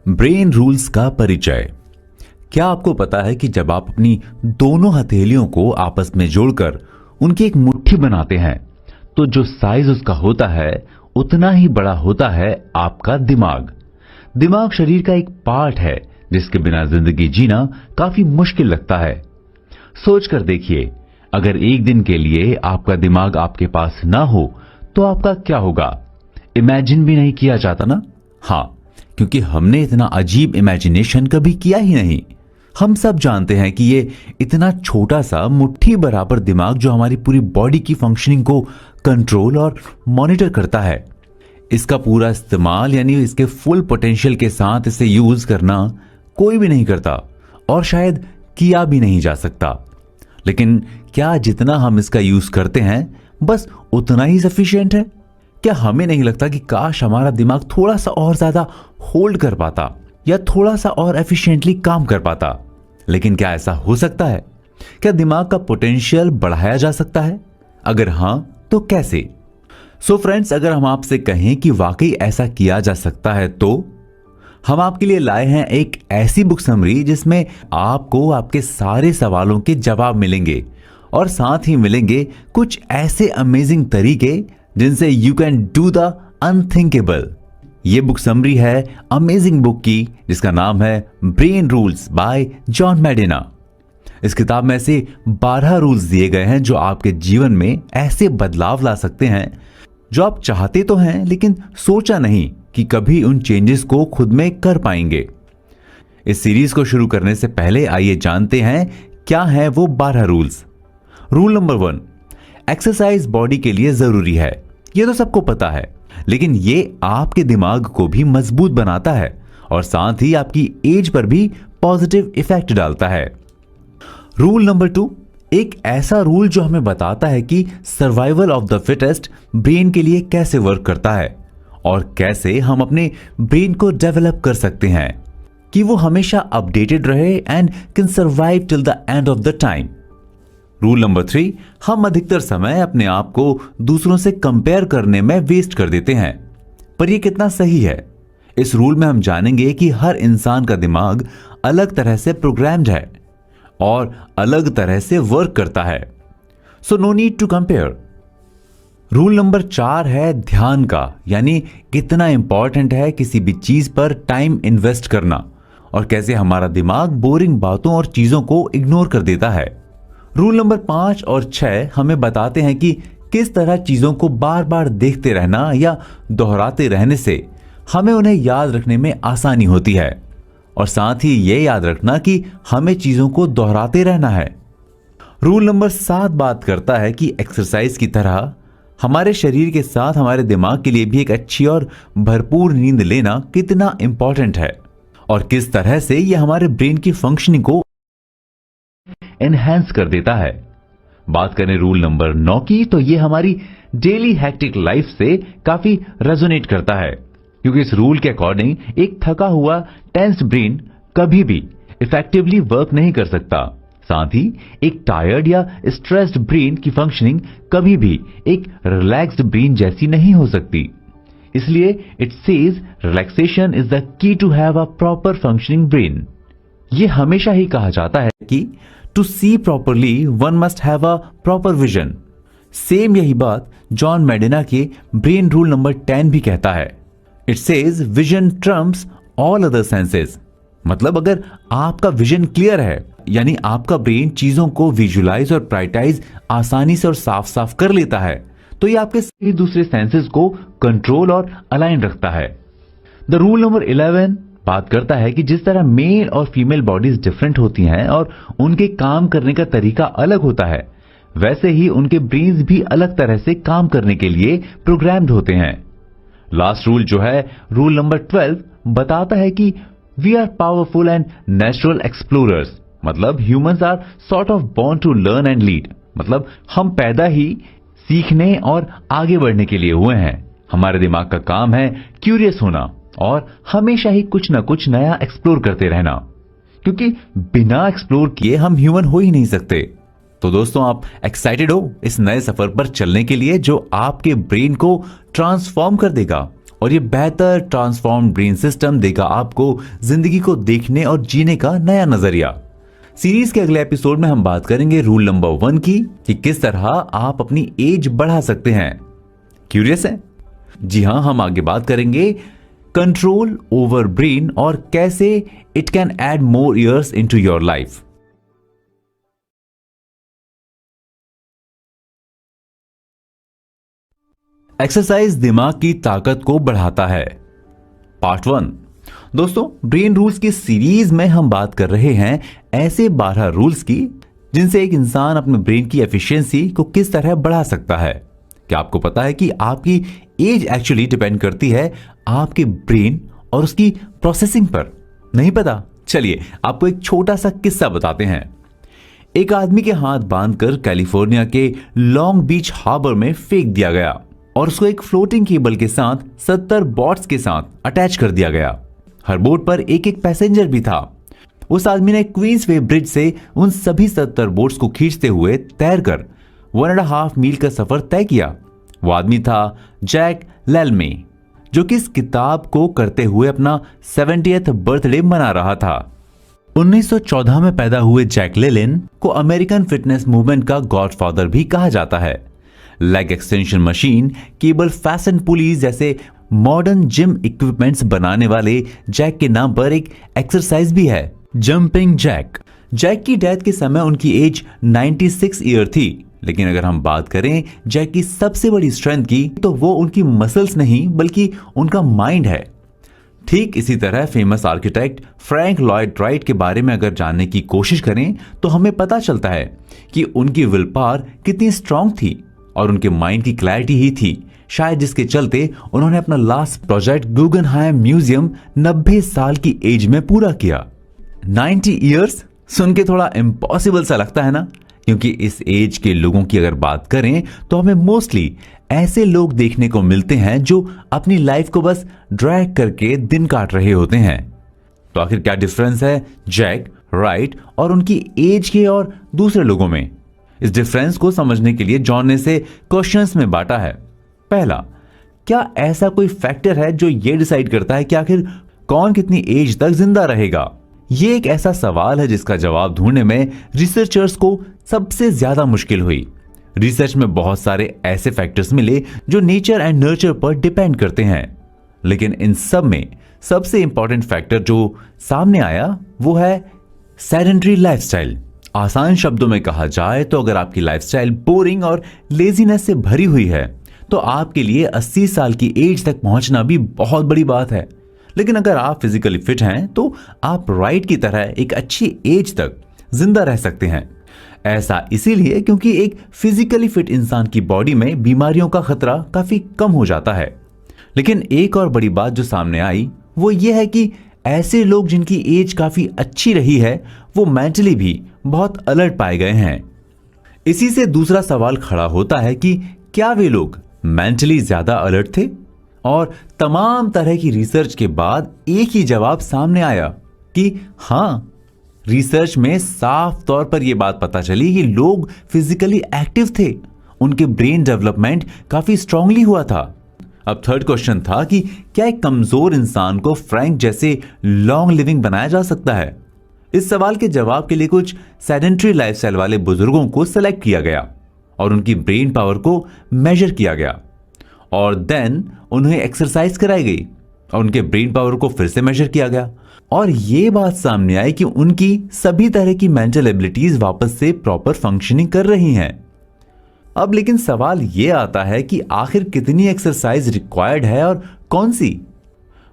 Brain rules का परिचय। क्या आपको पता है कि जब आप अपनी दोनों हथेलियों को आपस में जोड़कर उनकी एक मुट्ठी बनाते हैं तो जो साइज उसका होता है उतना ही बड़ा होता है आपका दिमाग। दिमाग शरीर का एक पार्ट है जिसके बिना जिंदगी जीना काफी मुश्किल लगता है। सोच कर देखिए, अगर एक दिन के लिए आपका दिमाग आपके पास ना हो तो आपका क्या होगा? इमेजिन भी नहीं किया जाता ना। हाँ, क्योंकि हमने इतना अजीब इमेजिनेशन कभी किया ही नहीं। हम सब जानते हैं कि ये इतना छोटा सा मुट्ठी बराबर दिमाग जो हमारी पूरी बॉडी की फंक्शनिंग को कंट्रोल और मॉनिटर करता है, इसका पूरा इस्तेमाल यानी इसके फुल पोटेंशियल के साथ इसे यूज करना कोई भी नहीं करता और शायद किया भी नहीं जा सकता। लेकिन क्या जितना हम इसका यूज करते हैं बस उतना ही सफिशिएंट है? क्या हमें नहीं लगता कि काश हमारा दिमाग थोड़ा सा और ज्यादा होल्ड कर पाता या थोड़ा सा और एफिशिएंटली काम कर पाता? लेकिन क्या ऐसा हो सकता है? क्या दिमाग का पोटेंशियल बढ़ाया जा सकता है? अगर हां तो कैसे? सो फ्रेंड्स, अगर हम आपसे कहें कि वाकई ऐसा किया जा सकता है तो हम आपके लिए लाए हैं एक ऐसी बुक समरी जिसमें आपको आपके सारे सवालों के जवाब मिलेंगे और साथ ही मिलेंगे कुछ ऐसे अमेजिंग तरीके जिनसे you can do the unthinkable. ये बुक समरी है अमेजिंग बुक की जिसका नाम है ब्रेन रूल्स बाय जॉन मेडिना। इस किताब में ऐसे 12 रूल्स दिए गए हैं जो आपके जीवन में ऐसे बदलाव ला सकते हैं जो आप चाहते तो हैं लेकिन सोचा नहीं कि कभी उन चेंजेस को खुद में कर पाएंगे। इस सीरीज को शुरू करने से पहले आइए जानते हैं क्या है वो 12 rules. Rule number 1, exercise body के लिए जरूरी है। ये तो सबको पता है, लेकिन ये आपके दिमाग को भी मजबूत बनाता है और साथ ही आपकी एज पर भी पॉजिटिव इफेक्ट डालता है। रूल नंबर 2, एक ऐसा रूल जो हमें बताता है कि survival of the fittest brain के लिए कैसे वर्क करता है और कैसे हम अपने ब्रेन को डेवलप कर सकते हैं कि वो हमेशा अपडेटेड रहे and can survive till the end of the time. Rule number 3, हम अधिकतर समय अपने आप को दूसरों से कंपेयर करने में वेस्ट कर देते हैं, पर यह कितना सही है? इस रूल में हम जानेंगे कि हर इंसान का दिमाग अलग तरह से प्रोग्राम्ड है और अलग तरह से वर्क करता है। So no need to compare. Rule number 4 है ध्यान का, यानी कितना इंपॉर्टेंट है किसी भी चीज पर टाइम इन्वेस्ट करना और कैसे हमारा दिमाग बोरिंग बातों और चीजों को इग्नोर कर देता है। रूल नंबर 5 और 6 हमें बताते हैं कि किस तरह चीजों को बार बार देखते रहना या दोहराते रहने से हमें उन्हें याद रखने में आसानी होती है और साथ ही यह याद रखना कि हमें चीजों को दोहराते रहना है। रूल नंबर 7 बात करता है कि एक्सरसाइज की तरह हमारे शरीर के साथ हमारे दिमाग के लिए भी एक अच्छी और भरपूर नींद लेना कितना इंपॉर्टेंट है और किस तरह से यह हमारे ब्रेन की फंक्शनिंग को एनहांस कर देता है। बात करें रूल नंबर 9 की तो यह हमारी डेली हैक्टिक लाइफ से काफी रेजोनेट करता है, क्योंकि इस रूल के अकॉर्डिंग एक थका हुआ टेंस्ड ब्रेन कभी भी इफेक्टिवली वर्क नहीं कर सकता। साथ ही एक टायर्ड या स्ट्रेस्ड ब्रेन की फंक्शनिंग कभी भी एक रिलैक्स्ड ब्रेन जैसी नहीं हो सकती। इसलिए it says relaxation is the key to have a proper functioning brain. यह हमेशा ही कहा जाता है कि to see properly one must have a proper vision. Same यही बात जॉन मेडिना के ब्रेन रूल नंबर 10 भी कहता है। It says vision Trump's all other senses. मतलब अगर आपका विजन क्लियर है, यानी आपका ब्रेन चीजों को विजुलाइज और प्रायोरिटाइज आसानी से और साफ साफ कर लेता है, तो ये आपके सभी दूसरे सेंसेस को कंट्रोल और अलाइन रखता है। द रूल नंबर 11 बात करता है कि जिस तरह मेल और फीमेल बॉडीज डिफरेंट होती हैं और उनके काम करने का तरीका अलग होता है, वैसे ही उनके ब्रेन्स भी अलग तरह से काम करने के लिए प्रोग्राम्ड होते हैं। लास्ट रूल जो है रूल नंबर 12 बताता है कि we are powerful and natural explorers. मतलब humans are sort of born to learn and lead. मतलब हम पैदा ही सीखने और आगे बढ़ने के लिए हुए हैं। हमारे दिमाग का काम है क्यूरियस होना और हमेशा ही कुछ ना कुछ नया एक्सप्लोर करते रहना, क्योंकि बिना एक्सप्लोर किए हम ह्यूमन हो ही नहीं सकते। तो दोस्तों, आप एक्साइटेड हो इस नए सफर पर चलने के लिए जो आपके ब्रेन को ट्रांसफॉर्म कर देगा और ये बेहतर ट्रांसफॉर्म ब्रेन सिस्टम देगा आपको जिंदगी को देखने और जीने का नया नजरिया। सीरीज के अगले एपिसोड में हम बात करेंगे रूल नंबर 1 की कि किस तरह आप अपनी एज बढ़ा सकते हैं। क्यूरियस है? जी हां, हम आगे बात करेंगे कंट्रोल ओवर ब्रेन और कैसे it can add more years into your life. Exercise दिमाग की ताकत को बढ़ाता है। पार्ट 1। दोस्तों, ब्रेन रूल्स की सीरीज में हम बात कर रहे हैं ऐसे 12 रूल्स की जिनसे एक इंसान अपने ब्रेन की एफिशिएंसी को किस तरह बढ़ा सकता है। क्या आपको पता है कि आपकी एज एक्चुअली डिपेंड करती है आपके ब्रेन और उसकी प्रोसेसिंग पर? नहीं पता? चलिए आपको एक छोटा सा किस्सा बताते हैं। एक आदमी के हाथ बांधकर कैलिफोर्निया के लॉन्ग बीच हार्बर में फेंक दिया गया और उसको एक फ्लोटिंग केबल के साथ 70 बॉट्स के साथ अटैच कर दिया गया। हर बोट पर एक एक पैसेंजर भी था। उस आदमी ने क्वींसवे ब्रिज से उन सभी 70 बोट्स को खींचते हुए तैरकर 1.5 मील का सफर तय किया। वो आदमी था जैक लेलमे, जो कि इस किताब को करते हुए अपना 70th बर्थडे मना रहा था। 1914 में पैदा हुए जैक लेलिन को अमेरिकन फिटनेस मूवमेंट का गॉडफादर भी कहा जाता है। Leg extension machine, cable fashion pulleys जैसे मॉडर्न जिम इक्विपमेंट्स बनाने वाले जैक के नाम पर एक एक्सरसाइज भी है, जंपिंग जैक। जैक की डेथ के समय उनकी एज 96 ईयर थी। लेकिन अगर हम बात करें जैक की सबसे बड़ी स्ट्रेंथ की, तो वो उनकी मसल्स नहीं बल्कि उनका माइंड है। ठीक इसी तरह famous architect Frank Lloyd Wright के बारे में अगर जानने की कोशिश करें तो हमें पता चलता है कि उनकी विल पावर कितनी स्ट्रांग थी और उनके माइंड की क्लैरिटी ही थी शायद जिसके चलते उन्होंने अपना लास्ट प्रोजेक्ट गुगनहाइम म्यूजियम 90 साल की एज में पूरा किया। 90 इयर्स सुन के थोड़ा इम्पॉसिबल सा लगता है ना, क्योंकि इस एज के लोगों की अगर बात करें तो हमें मोस्टली ऐसे लोग देखने को मिलते हैं जो अपनी लाइफ को बस ड्रैग करके दिन काट रहे होते हैं। तो आखिर क्या डिफरेंस है जैक, राइट और उनकी एज के और दूसरे लोगों में? इस डिफरेंस को समझने के लिए जॉन ने इसे क्वेश्चंस में बांटा है। पहला, क्या ऐसा कोई फैक्टर है जो यह डिसाइड करता है कि आखिर कौन कितनी एज तक जिंदा रहेगा? यह एक ऐसा सवाल है जिसका जवाब ढूंढने में रिसर्चर्स को सबसे ज्यादा मुश्किल हुई। रिसर्च में बहुत सारे ऐसे फैक्टर्स मिले जो नेचर एंड नर्चर पर डिपेंड करते हैं, लेकिन इन सब में सबसे इंपॉर्टेंट फैक्टर जो सामने आया वो है सेडेंटरी लाइफस्टाइल। आसान शब्दों में कहा जाए तो अगर आपकी लाइफस्टाइल बोरिंग और लेजीनेस से भरी हुई है तो आपके लिए 80 साल की एज तक पहुंचना भी बहुत बड़ी बात है। लेकिन अगर आप फिजिकली फिट हैं तो आप राइट की तरह एक अच्छी एज तक जिंदा रह सकते हैं। ऐसा इसीलिए क्योंकि एक फिजिकली फिट इंसान की बॉडी में बीमारियों का खतरा काफी कम हो जाता है। लेकिन एक और बड़ी बात जो सामने आई वो ये है कि ऐसे लोग जिनकी एज काफी अच्छी रही है वो मेंटली भी बहुत अलर्ट पाए गए हैं। इसी से दूसरा सवाल खड़ा होता है कि क्या वे लोग मेंटली ज्यादा अलर्ट थे? और तमाम तरह की रिसर्च के बाद एक ही जवाब सामने आया कि हां, रिसर्च में साफ तौर पर यह बात पता चली कि लोग फिजिकली एक्टिव थे, उनके ब्रेन डेवलपमेंट काफी स्ट्रांगली हुआ था। अब थर्ड क्वेश्चन था कि क्या एक कमजोर इंसान को फ्रैंक जैसे लॉन्ग लिविंग बनाया जा सकता है? इस सवाल के जवाब के लिए कुछ सेडेंटरी लाइफस्टाइल वाले बुजुर्गों को सेलेक्ट किया गया और उनकी ब्रेन पावर को मेजर किया गया और देन उन्हें एक्सरसाइज कराई गई और उनके ब्रेन पावर को फिर से मेजर किया गया और यह बात सामने आई कि उनकी सभी तरह की मेंटल एबिलिटीज वापस से प्रॉपर फंक्शनिंग कर रही हैं। अब लेकिन सवाल यह आता है कि आखिर कितनी एक्सरसाइज रिक्वायर्ड है और कौन सी?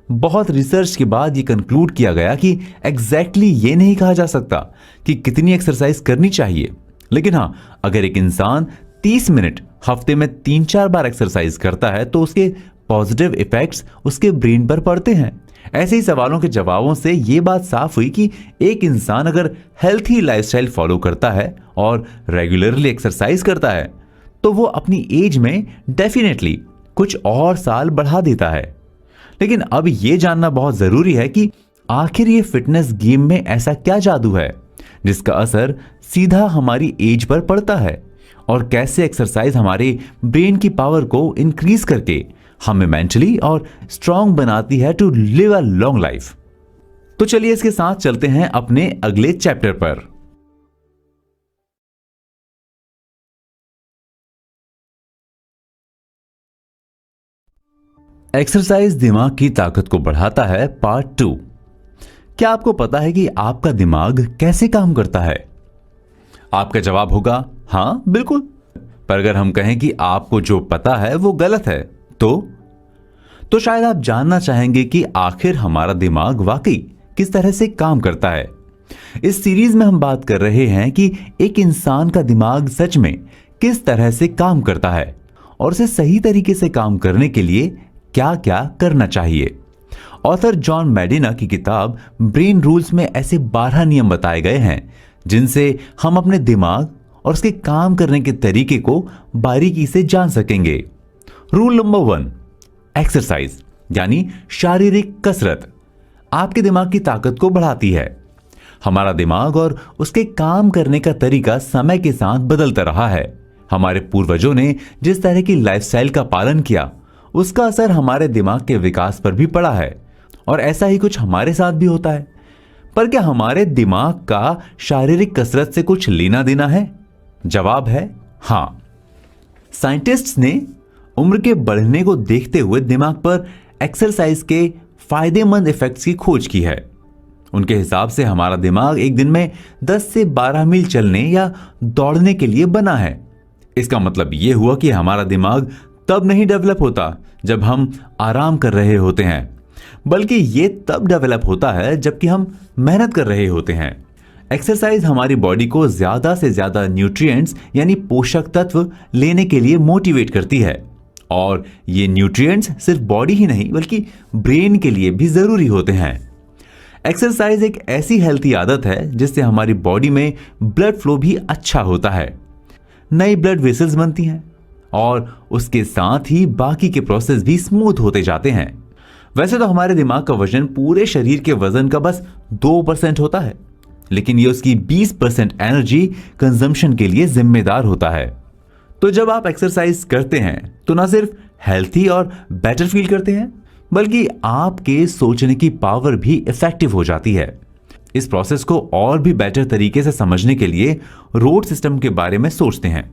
बहुत रिसर्च के बाद यह कंक्लूड किया गया कि एग्जैक्टली ये नहीं कहा जा सकता कि कितनी एक्सरसाइज करनी चाहिए। लेकिन हां, अगर एक इंसान 30 मिनट हफ्ते में 3-4 बार एक्सरसाइज करता है तो उसके पॉजिटिव इफेक्ट्स उसके ब्रेन पर पड़ते हैं। ऐसे ही सवालों के जवाबों से यह बात साफ हुई कि एक इंसान अगर हेल्थी लाइफस्टाइल फॉलो करता है और रेगुलरली एक्सरसाइज करता है तो वो अपनी एज में डेफिनेटली कुछ और साल बढ़ा देता है। लेकिन अब यह जानना बहुत जरूरी है कि आखिर ये फिटनेस गेम में ऐसा क्या जादू है जिसका असर सीधा हमारी एज पर पड़ता है और कैसे एक्सरसाइज हमारे ब्रेन की पावर को इंक्रीज करके हमें मेंटली और स्ट्रांग बनाती है to live a long life. तो चलिए इसके साथ चलते हैं अपने अगले चैप्टर पर। एक्सरसाइज दिमाग की ताकत को बढ़ाता है, पार्ट 2। क्या आपको पता है कि आपका दिमाग कैसे काम करता है? आपका जवाब होगा हां, बिल्कुल। पर अगर हम कहें कि आपको जो पता है वो गलत है, तो शायद आप जानना चाहेंगे कि आखिर हमारा दिमाग वाकई किस तरह से काम करता है। इस सीरीज में हम बात कर रहे हैं कि एक इंसान का दिमाग सच में किस तरह से काम करता है और उसे सही तरीके से काम करने के लिए क्या क्या करना चाहिए। ऑथर जॉन मेडिना की किताब ब्रेन रूल्स में ऐसे 12 नियम बताए गए हैं जिनसे हम अपने दिमाग और उसके काम करने के तरीके को बारीकी से जान सकेंगे। रूल नंबर 1, एक्सरसाइज यानी शारीरिक कसरत आपके दिमाग की ताकत को बढ़ाती है। हमारा दिमाग और उसके काम करने का तरीका समय के साथ बदलता रहा है। हमारे पूर्वजों ने जिस तरह की लाइफस्टाइल का पालन किया उसका असर हमारे दिमाग के विकास पर भी पड़ा है और ऐसा ही कुछ हमारे साथ भी होता है। पर क्या हमारे दिमाग का शारीरिक कसरत से कुछ लेना देना है? जवाब है हां। साइंटिस्ट्स ने उम्र के बढ़ने को देखते हुए दिमाग पर एक्सरसाइज के फायदेमंद इफेक्ट्स की खोज की है। उनके हिसाब से हमारा दिमाग एक दिन में 10 से 12 मील चलने या दौड़ने के लिए बना है। इसका मतलब यह हुआ कि हमारा दिमाग तब नहीं डेवलप होता जब हम आराम कर रहे होते हैं, बल्कि यह तब डेवलप होता है जबकि हम मेहनत कर रहे होते हैं। एक्सरसाइज हमारी बॉडी को ज्यादा से ज्यादा न्यूट्रिएंट्स यानी पोषक तत्व लेने के लिए मोटिवेट करती है और ये न्यूट्रिएंट्स सिर्फ बॉडी ही नहीं बल्कि ब्रेन के लिए भी जरूरी होते हैं। एक्सरसाइज एक ऐसी हेल्थी आदत है जिससे हमारी बॉडी में ब्लड फ्लो भी अच्छा होता है, नई ब्लड वेसल्स बनती हैं और उसके साथ ही बाकी के प्रोसेस भी स्मूथ होते जाते हैं। वैसे तो हमारे दिमाग का वजन पूरे शरीर के वजन का बस 2% होता है, लेकिन ये उसकी 20% एनर्जी कंजम्पशन के लिए जिम्मेदार होता है। तो जब आप एक्सरसाइज करते हैं तो ना सिर्फ हेल्थी और बेटर फील करते हैं बल्कि आपके सोचने की पावर भी इफेक्टिव हो जाती है। इस प्रोसेस को और भी बेटर तरीके से समझने के लिए रोड सिस्टम के बारे में सोचते हैं।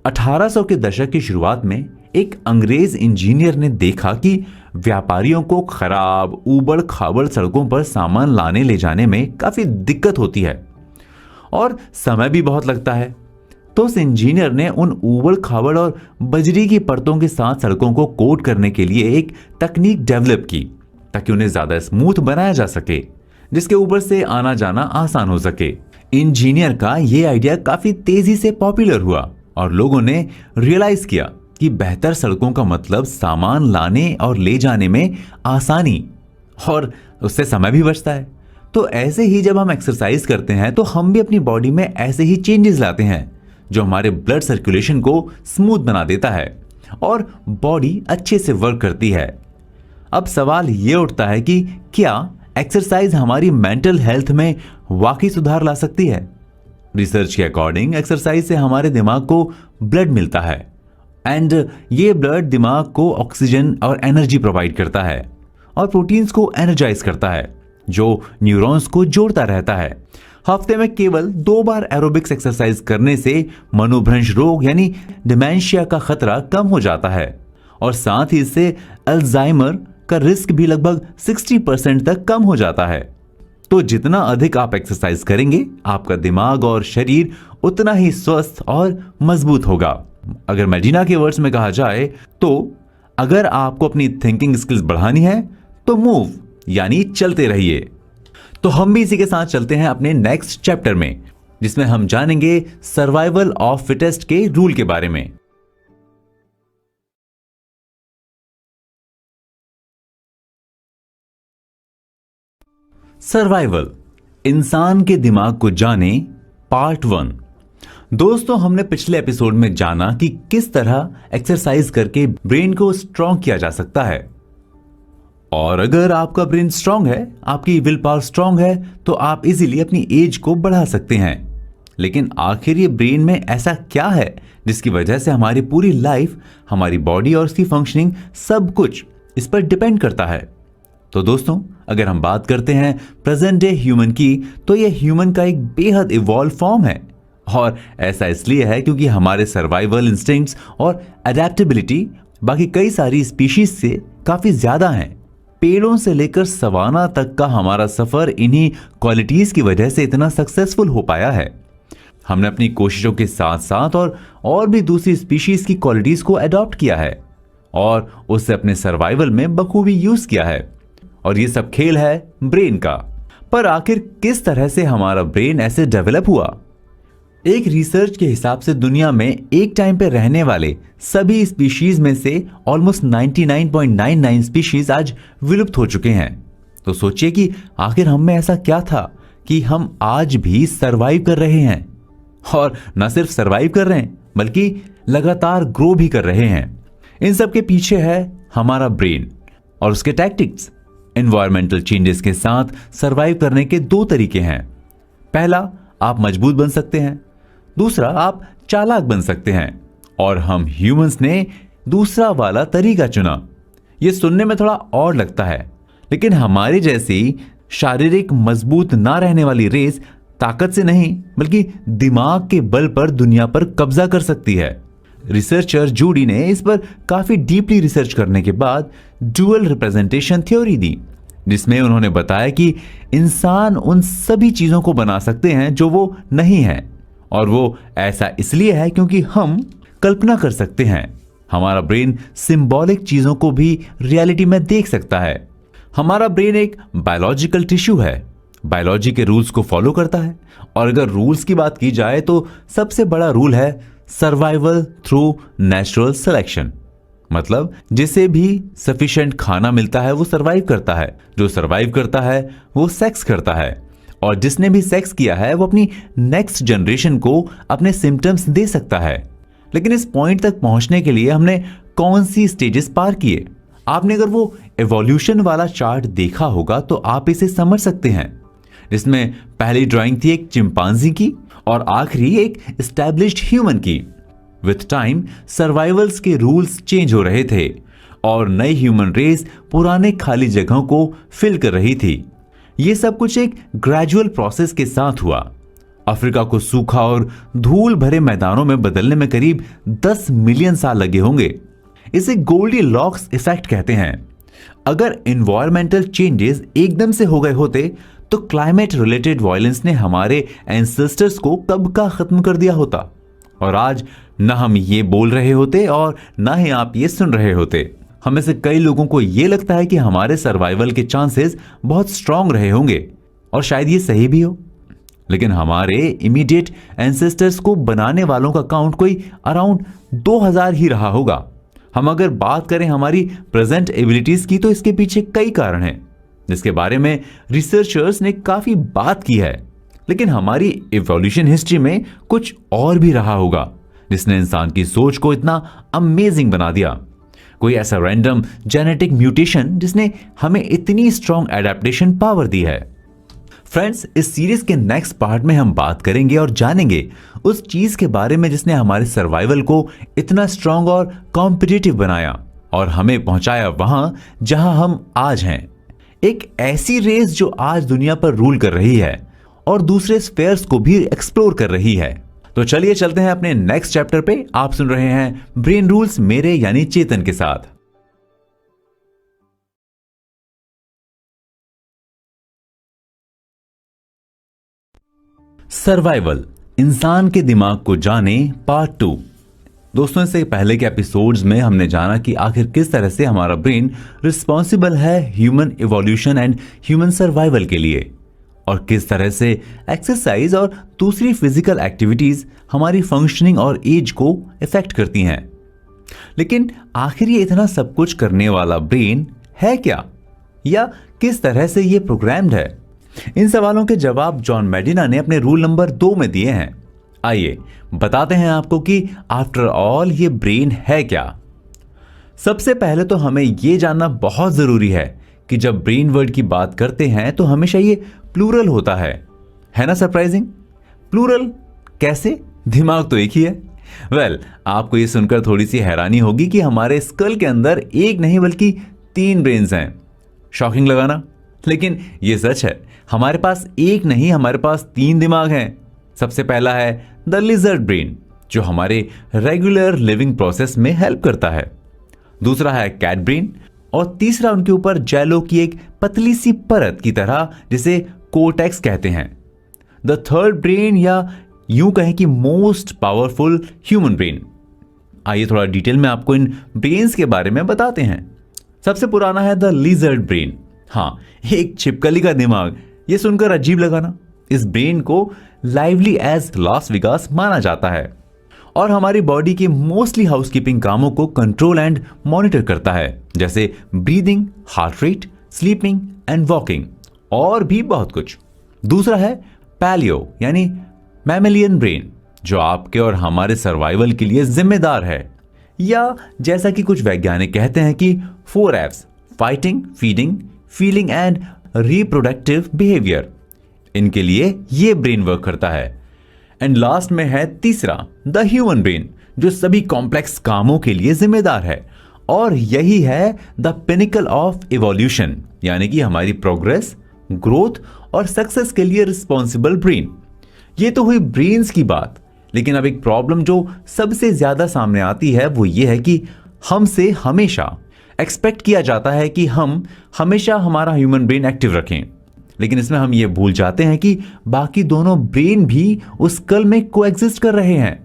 1800 के दशक की शुरुआत में एक अंग्रेज इंजीनियर ने देखा कि व्यापारियों को खराब ऊबड़ खाबड़ सड़कों पर सामान लाने ले जाने में काफी दिक्कत होती है और समय भी बहुत लगता है। तो उस इंजीनियर ने उन ऊबड़ खाबड़ और बजरी की परतों के साथ सड़कों को कोट करने के लिए एक तकनीक डेवलप की ताकि उन्हें ज्यादा स्मूथ बनाया जा सके, जिसके ऊपर से आना जाना आसान हो सके। इंजीनियर का यह आइडिया काफी तेजी से पॉपुलर हुआ और लोगों ने रियलाइज किया कि बेहतर सड़कों का मतलब सामान लाने और ले जाने में आसानी और उससे समय भी बचता है। तो ऐसे ही जब हम एक्सरसाइज करते हैं तो हम भी अपनी बॉडी में ऐसे ही चेंजेस लाते हैं जो हमारे ब्लड सर्कुलेशन को स्मूथ बना देता है और बॉडी अच्छे से वर्क करती है। अब सवाल यह उठता है कि क्या एक्सरसाइज हमारी मेंटल हेल्थ में वाकई सुधार ला सकती है? रिसर्च के अकॉर्डिंग एक्सरसाइज से हमारे दिमाग को ब्लड मिलता है एंड ये ब्लड दिमाग को ऑक्सीजन और एनर्जी प्रोवाइड करता है और प्रोटीन्स को एनर्जाइज करता है जो न्यूरॉन्स को जोड़ता रहता है। हफ्ते में केवल 2 बार एरोबिक्स एक्सरसाइज करने से मनोभ्रंश रोग यानी डिमेंशिया का खतरा कम हो जाता है और साथ ही इससे अल्जाइमर का रिस्क भी लगभग 60% तक कम हो जाता है। तो जितना अधिक आप एक्सरसाइज करेंगे आपका दिमाग और शरीर उतना ही स्वस्थ और मजबूत होगा। अगर मेडिना के वर्ड्स में कहा जाए तो अगर आपको अपनी थिंकिंग स्किल्स बढ़ानी है तो मूव यानी चलते रहिए। तो हम भी इसी के साथ चलते हैं अपने नेक्स्ट चैप्टर में जिसमें हम जानेंगे सर्वाइवल ऑफ फिटेस्ट के रूल के बारे में। सर्वाइवल, इंसान के दिमाग को जाने, पार्ट 1। दोस्तों, हमने पिछले एपिसोड में जाना कि किस तरह एक्सरसाइज करके ब्रेन को स्ट्रॉन्ग किया जा सकता है और अगर आपका ब्रेन स्ट्रांग है, आपकी विल पावर स्ट्रांग है तो आप इजीली अपनी एज को बढ़ा सकते हैं। लेकिन आखिर ये ब्रेन में ऐसा क्या है जिसकी वजह से हमारी पूरी लाइफ, हमारी बॉडी और उसकी फंक्शनिंग सब कुछ इस पर डिपेंड करता है। तो दोस्तों, अगर हम बात करते हैं प्रेजेंट डे ह्यूमन की, तो यह ह्यूमन का एक बेहद इवॉल्व फॉर्म है। और ऐसा इसलिए है क्योंकि हमारे सर्वाइवल इंस्टिंक्ट्स और अडेप्टेबिलिटी बाकी कई सारी स्पीशीज से काफी ज्यादा हैं। पेड़ों से लेकर सवाना तक का हमारा सफर इन्हीं क्वालिटीज की वजह से इतना सक्सेसफुल हो पाया है। हमने अपनी कोशिशों के साथ साथ और भी दूसरी स्पीशीज की क्वालिटीज को अडॉप्ट किया है और उससे अपने सर्वाइवल में बखूबी यूज किया है। और ये सब खेल है ब्रेन का। पर आखिर किस तरह से हमारा ब्रेन ऐसे डेवलप हुआ? एक रिसर्च के हिसाब से दुनिया में एक टाइम पे रहने वाले सभी स्पीशीज में से ऑलमोस्ट 99.99 स्पीशीज आज विलुप्त हो चुके हैं। तो सोचिए कि आखिर हम में ऐसा क्या था कि हम आज भी सरवाइव कर रहे हैं, और न सिर्फ सरवाइव कर रहे हैं बल्कि लगातार ग्रो भी कर रहे हैं। इन सब के पीछे है हमारा ब्रेन और उसके टैक्टिक्स। एनवायरमेंटल चेंजेस के साथ सरवाइव करने के दो तरीके हैं। पहला, आप मजबूत बन सकते हैं। दूसरा, आप चालाक बन सकते हैं। और हम ह्यूमंस ने दूसरा वाला तरीका चुना। यह सुनने में थोड़ा और लगता है, लेकिन हमारे जैसी शारीरिक मजबूत ना रहने वाली रेस ताकत से नहीं बल्कि दिमाग के बल पर दुनिया पर कब्जा कर सकती है। रिसर्चर जूडी ने इस पर काफी डीपली रिसर्च करने के बाद डुअल रिप्रेजेंटेशन थ्योरी दी, जिसमें उन्होंने बताया कि इंसान उन सभी चीजों को बना सकते हैं जो वो नहीं है। और वो ऐसा इसलिए है क्योंकि हम कल्पना कर सकते हैं। हमारा ब्रेन सिंबॉलिक चीजों को भी रियलिटी में देख सकता है। हमारा ब्रेन एक बायोलॉजिकल टिश्यू है, बायोलॉजी के रूल्स को फॉलो करता है। और अगर रूल्स की बात की जाए तो सबसे बड़ा रूल है सर्वाइवल थ्रू नेचुरल सिलेक्शन। मतलब जिसे भी सफिशिएंट खाना मिलता है वो सरवाइव करता है, जो सरवाइव करता है वो सेक्स करता है, और जिसने भी सेक्स किया है वो अपनी नेक्स्ट जनरेशन को अपने सिम्टम्स दे सकता है। लेकिन इस पॉइंट तक पहुंचने के लिए हमने कौन सी स्टेजेस पार किए? आपने अगर वो एवोल्यूशन वाला चार्ट देखा होगा तो आप इसे समझ सकते हैं, जिसमें पहली ड्राइंग थी एक चिंपांजी की और आखिरी एक एस्टैब्लिश्ड ह्यूमन की। विथ टाइम सर्वाइवल्स के रूल्स चेंज हो रहे थे और नई ह्यूमन रेस पुराने खाली जगहों को फिल कर रही थी। यह सब कुछ एक ग्रेजुअल प्रोसेस के साथ हुआ। अफ्रीका को सूखा और धूल भरे मैदानों में बदलने में करीब 10 मिलियन साल लगे होंगे। इसे गोल्डी लॉक्स इफेक्ट कहते हैं। अगर एनवायरमेंटल चेंजेस एकदम से हो गए होते तो क्लाइमेट रिलेटेड वायलेंस ने हमारे एंसेस्टर्स को कब का खत्म कर दिया होता, और आज न हम ये बोल रहे होते और न ही आप ये सुन रहे होते। हमें से कई लोगों को ये लगता है कि हमारे सर्वाइवल के चांसेस बहुत स्ट्रांग रहे होंगे, और शायद ये सही भी हो। लेकिन हमारे इमीडिएट एंसेस्टर्स को बनाने वालों का काउंट कोई अराउंड 2000 ही रहा होगा। हम अगर बात करें हमारी प्रेजेंट एबिलिटीज की तो इसके पीछे कई कारण हैं, जिसके बारे में रिसर्चर्स ने काफी बात की है। लेकिन हमारी इवोल्यूशन हिस्ट्री में कुछ और भी रहा होगा जिसने इंसान की सोच को इतना अमेजिंग बना दिया। कोई ऐसा रैंडम जेनेटिक म्यूटेशन जिसने हमें इतनी स्ट्रॉन्ग एडेप्टेशन पावर दी है। फ्रेंड्स, इस सीरीज के नेक्स्ट पार्ट में हम बात करेंगे और जानेंगे उस चीज के बारे में जिसने हमारे सर्वाइवल को इतना स्ट्रॉन्ग और कॉम्पिटिटिव बनाया और हमें पहुंचाया वहां जहां हम आज हैं। एक ऐसी रेस जो आज दुनिया पर रूल कर रही है और दूसरे स्फेयर्स को भी एक्सप्लोर कर रही है। तो चलिए चलते हैं अपने नेक्स्ट चैप्टर पे। आप सुन रहे हैं ब्रेन रूल्स मेरे यानी चेतन के साथ। सर्वाइवल, इंसान के दिमाग को जाने, पार्ट 2। दोस्तों, इससे पहले के एपिसोड्स में हमने जाना कि आखिर किस तरह से हमारा ब्रेन रिस्पॉन्सिबल है human evolution and human survival के लिए, और किस तरह से एक्सरसाइज और दूसरी फिजिकल एक्टिविटीज हमारी फंक्शनिंग और एज को इफेक्ट करती हैं। लेकिन आखिर ये इतना सब कुछ करने वाला ब्रेन है क्या, या किस तरह से ये प्रोग्राम्ड है? इन सवालों के जवाब जॉन मेडिना ने अपने रूल नंबर 2 में दिए हैं। आइए बताते हैं आपको कि आफ्टर ऑल ये ब्रेन है क्या। सबसे पहले तो हमें यह जानना बहुत जरूरी है कि जब ब्रेन वर्ड की बात करते हैं तो हमेशा ये प्लूरल होता है ना? सरप्राइजिंग। प्लूरल कैसे? दिमाग तो एक ही है, आपको ये सुनकर थोड़ी सी हैरानी होगी कि हमारे स्कल के अंदर एक नहीं बल्कि 3 ब्रेन्स हैं। शॉकिंग लगा ना? लेकिन ये सच है, हमारे पास एक नहीं, हमारे पास 3 दिमाग हैं। सबसे पहला है द लिजर्ड ब्रेन, जो हमारे रेगुलर लिविंग प्रोसेस में हेल्प करता है। दूसरा है कैट ब्रेन, और तीसरा उनके ऊपर जेलो की एक पतली सी परत की तरह, जिसे कोर्टेक्स कहते हैं। द थर्ड ब्रेन, या यूं कहें कि मोस्ट पावरफुल ह्यूमन ब्रेन। आइए थोड़ा डिटेल में आपको इन ब्रेन्स के बारे में बताते हैं। सबसे पुराना है द लिजर्ड ब्रेन। हाँ, एक छिपकली का दिमाग। ये सुनकर अजीब लगा ना? इस ब्रेन को लाइवली एज लास वेगास माना जाता है और हमारी बॉडी के मोस्टली हाउसकीपिंग कामों को कंट्रोल एंड मॉनिटर करता है, जैसे breathing, heart rate, sleeping and walking, और भी बहुत कुछ। दूसरा है पैलियो यानी मैमेलियन ब्रेन, जो आपके और हमारे सर्वाइवल के लिए जिम्मेदार है, या जैसा कि कुछ वैज्ञानिक कहते हैं कि 4 F's: fighting, feeding, feeling and reproductive behaviour. इनके लिए ये ब्रेन वर्क करता है। एंड लास्ट में है तीसरा द ह्यूमन ब्रेन, जो सभी कॉम्प्लेक्स कामों के लिए जिम्मेदार है, और यही है द पिनिकल ऑफ इवोल्यूशन, यानी कि हमारी प्रोग्रेस, ग्रोथ और सक्सेस के लिए रिस्पॉन्सिबल ब्रेन। ये तो हुई ब्रेन्स की बात, लेकिन अब एक प्रॉब्लम जो सबसे ज्यादा सामने आती है वो ये है कि हमसे हमेशा एक्सपेक्ट किया जाता है कि हम हमेशा हमारा ह्यूमन ब्रेन एक्टिव रखें, लेकिन इसमें हम ये भूल जाते हैं कि बाकी दोनों ब्रेन भी उस कल में कोएग्जिस्ट कर रहे हैं।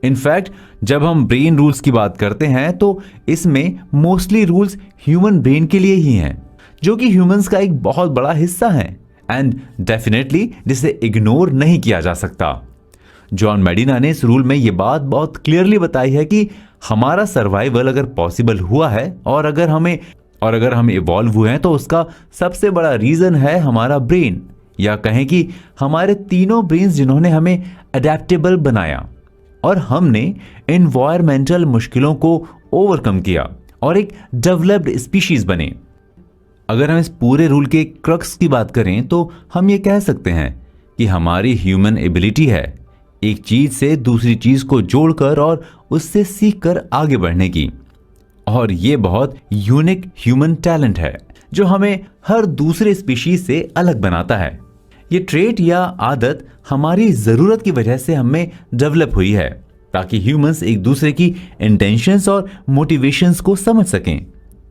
इनफैक्ट जब हम ब्रेन रूल्स की बात करते हैं तो इसमें मोस्टली रूल्स ह्यूमन ब्रेन के लिए ही हैं, जो कि ह्यूमंस का एक बहुत बड़ा हिस्सा है एंड डेफिनेटली जिसे इग्नोर नहीं किया जा सकता। जॉन मेडिना ने इस रूल में यह बात बहुत क्लियरली बताई है कि हमारा सर्वाइवल अगर पॉसिबल हुआ है और अगर हम इवॉल्व हुए हैं तो उसका सबसे बड़ा रीजन है हमारा ब्रेन, या कहें कि हमारे तीनों ब्रेन्स जिन्होंने हमें अडेप्टेबल बनाया और हमने एनवायरमेंटल मुश्किलों को ओवरकम किया और एक डेवलप्ड स्पीशीज बने। अगर हम इस पूरे रूल के क्रक्स की बात करें तो हम ये कह सकते हैं कि हमारी ह्यूमन एबिलिटी है एक चीज से दूसरी चीज को जोड़कर और उससे सीखकर आगे बढ़ने की, और ये बहुत यूनिक ह्यूमन टैलेंट है जो हमें हर दूसरे स्पीशीज से अलग बनाता है। ये ट्रेट या आदत हमारी जरूरत की वजह से हमें डेवलप हुई है ताकि ह्यूमंस एक दूसरे की इंटेंशंस और मोटिवेशंस को समझ सकें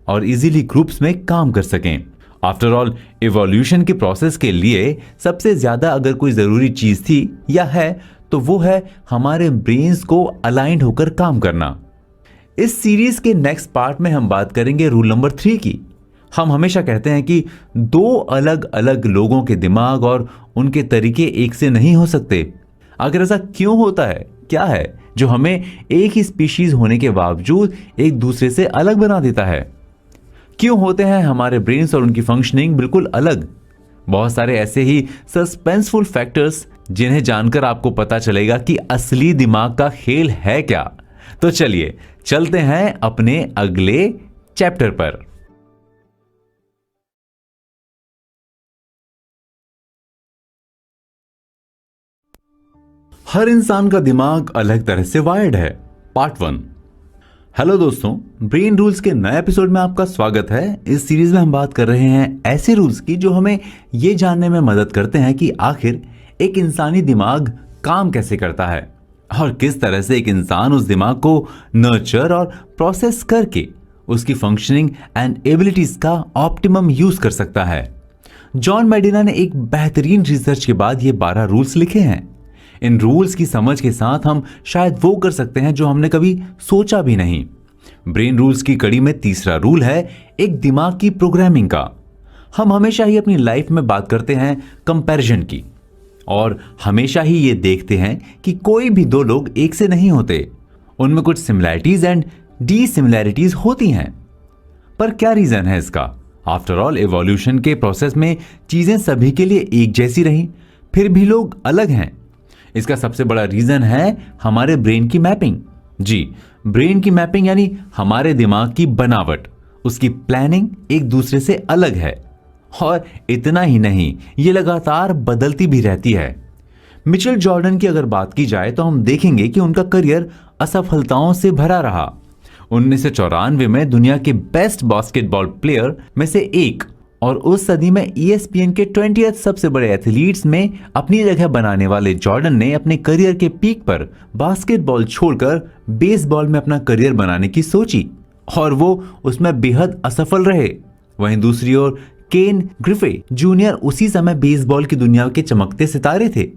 और इजीली ग्रुप्स में काम कर सकें। आफ्टर ऑल इवोल्यूशन के प्रोसेस के लिए सबसे ज्यादा अगर कोई जरूरी चीज थी या है तो वो है हमारे ब्रेन्स को अलाइंड होकर काम करना। इस सीरीज के नेक्स्ट पार्ट में हम बात करेंगे रूल नंबर 3 की। हम हमेशा कहते हैं कि 2 अलग अलग लोगों के दिमाग और उनके तरीके एक से नहीं हो सकते। आखिर ऐसा क्यों होता है? क्या है जो हमें एक ही स्पीशीज होने के बावजूद एक दूसरे से अलग बना देता है? क्यों होते हैं हमारे ब्रेन्स और उनकी फंक्शनिंग बिल्कुल अलग? बहुत सारे ऐसे ही सस्पेंसफुल फैक्टर्स जिन्हें जानकर आपको पता चलेगा कि असली दिमाग का खेल है क्या। तो चलिए चलते हैं अपने अगले चैप्टर पर। हर इंसान का दिमाग अलग तरह से वायर्ड है, पार्ट 1। हेलो दोस्तों, ब्रेन रूल्स के नए एपिसोड में आपका स्वागत है। इस सीरीज में हम बात कर रहे हैं ऐसे रूल्स की जो हमें यह जानने में मदद करते हैं कि आखिर एक इंसानी दिमाग काम कैसे करता है और किस तरह से एक इंसान उस दिमाग को नर्चर और प्रोसेस करके उसकी फंक्शनिंग एंड एबिलिटीज का ऑप्टिमम यूज कर सकता है। जॉन मेडिना ने एक बेहतरीन रिसर्च के बाद ये 12 रूल्स लिखे हैं। इन रूल्स की समझ के साथ हम शायद वो कर सकते हैं जो हमने कभी सोचा भी नहीं। ब्रेन रूल्स की कड़ी में तीसरा रूल है एक दिमाग की प्रोग्रामिंग का। हम हमेशा ही अपनी लाइफ में बात करते हैं कंपैरिजन की और हमेशा ही ये देखते हैं कि कोई भी 2 लोग एक से नहीं होते, उनमें कुछ सिमिलैरिटीज एंड डिसिमिलैरिटीज होती हैं। पर क्या रीजन है इसका? आफ्टर ऑल इवोल्यूशन के प्रोसेस में चीजें सभी के लिए एक जैसी रही, फिर भी लोग अलग हैं। इसका सबसे बड़ा रीजन है हमारे ब्रेन की मैपिंग। जी, ब्रेन की मैपिंग यानी हमारे दिमाग की बनावट, उसकी प्लानिंग एक दूसरे से अलग है। और इतना ही नहीं, ये लगातार बदलती भी रहती है। मिचेल जॉर्डन की अगर बात की जाए तो हम देखेंगे कि उनका करियर असफलताओं से भरा रहा। 1994 में दुनिया के बेस्ट बास्केटबॉल प्लेयर में से एक और उस सदी में ESPN के 20th सबसे बड़े एथलीट्स में अपनी जगह बनाने वाले जॉर्डन ने अपने करियर के पीक पर बास्केटबॉल छोड़कर बेसबॉल में अपना करियर बनाने की सोची और वो उसमें बेहद असफल रहे। वहीं दूसरी ओर केन ग्रिफे जूनियर उसी समय बेसबॉल की दुनिया के चमकते सितारे थे।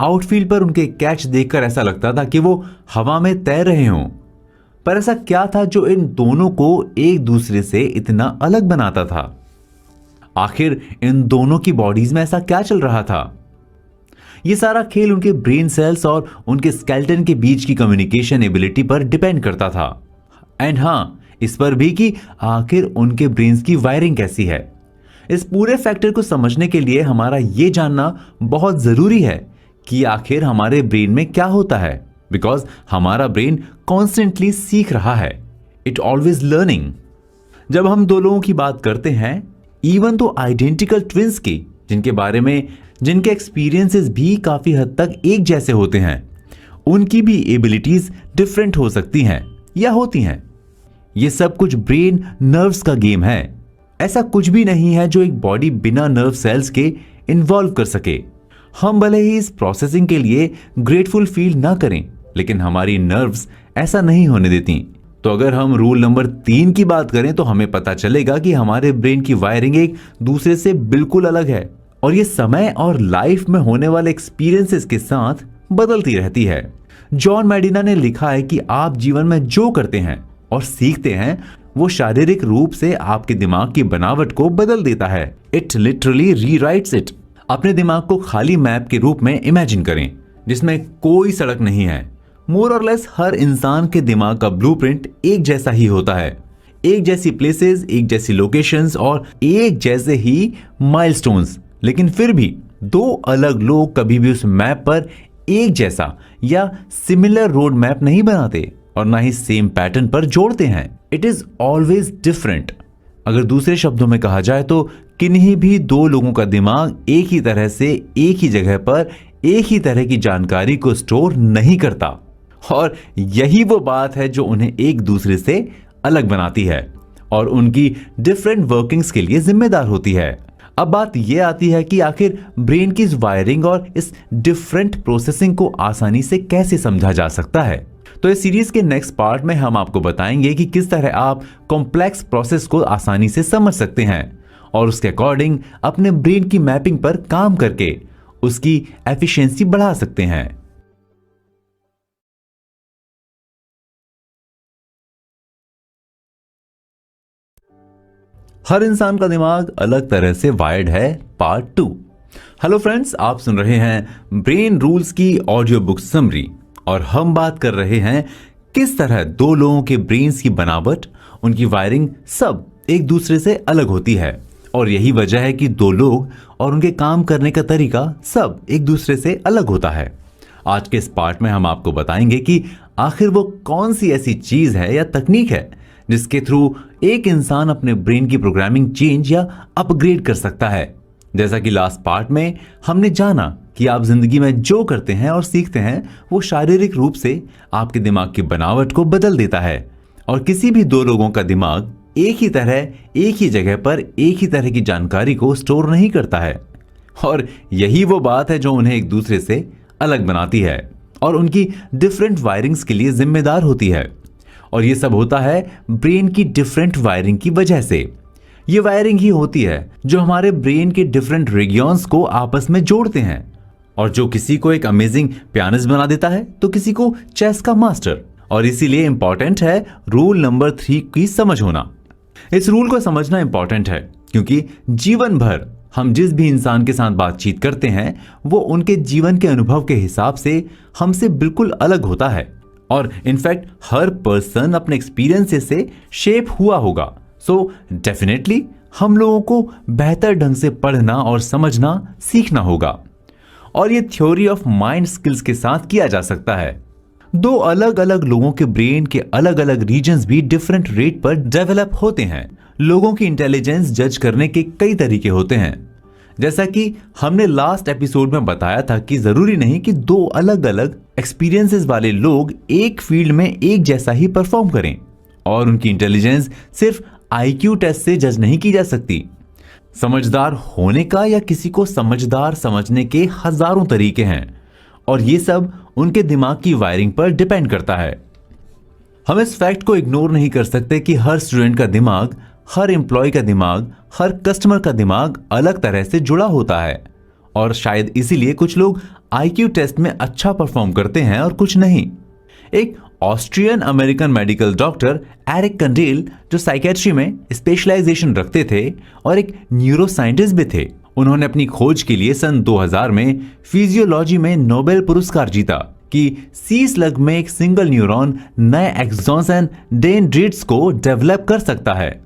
आउटफील्ड पर उनके कैच देखकर ऐसा लगता था कि वो हवा में तैर रहे हों। पर ऐसा क्या था जो इन दोनों को एक दूसरे से इतना अलग बनाता था? आखिर इन दोनों की बॉडीज में ऐसा क्या चल रहा था? यह सारा खेल उनके ब्रेन सेल्स और उनके स्केलेटन के बीच की कम्युनिकेशन एबिलिटी पर डिपेंड करता था। एंड हां, इस पर भी कि आखिर उनके ब्रेन्स की वायरिंग कैसी है। इस पूरे फैक्टर को समझने के लिए हमारा यह जानना बहुत जरूरी है कि आखिर हमारे ब्रेन में क्या होता है, बिकॉज हमारा ब्रेन कॉन्स्टेंटली सीख रहा है। It always learning. जब हम दो लोगों की बात करते हैं, इवन तो आइडेंटिकल ट्विंस की, जिनके एक्सपीरियंसेस भी काफी हद तक एक जैसे होते हैं, उनकी भी एबिलिटीज डिफरेंट हो सकती हैं या होती हैं। ये सब कुछ ब्रेन नर्व्स का गेम है। ऐसा कुछ भी नहीं है जो एक बॉडी बिना नर्व सेल्स के इन्वॉल्व कर सके। हम भले ही इस प्रोसेसिंग के लिए ग्रेटफुल फील ना करें, लेकिन हमारी नर्व्स ऐसा नहीं होने देती। तो अगर हम रूल नंबर 3 की बात करें तो हमें पता चलेगा कि हमारे ब्रेन की वायरिंग एक दूसरे से बिल्कुल अलग है और ये समय और लाइफ में होने वाले एक्सपीरियंसेस के साथ बदलती रहती है। जॉन मेडिना ने लिखा है कि आप जीवन में जो करते हैं और सीखते हैं वो शारीरिक रूप से आपके दिमाग की बनावट को बदल देता है। It literally rewrites it. अपने दिमाग को खाली मैप के रूप में इमेजिन करें जिसमें कोई सड़क नहीं है। मोर और लेस हर इंसान के दिमाग का ब्लूप्रिंट एक जैसा ही होता है। एक जैसी प्लेसेस, एक जैसी लोकेशंस और एक जैसे ही माइलस्टोन्स। लेकिन फिर भी दो अलग लोग कभी भी उस मैप पर एक जैसा या सिमिलर रोड मैप नहीं बनाते और ना ही सेम पैटर्न पर जोड़ते हैं। It is always different. अगर दूसरे शब्दों में कहा जाए तो किन्हीं भी दो लोगों का दिमाग एक ही तरह से एक ही जगह पर एक ही तरह की जानकारी को स्टोर नहीं करता और यही वो बात है जो उन्हें एक दूसरे से अलग बनाती है और उनकी डिफरेंट वर्किंग्स के लिए जिम्मेदार होती है। अब बात यह आती है कि आखिर ब्रेन की इस वायरिंग और इस डिफरेंट प्रोसेसिंग को आसानी से कैसे समझा जा सकता है। तो इस सीरीज के नेक्स्ट पार्ट में हम आपको बताएंगे कि किस तरह आप कॉम्प्लेक्स प्रोसेस को आसानी से समझ सकते हैं और उसके अकॉर्डिंग अपने ब्रेन की मैपिंग पर काम करके उसकी एफिशिएंसी बढ़ा सकते हैं। हर इंसान का दिमाग अलग तरह से वायर्ड है, पार्ट 2। हेलो फ्रेंड्स, आप सुन रहे हैं ब्रेन रूल्स की ऑडियो बुक समरी और हम बात कर रहे हैं किस तरह दो लोगों के ब्रेन्स की बनावट, उनकी वायरिंग सब एक दूसरे से अलग होती है और यही वजह है कि दो लोग और उनके काम करने का तरीका सब एक दूसरे से अलग होता है। आज के इस पार्ट में हम आपको बताएंगे कि आखिर वो कौन सी ऐसी चीज है या तकनीक है जिसके थ्रू एक इंसान अपने ब्रेन की प्रोग्रामिंग चेंज या अपग्रेड कर सकता है। जैसा कि लास्ट पार्ट में हमने जाना कि आप जिंदगी में जो करते हैं और सीखते हैं वो शारीरिक रूप से आपके दिमाग की बनावट को बदल देता है और किसी भी दो लोगों का दिमाग एक ही तरह एक ही जगह पर एक ही तरह की जानकारी को स्टोर नहीं करता है और यही वो बात है जो उन्हें एक दूसरे से अलग बनाती है और उनकी डिफरेंट वायरिंग्स के लिए जिम्मेदार होती है। और ये सब होता है ब्रेन की डिफरेंट वायरिंग की वजह से। ये वायरिंग ही होती है जो हमारे ब्रेन के डिफरेंट रीजियंस को आपस में जोड़ते हैं और जो किसी को एक अमेजिंग पियानिस्ट बना देता है तो किसी को चेस का मास्टर। और इसीलिए इंपॉर्टेंट है रूल नंबर 3 की समझ होना। इस रूल को समझना इंपॉर्टेंट है क्योंकि जीवन भर हम जिस भी इंसान के साथ बातचीत करते हैं वो उनके जीवन के अनुभव के हिसाब से हमसे बिल्कुल अलग होता है और इनफैक्ट हर पर्सन अपने एक्सपीरियंसेस से शेप हुआ होगा। सो डेफिनेटली हम लोगों को बेहतर ढंग से पढ़ना और समझना सीखना होगा और ये थ्योरी ऑफ माइंड स्किल्स के साथ किया जा सकता है। दो अलग अलग लोगों के ब्रेन के अलग अलग रीजन्स भी डिफरेंट रेट पर डेवलप होते हैं। लोगों की इंटेलिजेंस जज करने के कई तरीके होते हैं जैसा कि हमने लास्ट एपिसोड में बताया था कि जरूरी नहीं कि दो अलग अलग एक्सपीरियंसेस वाले लोग एक फील्ड में एक जैसा ही परफॉर्म करें, और उनकी इंटेलिजेंस सिर्फ आईक्यू टेस्ट से जज नहीं की जा सकती। समझदार होने का या किसी को समझदार समझने के हजारों तरीके हैं, और ये सब उनके दिमाग की वायरिंग पर डिपेंड करता है। हम इस फैक्ट को इग्नोर नहीं कर सकते कि हर स्टूडेंट का दिमाग, हर एम्प्लॉय का दिमाग, हर कस्टमर का दिमाग अलग तरह से जुड़ा होता है, और शायद इसीलिए कुछ लोग आईक्यू टेस्ट में अच्छा परफॉर्म करते हैं और कुछ नहीं। एक Austrian American medical doctor Eric Kandel, जो साइकेट्री में स्पेशलाइजेशन रखते थे और एक न्यूरो साइंटिस्ट भी थे, उन्होंने अपनी खोज के लिए सन 2000 में फिजियोलॉजी में नोबेल पुरस्कार जीता कि सी स्लग में एक सिंगल न्यूरॉन नए एक्सॉन्स एंड डेंड्रिट्स को डेवलप कर सकता है,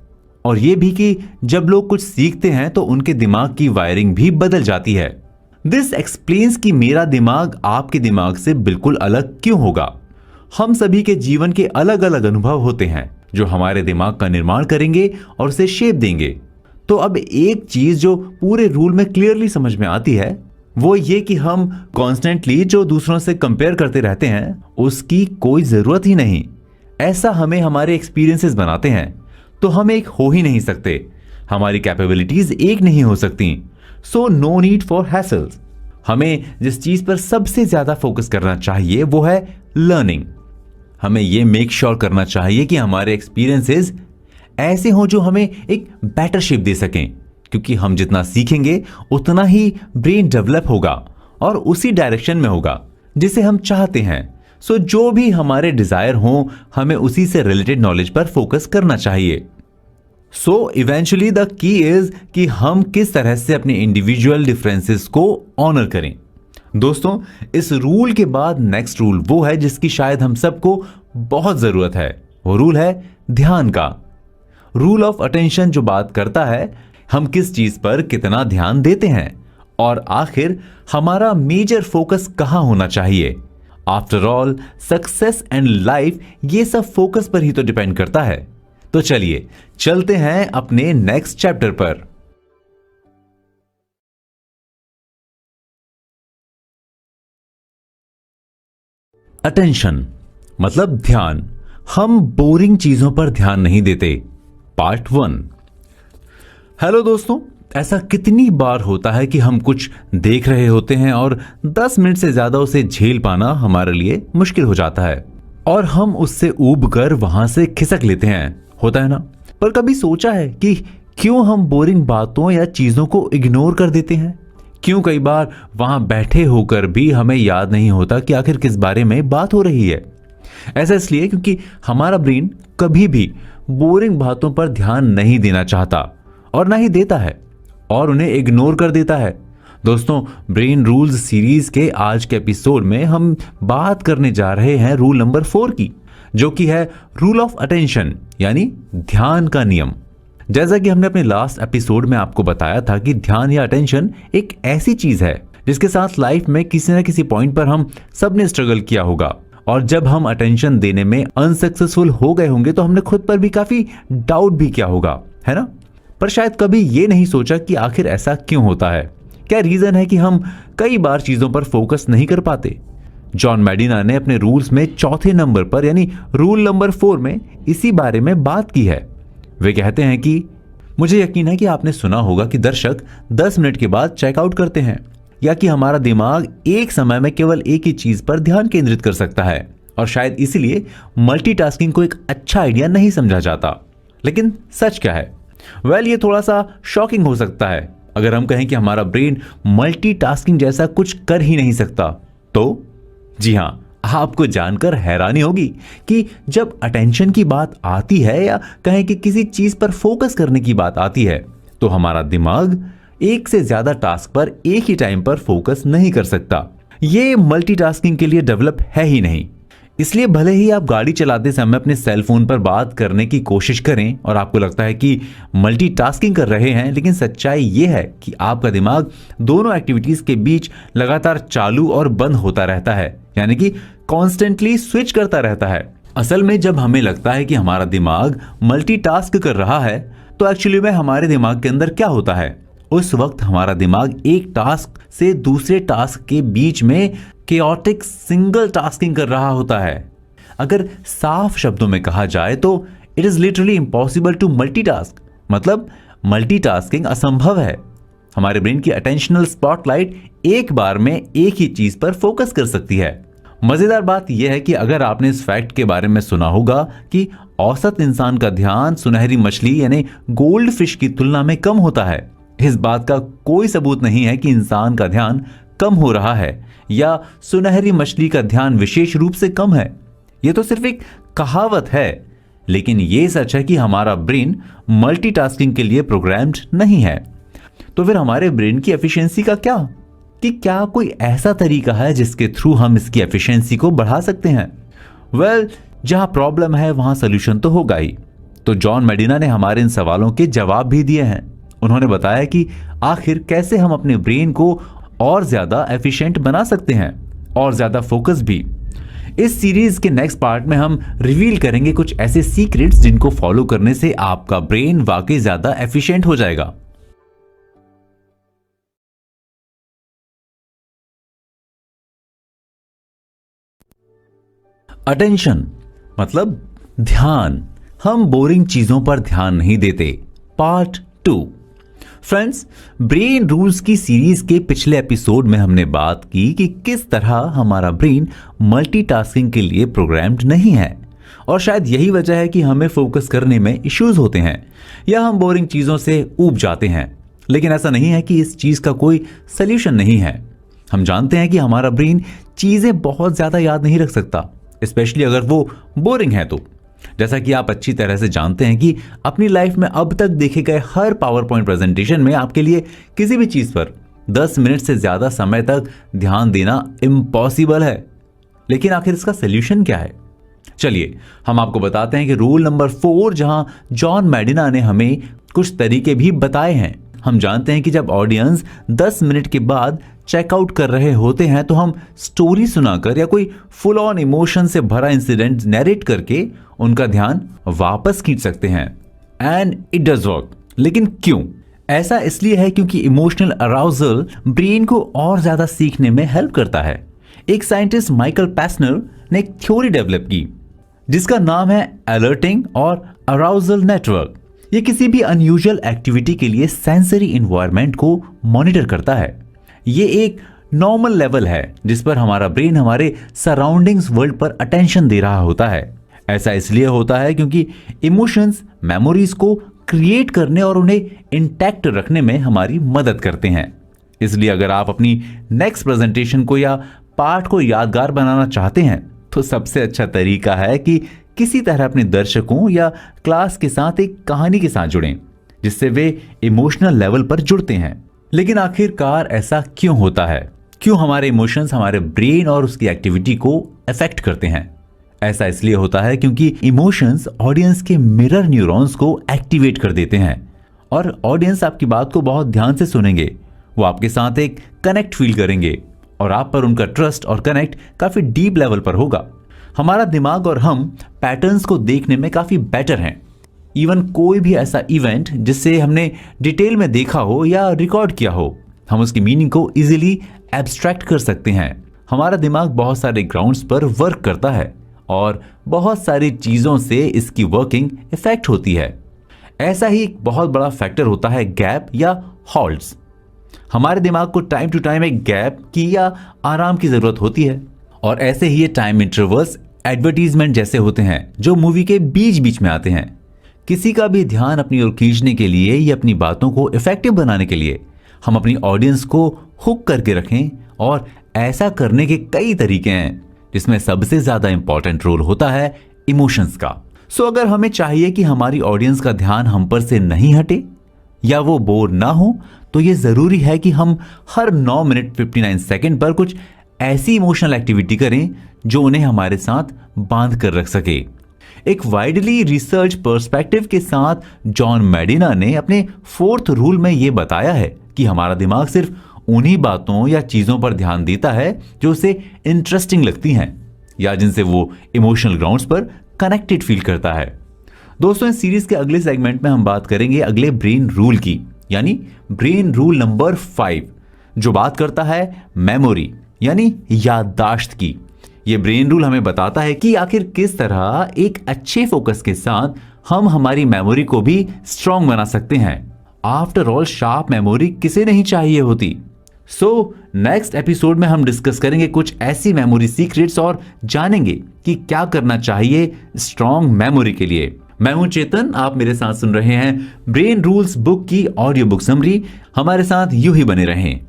और यह भी कि जब लोग कुछ सीखते हैं तो उनके दिमाग की वायरिंग भी बदल जाती है। दिस एक्सप्लेन्स कि मेरा दिमाग आपके दिमाग से बिल्कुल अलग क्यों होगा। हम सभी के जीवन के अलग अलग अनुभव होते हैं जो हमारे दिमाग का निर्माण करेंगे और उसे शेप देंगे। तो अब एक चीज जो पूरे रूल में क्लियरली समझ में आती है वो ये कि हम कॉन्स्टेंटली जो दूसरों से कंपेयर करते रहते हैं उसकी कोई जरूरत ही नहीं। ऐसा हमें हमारे एक्सपीरियंसेस बनाते हैं, तो हम एक हो ही नहीं सकते, हमारी कैपेबिलिटीज एक नहीं हो सकती। So no need for hassles. हमें जिस चीज पर सबसे ज्यादा फोकस करना चाहिए वो है लर्निंग। हमें यह मेक श्योर करना चाहिए कि हमारे एक्सपीरियंसेस ऐसे हों जो हमें एक बेटर शेप दे सकें, क्योंकि हम जितना सीखेंगे उतना ही ब्रेन डेवलप होगा और उसी डायरेक्शन में होगा जिसे हम चाहते हैं। सो जो भी हमारे डिजायर हों हमें उसी से रिलेटेड नॉलेज पर फोकस करना चाहिए। So eventually the key is कि हम किस तरह से अपने इंडिविजुअल डिफरेंसेस को ऑनर करें। दोस्तों, इस रूल के बाद नेक्स्ट रूल वो है जिसकी शायद हम सबको बहुत जरूरत है। वो रूल है ध्यान का। रूल ऑफ अटेंशन, जो बात करता है हम किस चीज पर कितना ध्यान देते हैं और आखिर हमारा मेजर फोकस कहां होना चाहिए। After all success and life ये सब फोकस पर ही तो डिपेंड करता है। तो चलिए चलते हैं अपने नेक्स्ट चैप्टर पर। अटेंशन मतलब ध्यान। हम बोरिंग चीजों पर ध्यान नहीं देते। पार्ट 1। हेलो दोस्तों, ऐसा कितनी बार होता है कि हम कुछ देख रहे होते हैं और 10 मिनट से ज्यादा उसे झेल पाना हमारे लिए मुश्किल हो जाता है और हम उससे ऊब कर वहां से खिसक लेते हैं, होता है ना। पर कभी सोचा है कि क्यों हम बोरिंग बातों या चीजों को इग्नोर कर देते हैं? क्यों कई बार वहां बैठे होकर भी हमें याद नहीं होता कि आखिर किस बारे में बात हो रही है? ऐसा इसलिए क्योंकि हमारा ब्रेन कभी भी बोरिंग बातों पर ध्यान नहीं देना चाहता और ना ही देता है और उन्हें इग्नोर कर देता है। दोस्तों, ब्रेन रूल्स सीरीज के आज के एपिसोड में हम बात करने जा रहे हैं रूल नंबर 4 की, जो कि है रूल ऑफ अटेंशन यानी ध्यान का नियम। जैसा कि हमने अपने लास्ट एपिसोड में आपको बताया था कि ध्यान या अटेंशन एक ऐसी चीज है जिसके साथ लाइफ में किसी न किसी पॉइंट पर हम सबने स्ट्रगल किया होगा, और जब हम अटेंशन देने में अनसक्सेसफुल हो गए होंगे तो हमने खुद पर भी काफी डाउट भी किया होगा, है ना। पर शायद कभी ये नहीं सोचा कि आखिर ऐसा क्यों होता है, क्या रीजन है कि हम कई बार चीजों पर फोकस नहीं कर पाते। जॉन मेडिना ने अपने रूल्स में चौथे नंबर पर यानी रूल नंबर 4 में इसी बारे में बात की है। वे कहते हैं कि मुझे यकीन है कि आपने सुना होगा कि दर्शक 10 मिनट के बाद चेकआउट करते हैं, या कि हमारा दिमाग एक समय में केवल एक ही चीज पर ध्यान केंद्रित कर सकता है और शायद इसीलिए मल्टीटास्किंग को एक अच्छा आइडिया नहीं समझा जाता। लेकिन सच क्या है? वेल, ये थोड़ा सा शॉकिंग हो सकता है अगर हम कहें कि हमारा ब्रेन मल्टीटास्किंग जैसा कुछ कर ही नहीं सकता। तो जी हां, आपको जानकर हैरानी होगी कि जब अटेंशन की बात आती है या कहें कि किसी चीज पर फोकस करने की बात आती है तो हमारा दिमाग एक से ज्यादा टास्क पर एक ही टाइम पर फोकस नहीं कर सकता। ये मल्टीटास्किंग के लिए डेवलप है ही नहीं। इसलिए भले ही आप गाड़ी चलाते समय अपने सेल फोन पर बात करने की कोशिश करें और आपको लगता है कि मल्टीटास्किंग कर रहे हैं, लेकिन सच्चाई ये है कि आपका दिमाग दोनों एक्टिविटीज के बीच लगातार चालू और बंद होता रहता है, यानी कि कॉन्स्टेंटली स्विच करता रहता है। असल में जब हमें लगता है कि हमारा दिमाग मल्टीटास्क कर रहा है तो एक्चुअली में हमारे दिमाग के अंदर क्या होता है उस वक्त हमारा दिमाग एक टास्क से दूसरे टास्क के बीच में केओटिक सिंगल टास्किंग कर रहा होता है। अगर साफ शब्दों में कहा जाए तो it is literally impossible to multitask, मतलब मल्टीटास्किंग असंभव है। हमारे ब्रेन की अटेंशनल स्पॉटलाइट एक बार में एक ही चीज पर फोकस कर सकती है। मजेदार बात यह है कि अगर आपने इस फैक्ट के बारे में सुना होगा कि औसत इंसान का ध्यान सुनहरी मछली यानी गोल्ड फिश की तुलना में कम होता है। इस बात का कोई सबूत नहीं है कि इंसान का ध्यान कम हो रहा है या सुनहरी मछली का ध्यान विशेष रूप से कम है। यह तो सिर्फ एक कहावत है, लेकिन यह सच है कि हमारा ब्रेन मल्टीटास्किंग के लिए प्रोग्राम्ड नहीं है। तो फिर हमारे ब्रेन की एफिशिएंसी का क्या कोई ऐसा तरीका है जिसके थ्रू हम इसकी एफिशिएंसी को बढ़ा सकते हैं? वेल, जहां प्रॉब्लम है वहां सोल्यूशन तो होगा ही। तो जॉन मेडिना ने हमारे इन सवालों के जवाब भी दिए हैं। उन्होंने बताया कि आखिर कैसे हम अपने ब्रेन को और ज्यादा एफिशिएंट बना सकते हैं और ज्यादा फोकस भी। इस सीरीज के नेक्स्ट पार्ट में हम रिवील करेंगे कुछ ऐसे सीक्रेट्स जिनको फॉलो करने से आपका ब्रेन वाकई ज्यादा एफिशिएंट हो जाएगा। अटेंशन मतलब ध्यान। हम बोरिंग चीजों पर ध्यान नहीं देते। पार्ट 2। फ्रेंड्स, ब्रेन रूल्स की सीरीज के पिछले एपिसोड में हमने बात की कि किस तरह हमारा ब्रेन मल्टीटास्किंग के लिए प्रोग्राम्ड नहीं है, और शायद यही वजह है कि हमें फोकस करने में इश्यूज होते हैं या हम बोरिंग चीजों से ऊब जाते हैं। लेकिन ऐसा नहीं है कि इस चीज का कोई सोल्यूशन नहीं है। हम जानते हैं कि हमारा ब्रेन चीजें बहुत ज्यादा याद नहीं रख सकता, स्पेशली अगर वो बोरिंग है तो। जैसा कि आप अच्छी तरह से जानते हैं कि अपनी लाइफ में अब तक देखे गए हर पावर पॉइंट प्रेजेंटेशन में आपके लिए किसी भी चीज पर 10 मिनट से ज्यादा समय तक ध्यान देना इम्पॉसिबल है। लेकिन आखिर इसका सोल्यूशन क्या है? चलिए हम आपको बताते हैं कि रूल नंबर 4, जहां जॉन मेडिना ने हमें कुछ तरीके भी बताए हैं। हम जानते हैं कि जब ऑडियंस 10 मिनट के बाद चेकआउट कर रहे होते हैं तो हम स्टोरी सुनाकर या कोई फुल ऑन इमोशन से भरा इंसिडेंट नैरेट करके उनका ध्यान वापस खींच सकते हैं। And it does work. लेकिन क्यों? ऐसा इसलिए है क्योंकि इमोशनल अराउजल ब्रेन को और ज्यादा सीखने में हेल्प करता है। एक साइंटिस्ट माइकल पैसनर ने एक थ्योरी डेवलप की जिसका नाम है अलर्टिंग और अराउजल नेटवर्क। ये किसी भी अनयूजुअल एक्टिविटी के लिए सेंसरी इन्वायरमेंट को मॉनिटर करता है। ये एक नॉर्मल लेवल है जिस पर हमारा ब्रेन हमारे सराउंडिंग्स वर्ल्ड पर अटेंशन दे रहा होता है। ऐसा इसलिए होता है क्योंकि इमोशंस मेमोरीज को क्रिएट करने और उन्हें इंटैक्ट रखने में हमारी मदद करते हैं। इसलिए अगर आप अपनी नेक्स्ट प्रेजेंटेशन को या पाठ को यादगार बनाना चाहते हैं तो सबसे अच्छा तरीका है कि किसी तरह अपने दर्शकों या क्लास के साथ एक कहानी के साथ जुड़ें जिससे वे इमोशनल लेवल पर जुड़ते हैं। लेकिन आखिरकार ऐसा क्यों होता है? क्यों हमारे इमोशंस हमारे ब्रेन और उसकी एक्टिविटी को अफेक्ट करते हैं? ऐसा इसलिए होता है क्योंकि इमोशंस ऑडियंस के मिरर न्यूरॉन्स को एक्टिवेट कर देते हैं और ऑडियंस आपकी बात को बहुत ध्यान से सुनेंगे। वो आपके साथ एक कनेक्ट फील करेंगे और आप पर उनका ट्रस्ट और कनेक्ट काफी डीप लेवल पर होगा। हमारा दिमाग और हम पैटर्न्स को देखने में काफी बेटर हैं। इवन कोई भी ऐसा इवेंट जिससे हमने डिटेल में देखा हो या रिकॉर्ड किया हो, हम उसकी मीनिंग को इजीली एब्स्ट्रैक्ट कर सकते हैं। हमारा दिमाग बहुत सारे ग्राउंड्स पर वर्क करता है और बहुत सारी चीजों से इसकी वर्किंग इफेक्ट होती है। ऐसा ही एक बहुत बड़ा फैक्टर होता है गैप या हॉल्ट्स। हमारे दिमाग को टाइम टू टाइम एक गैप की या आराम की जरूरत होती है, और ऐसे ही ये टाइम इंटरवल्स एडवर्टीजमेंट जैसे होते हैं जो मूवी के बीच बीच में आते हैं। किसी का भी ध्यान अपनी ओर खींचने के लिए या अपनी बातों को इफेक्टिव बनाने के लिए हम अपनी ऑडियंस को हुक करके रखें, और ऐसा करने के कई तरीके हैं जिसमें सबसे ज्यादा इंपॉर्टेंट रोल होता है इमोशंस का। सो अगर हमें चाहिए कि हमारी ऑडियंस का ध्यान हम पर से नहीं हटे या वो बोर ना हो, तो ये जरूरी है कि हम हर 9 मिनट 59 सेकंड पर कुछ ऐसी इमोशनल एक्टिविटी करें जो उन्हें हमारे साथ बांध कर रख सके। एक वाइडली रिसर्च पर्सपेक्टिव के साथ जॉन मेडिना ने अपने 4th रूल में यह बताया है कि हमारा दिमाग सिर्फ उन्हीं बातों या चीजों पर ध्यान देता है जो उसे इंटरेस्टिंग लगती हैं या जिनसे वो इमोशनल ग्राउंड्स पर कनेक्टेड फील करता है। दोस्तों, इस सीरीज के अगले सेगमेंट में हम बात करेंगे अगले ब्रेन रूल की, यानी ब्रेन रूल नंबर 5, जो बात करता है मेमोरी यानी याददाश्त की। ये ब्रेन रूल हमें बताता है कि आखिर किस तरह एक अच्छे फोकस के साथ हम हमारी मेमोरी को भी स्ट्रांग बना सकते हैं। आफ्टर ऑल शार्प मेमोरी किसे नहीं चाहिए होती। नेक्स्ट एपिसोड में हम डिस्कस करेंगे कुछ ऐसी मेमोरी सीक्रेट्स और जानेंगे कि क्या करना चाहिए स्ट्रांग मेमोरी के लिए। मैं हूं चेतन, आप मेरे साथ सुन रहे हैं ब्रेन रूल्स बुक की ऑडियो बुक समरी। हमारे साथ यूं ही बने रहें।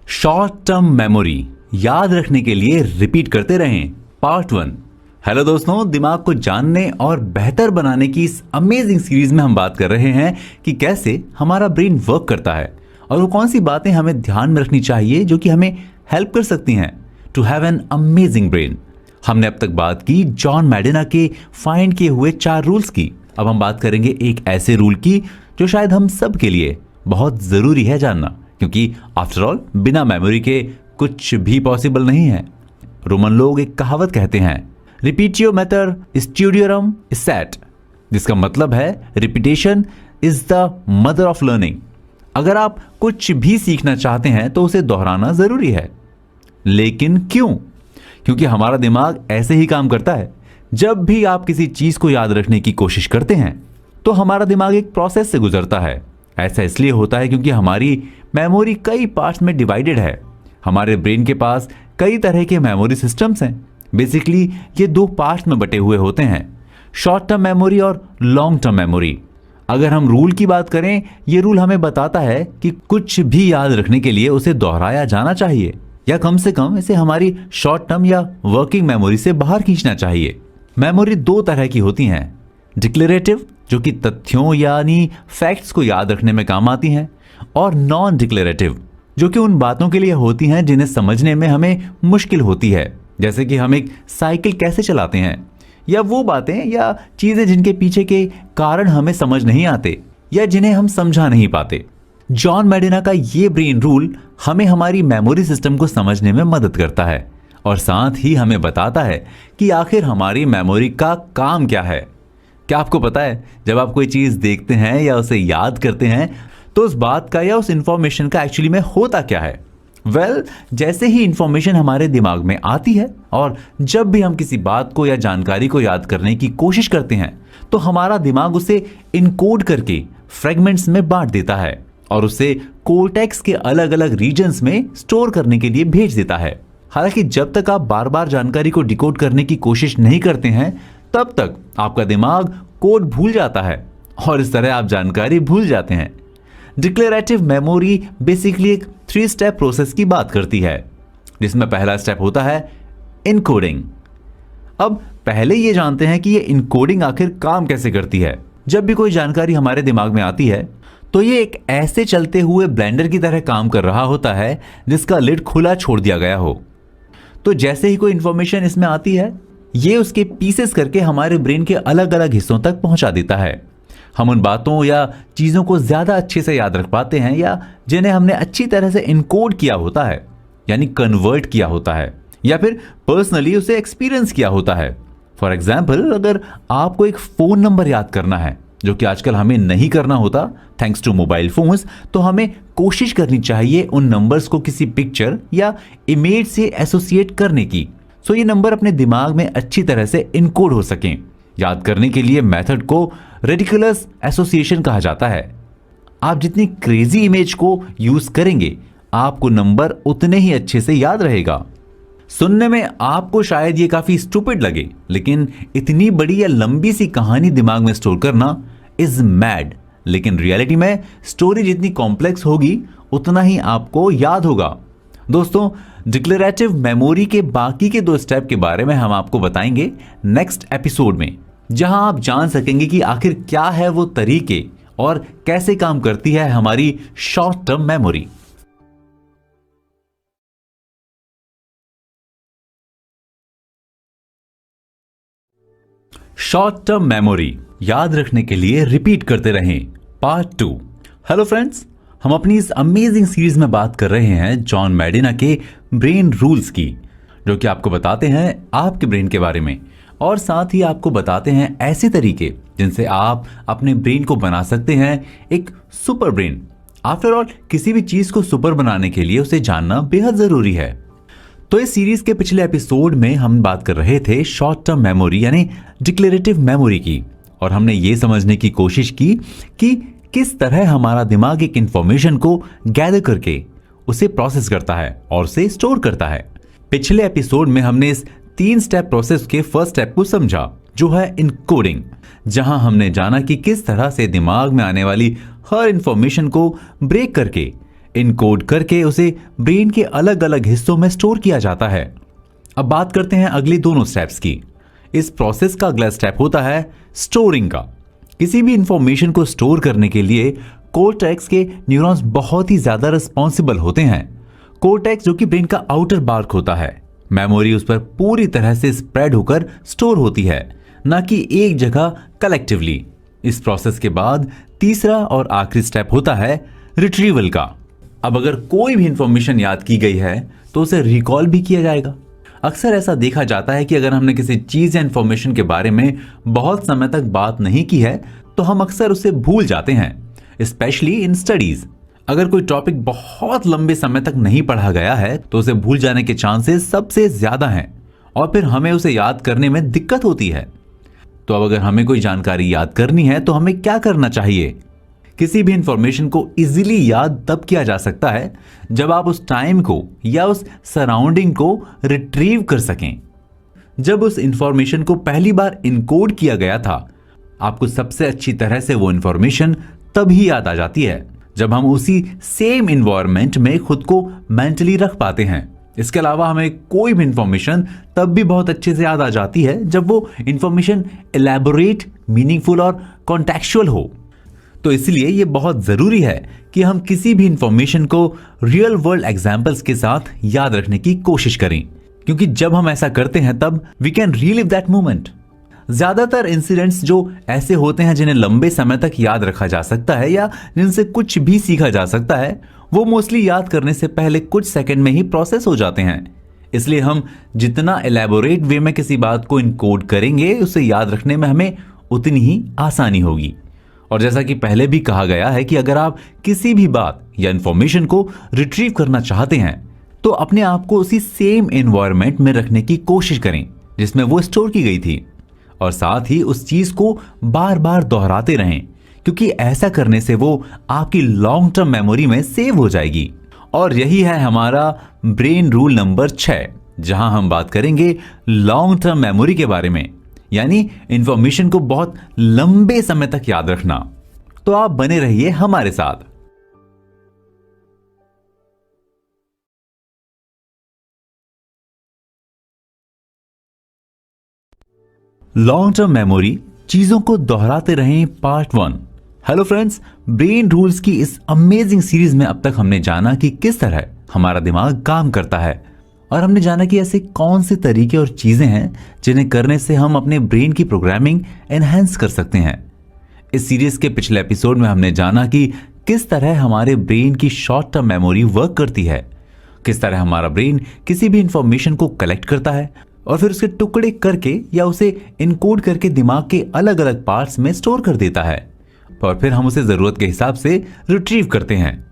शॉर्ट टर्म मेमोरी, याद रखने के लिए रिपीट करते रहें, पार्ट 1। हेलो दोस्तों, दिमाग को जानने और बेहतर बनाने की इस अमेजिंग सीरीज में हम बात कर रहे हैं कि कैसे हमारा ब्रेन वर्क करता है और वो कौन सी बातें हमें ध्यान में रखनी चाहिए जो कि हमें हेल्प कर सकती हैं to have an amazing brain. हमने अब तक बात की जॉन मैडिना के फाइंड किए हुए 4 रूल्स की। अब हम बात करेंगे एक ऐसे रूल की जो शायद हम सब के लिए बहुत जरूरी है जानना, क्योंकि आफ्टर ऑल बिना मेमोरी के कुछ भी पॉसिबल नहीं है। रोमन लोग एक कहावत कहते हैं, रिपीटियो मैटर स्टूडियोरम सेट, जिसका मतलब है repetition is the mother of learning. अगर आप कुछ भी सीखना चाहते हैं तो उसे दोहराना जरूरी है। लेकिन क्यों? क्योंकि हमारा दिमाग ऐसे ही काम करता है। जब भी आप किसी चीज को याद रखने की कोशिश करते हैं तो हमारा दिमाग एक प्रोसेस से गुजरता है। ऐसा इसलिए होता है क्योंकि हमारी मेमोरी कई पार्ट्स में डिवाइडेड है। हमारे ब्रेन के पास कई तरह के मेमोरी सिस्टम्स हैं। बेसिकली ये 2 पार्ट्स में बटे हुए होते हैं, शॉर्ट टर्म मेमोरी और लॉन्ग टर्म मेमोरी। अगर हम रूल की बात करें, ये रूल हमें बताता है कि कुछ भी याद रखने के लिए उसे दोहराया जाना चाहिए या कम से कम इसे हमारी शॉर्ट टर्म या वर्किंग मेमोरी से बाहर खींचना चाहिए। मेमोरी 2 तरह की होती हैं, डिक्लेरेटिव जो कि तथ्यों यानी फैक्ट्स को याद रखने में काम आती हैं, और नॉन डिक्लेरेटिव जो कि उन बातों के लिए होती हैं जिन्हें समझने में हमें मुश्किल होती है, जैसे कि हम एक साइकिल कैसे चलाते हैं, या वो बातें या चीजें जिनके पीछे के कारण हमें समझ नहीं आते या जिन्हें हम समझा नहीं पाते। जॉन मैडिना का ये ब्रेन रूल हमें हमारी मेमोरी सिस्टम को समझने में मदद करता है और साथ ही हमें बताता है कि आखिर हमारी मेमोरी का काम क्या है। क्या आपको पता है, जब आप कोई चीज देखते हैं या उसे याद करते हैं तो उस बात का या उस इंफॉर्मेशन का एक्चुअली में होता क्या है? जैसे ही इंफॉर्मेशन हमारे दिमाग में आती है और जब भी हम किसी बात को या जानकारी को याद करने की कोशिश करते हैं तो हमारा दिमाग उसे इनकोड करके फ्रेगमेंट्स में बांट देता है और उसे कोर्टेक्स के अलग अलग रीजन्स में स्टोर करने के लिए भेज देता है। हालांकि जब तक आप बार बार जानकारी को डिकोड करने की कोशिश नहीं करते हैं तब तक आपका दिमाग कोड भूल जाता है और इस तरह आप जानकारी भूल जाते हैं। डिक्लेरेटिव मेमोरी बेसिकली एक 3 स्टेप प्रोसेस की बात करती है, जिसमें पहला स्टेप होता है इनकोडिंग। अब पहले ये जानते हैं कि ये इनकोडिंग आखिर काम कैसे करती है। जब भी कोई जानकारी हमारे दिमाग में आती है तो ये एक ऐसे चलते हुए ब्लेंडर की तरह काम कर रहा होता है जिसका लिड खुला छोड़ दिया गया हो। तो जैसे ही कोई इंफॉर्मेशन इसमें आती है, ये उसके पीसेस करके हमारे ब्रेन के अलग अलग हिस्सों तक पहुंचा देता है। हम उन बातों या चीज़ों को ज़्यादा अच्छे से याद रख पाते हैं या जिन्हें हमने अच्छी तरह से इनकोड किया होता है, यानी कन्वर्ट किया होता है, या फिर पर्सनली उसे एक्सपीरियंस किया होता है। फॉर एग्जाम्पल, अगर आपको एक फ़ोन नंबर याद करना है, जो कि आजकल हमें नहीं करना होता थैंक्स टू मोबाइल फोन्स, तो हमें कोशिश करनी चाहिए उन नंबर्स को किसी पिक्चर या इमेज से एसोसिएट करने की, सो ये नंबर अपने दिमाग में अच्छी तरह से इनकोड हो सकें। याद करने के लिए मेथड को रेडिकुलस एसोसिएशन कहा जाता है। आप जितनी क्रेजी इमेज को यूज करेंगे, आपको नंबर उतने ही अच्छे से याद रहेगा। सुनने में आपको शायद ये काफी स्टूपिड लगे, लेकिन इतनी बड़ी या लंबी सी कहानी दिमाग में स्टोर करना इज मैड। लेकिन रियलिटी में स्टोरी जितनी कॉम्प्लेक्स होगी उतना ही आपको याद होगा। दोस्तों, डिक्लेरेटिव मेमोरी के बाकी के 2 स्टेप के बारे में हम आपको बताएंगे नेक्स्ट एपिसोड में, जहां आप जान सकेंगे कि आखिर क्या है वो तरीके और कैसे काम करती है हमारी short term memory. Short term memory, याद रखने के लिए रिपीट करते रहें, पार्ट 2। हेलो फ्रेंड्स, हम अपनी इस अमेजिंग सीरीज में बात कर रहे हैं जॉन मैडिना के ब्रेन रूल्स की। जो कि आपको बताते हैं आपके ब्रेन के बारे में, और साथ ही आपको बताते हैं ऐसे तरीके जिनसे आप अपने ब्रेन को बना सकते हैं एक सुपर ब्रेन। आफ्टर ऑल, किसी भी चीज को सुपर बनाने के लिए उसे जानना बेहद जरूरी है। तो इस सीरीज के पिछले एपिसोड में हम बात कर रहे थे शॉर्ट टर्म मेमोरी यानी डिक्लेरेटिव मेमोरी की, और हमने ये समझने की कोशिश की कि किस तरह हमारा दिमाग एक इंफॉर्मेशन को गैदर करके उसे प्रोसेस करता है और उसे स्टोर करता है। पिछले एपिसोड में हमने इस 3 स्टेप प्रोसेस के फर्स्ट स्टेप को समझा, जो है इनकोडिंग, जहां हमने जाना कि किस तरह से दिमाग में आने वाली हर इंफॉर्मेशन को ब्रेक करके इनकोड करके उसे ब्रेन के अलग अलग हिस्सों में स्टोर किया जाता है। अब बात करते हैं अगली दोनों स्टेप्स की। इस प्रोसेस का अगला स्टेप होता है स्टोरिंग का। किसी भी इंफॉर्मेशन को स्टोर करने के लिए कोर्टेक्स के न्यूरॉन्स बहुत ही ज्यादा रिस्पॉन्सिबल होते हैं। कोर्टेक्स, जो कि ब्रेन का आउटर बार्क होता है, मेमोरी उस पर पूरी तरह से स्प्रेड होकर स्टोर होती है, ना कि एक जगह कलेक्टिवली। इस प्रोसेस के बाद तीसरा और आखिरी स्टेप होता है रिट्रीवल का। अब अगर कोई भी इंफॉर्मेशन याद की गई है तो उसे रिकॉल भी किया जाएगा। अक्सर ऐसा देखा जाता है कि अगर हमने किसी चीज या इंफॉर्मेशन के बारे में बहुत समय तक बात नहीं की है तो हम अक्सर उसे भूल जाते हैं, स्पेशली इन स्टडीज। अगर कोई टॉपिक बहुत लंबे समय तक नहीं पढ़ा गया है तो उसे भूल जाने के चांसेस सबसे ज्यादा हैं, और फिर हमें उसे याद करने में दिक्कत होती है। तो अब अगर हमें कोई जानकारी याद करनी है तो हमें क्या करना चाहिए? किसी भी इंफॉर्मेशन को इजीली याद तब किया जा सकता है जब आप उस टाइम को या उस सराउंडिंग को रिट्रीव कर सकें। जब उस इंफॉर्मेशन को पहली बार इनकोड किया गया था, आपको सबसे अच्छी तरह से वो इंफॉर्मेशन तभी याद आ जाती है जब हम उसी सेम इन्वायरमेंट में खुद को मेंटली रख पाते हैं। इसके अलावा हमें कोई भी इंफॉर्मेशन तब भी बहुत अच्छे से याद आ जाती है जब वो इंफॉर्मेशन एलैबोरेट, मीनिंगफुल और कॉन्टेक्चुअल हो। तो इसलिए ये बहुत जरूरी है कि हम किसी भी इंफॉर्मेशन को रियल वर्ल्ड एग्जांपल्स के साथ याद रखने की कोशिश करें, क्योंकि जब हम ऐसा करते हैं तब we can relive that moment. ज्यादातर इंसिडेंट्स जो ऐसे होते हैं जिन्हें लंबे समय तक याद रखा जा सकता है या जिनसे कुछ भी सीखा जा सकता है, वो मोस्टली याद करने से पहले कुछ सेकंड में ही प्रोसेस हो जाते हैं। इसलिए हम जितना एलैबोरेट वे में किसी बात को इनकोड करेंगे, उसे याद रखने में हमें उतनी ही आसानी होगी। और जैसा कि पहले भी कहा गया है कि अगर आप किसी भी बात या इंफॉर्मेशन को रिट्रीव करना चाहते हैं तो अपने आप को उसी सेम एनवायरनमेंट में रखने की कोशिश करें जिसमें वो स्टोर की गई थी, और साथ ही उस चीज को बार बार दोहराते रहें, क्योंकि ऐसा करने से वो आपकी लॉन्ग टर्म मेमोरी में सेव हो जाएगी। और यही है हमारा ब्रेन रूल नंबर 6, जहां हम बात करेंगे लॉन्ग टर्म मेमोरी के बारे में, यानी इंफॉर्मेशन को बहुत लंबे समय तक याद रखना। तो आप बने रहिए हमारे साथ। लॉन्ग टर्म मेमोरी, चीजों को दोहराते रहें, part 1। Hello friends, brain rules की इस अमेजिंग सीरीज में अब तक हमने जाना कि किस तरह हमारा दिमाग काम करता है, और हमने जाना कि ऐसे कौन से तरीके और चीजें हैं जिन्हें करने से हम अपने ब्रेन की प्रोग्रामिंग एनहांस कर सकते हैं। इस सीरीज के पिछले एपिसोड में हमने जाना कि किस तरह हमारे ब्रेन की शॉर्ट टर्म मेमोरी वर्क करती है, किस तरह हमारा ब्रेन किसी भी इंफॉर्मेशन को कलेक्ट करता है और फिर उसके टुकड़े करके या उसे इनकोड करके दिमाग के अलग अलग पार्ट्स में स्टोर कर देता है, और फिर हम उसे जरूरत के हिसाब से रिट्रीव करते हैं।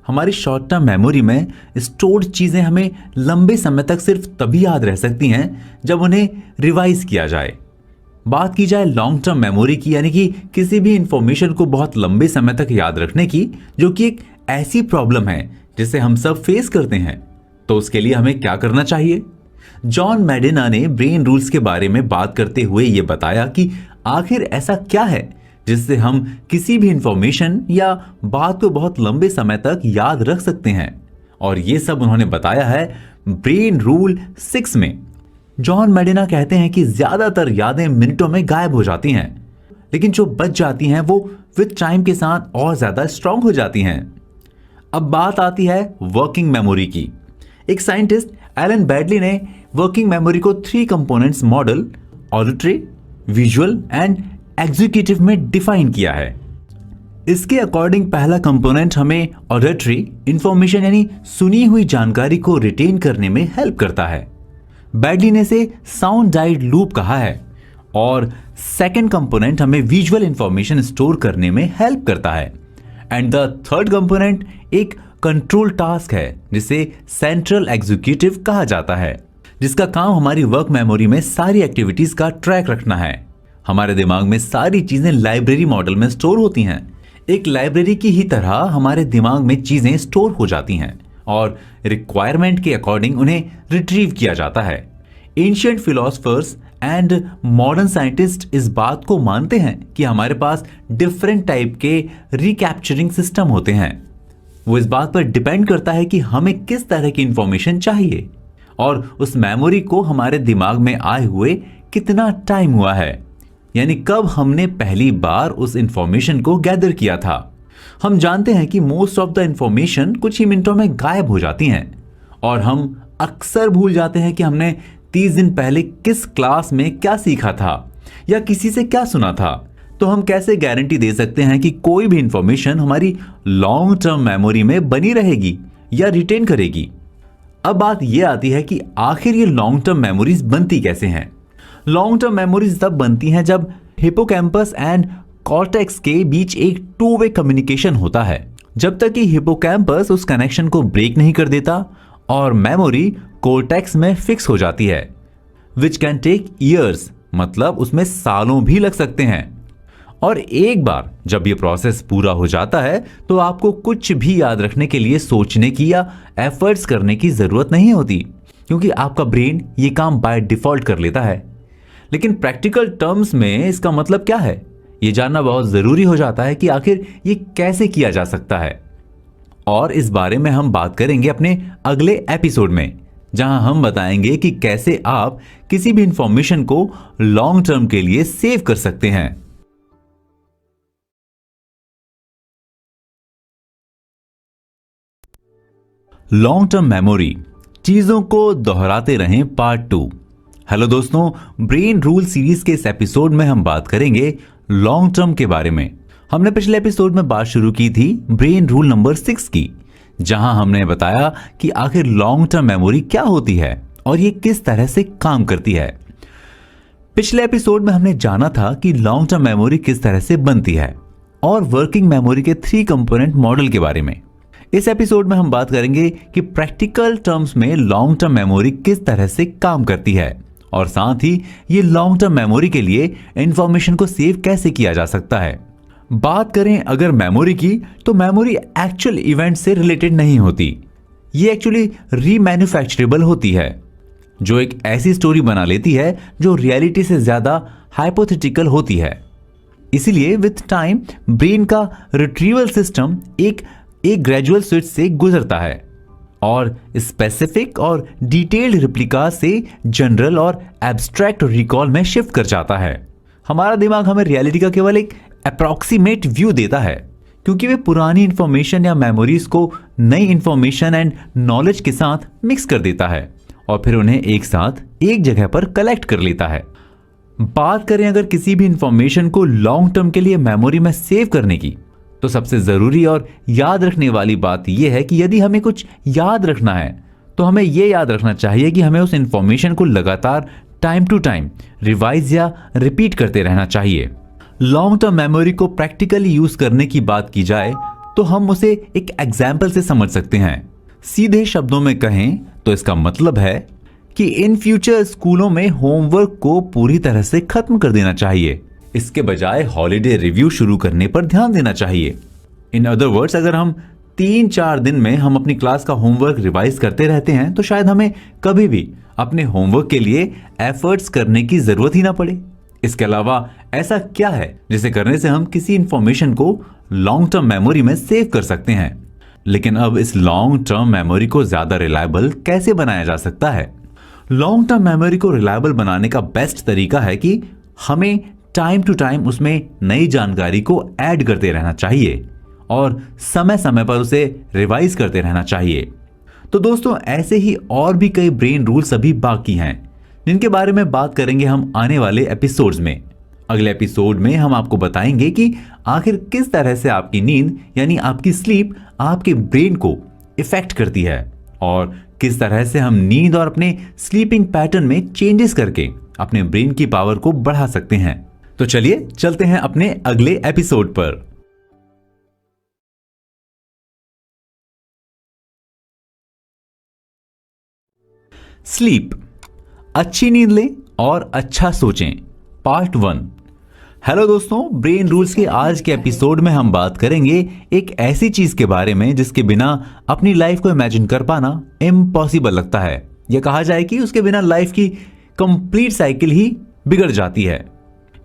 हमारी शॉर्ट टर्म मेमोरी में स्टोर्ड चीजें हमें लंबे समय तक सिर्फ तभी याद रह सकती हैं जब उन्हें रिवाइज किया जाए। बात की जाए लॉन्ग टर्म मेमोरी की, यानी कि किसी भी इंफॉर्मेशन को बहुत लंबे समय तक याद रखने की, जो कि एक ऐसी प्रॉब्लम है जिसे हम सब फेस करते हैं, तो उसके लिए हमें क्या करना चाहिए? जॉन मेडिना ने ब्रेन रूल्स के बारे में बात करते हुए यह बताया कि आखिर ऐसा क्या है जिससे हम किसी भी इंफॉर्मेशन या बात को बहुत लंबे समय तक याद रख सकते हैं, और ये सब उन्होंने बताया है ब्रेन रूल 6 में। जॉन मेडिना कहते हैं कि ज्यादातर यादें मिनटों में गायब हो जाती हैं, लेकिन जो बच जाती हैं वो विद टाइम के साथ और ज्यादा स्ट्रांग हो जाती हैं। अब बात आती है वर्किंग मेमोरी की। एक साइंटिस्ट एलन बैडली ने वर्किंग मेमोरी को 3 components model, auditory, visual and executive में डिफाइन किया है। इसके अकॉर्डिंग पहला कंपोनेंट हमें ऑडिटरी इंफॉर्मेशन यानी सुनी हुई जानकारी को रिटेन करने में हेल्प करता है। बैडली ने इसे साउंड डाइड लूप कहा है। और सेकंड कंपोनेंट हमें विजुअल इंफॉर्मेशन स्टोर करने में हेल्प करता है। एंड द थर्ड कंपोनेंट एक कंट्रोल टास्क है जिसे सेंट्रल एग्जीक्यूटिव कहा जाता है, जिसका काम हमारी वर्क मेमोरी में सारी एक्टिविटीज का ट्रैक रखना है। हमारे दिमाग में सारी चीजें लाइब्रेरी मॉडल में स्टोर होती हैं। एक लाइब्रेरी की ही तरह हमारे दिमाग में चीजें स्टोर हो जाती हैं और रिक्वायरमेंट के अकॉर्डिंग उन्हें रिट्रीव किया जाता है। Ancient philosophers and modern scientist इस बात को मानते हैं कि हमारे पास डिफरेंट टाइप के रिकैप्चरिंग सिस्टम होते हैं। वो इस बात पर डिपेंड करता है कि हमें किस तरह की इंफॉर्मेशन चाहिए और उस मेमोरी को हमारे दिमाग में आए हुए कितना टाइम हुआ है, यानी कब हमने पहली बार उस इंफॉर्मेशन को गैदर किया था। हम जानते हैं कि मोस्ट ऑफ द इंफॉर्मेशन कुछ ही मिनटों में गायब हो जाती हैं और हम अक्सर भूल जाते हैं कि हमने 30 दिन पहले किस क्लास में क्या सीखा था या किसी से क्या सुना था। तो हम कैसे गारंटी दे सकते हैं कि कोई भी इंफॉर्मेशन हमारी लॉन्ग टर्म मेमोरी में बनी रहेगी या रिटेन करेगी। अब बात यह आती है कि आखिर ये लॉन्ग टर्म मेमोरीज बनती कैसे हैं। लॉन्ग टर्म मेमोरीज तब बनती हैं जब हिपोकैम्पस एंड कॉर्टेक्स के बीच एक टू वे कम्युनिकेशन होता है। जब तक कि हिपोकैम्पस उस कनेक्शन को ब्रेक नहीं कर देता और मेमोरी कॉर्टेक्स में फिक्स हो जाती है, विच कैन टेक ईयर्स, मतलब उसमें सालों भी लग सकते हैं। और एक बार जब ये प्रोसेस पूरा हो जाता है तो आपको कुछ भी याद रखने के लिए सोचने की या एफर्ट्स करने की जरूरत नहीं होती, क्योंकि आपका ब्रेन ये काम बाय डिफॉल्ट कर लेता है। लेकिन प्रैक्टिकल टर्म्स में इसका मतलब क्या है, ये जानना बहुत जरूरी हो जाता है कि आखिर ये कैसे किया जा सकता है। और इस बारे में हम बात करेंगे अपने अगले एपिसोड में, जहां हम बताएंगे कि कैसे आप किसी भी इंफॉर्मेशन को लॉन्ग टर्म के लिए सेव कर सकते हैं। लॉन्ग टर्म मेमोरी, चीजों को दोहराते रहें पार्ट 2। हेलो दोस्तों, ब्रेन रूल सीरीज के इस एपिसोड में हम बात करेंगे लॉन्ग टर्म के बारे में। हमने पिछले एपिसोड में बात शुरू की थी ब्रेन रूल नंबर 6 की, जहां हमने बताया कि आखिर लॉन्ग टर्म मेमोरी क्या होती है और ये किस तरह से काम करती है। पिछले एपिसोड में हमने जाना था कि लॉन्ग टर्म मेमोरी किस तरह से बनती है और वर्किंग मेमोरी के 3 कंपोनेंट मॉडल के बारे में। इस एपिसोड में हम बात करेंगे कि प्रैक्टिकल टर्म्स में लॉन्ग टर्म मेमोरी किस तरह से काम करती है और साथ ही ये लॉन्ग टर्म मेमोरी के लिए इंफॉर्मेशन को सेव कैसे किया जा सकता है। बात करें अगर मेमोरी की, तो मेमोरी एक्चुअल इवेंट से रिलेटेड नहीं होती, ये एक्चुअली रीमैन्युफैक्चरेबल होती है, जो एक ऐसी स्टोरी बना लेती है जो रियलिटी से ज्यादा हाइपोथेटिकल होती है। इसीलिए विथ टाइम ब्रेन का रिट्रीवल सिस्टम एक ग्रेजुअल स्विच से गुजरता है और स्पेसिफिक और डिटेल्ड रिप्लिका से जनरल और एब्स्ट्रैक्ट रिकॉल में शिफ्ट कर जाता है। हमारा दिमाग हमें रियलिटी का केवल एक अप्रॉक्सीमेट व्यू देता है, क्योंकि वे पुरानी इंफॉर्मेशन या मेमोरीज को नई इंफॉर्मेशन एंड नॉलेज के साथ मिक्स कर देता है और फिर उन्हें एक साथ एक जगह पर कलेक्ट कर लेता है। बात करें अगर किसी भी इंफॉर्मेशन को लॉन्ग टर्म के लिए मेमोरी में सेव करने की, तो सबसे जरूरी और याद रखने वाली बात यह है कि यदि हमें कुछ याद रखना है तो हमें यह याद रखना चाहिए कि हमें उस इंफॉर्मेशन को लगातार टाइम टू टाइम रिवाइज या रिपीट करते रहना चाहिए। लॉन्ग टर्म मेमोरी को प्रैक्टिकली यूज करने की बात की जाए तो हम उसे एक एग्जाम्पल से समझ सकते हैं। सीधे शब्दों में कहें तो इसका मतलब है कि इन फ्यूचर स्कूलों में होमवर्क को पूरी तरह से खत्म कर देना चाहिए, इसके बजाय हॉलिडे रिव्यू शुरू करने पर ध्यान देना चाहिए। इन अदर वर्ड्स, अगर हम 3-4 दिन में हम अपनी क्लास का होमवर्क रिवाइज करते रहते हैं तो शायद हमें कभी भी अपने होमवर्क के लिए एफर्ट्स करने की जरूरत ही ना पड़े। इसके अलावा ऐसा क्या है जिसे करने से हम किसी इंफॉर्मेशन को लॉन्ग टर्म मेमोरी में सेव कर सकते हैं। लेकिन अब इस लॉन्ग टर्म मेमोरी को ज्यादा रिलायबल कैसे बनाया जा सकता है। लॉन्ग टर्म मेमोरी को रिलायबल बनाने का बेस्ट तरीका है कि हमें टाइम टू टाइम उसमें नई जानकारी को ऐड करते रहना चाहिए और समय समय पर उसे रिवाइज करते रहना चाहिए। तो दोस्तों, ऐसे ही और भी कई ब्रेन रूल्स अभी बाकी हैं, जिनके बारे में बात करेंगे हम आने वाले एपिसोड्स में। अगले एपिसोड में हम आपको बताएंगे कि आखिर किस तरह से आपकी नींद यानी आपकी स्लीप आपके ब्रेन को इफेक्ट करती है और किस तरह से हम नींद और अपने स्लीपिंग पैटर्न में चेंजेस करके अपने ब्रेन की पावर को बढ़ा सकते हैं। तो चलिए चलते हैं अपने अगले एपिसोड पर। स्लीप, अच्छी नींद लें और अच्छा सोचें, पार्ट 1। हेलो दोस्तों, ब्रेन रूल्स के आज के एपिसोड में हम बात करेंगे एक ऐसी चीज के बारे में जिसके बिना अपनी लाइफ को इमेजिन कर पाना इम्पॉसिबल लगता है। यह कहा जाए कि उसके बिना लाइफ की कंप्लीट साइकिल ही बिगड़ जाती है।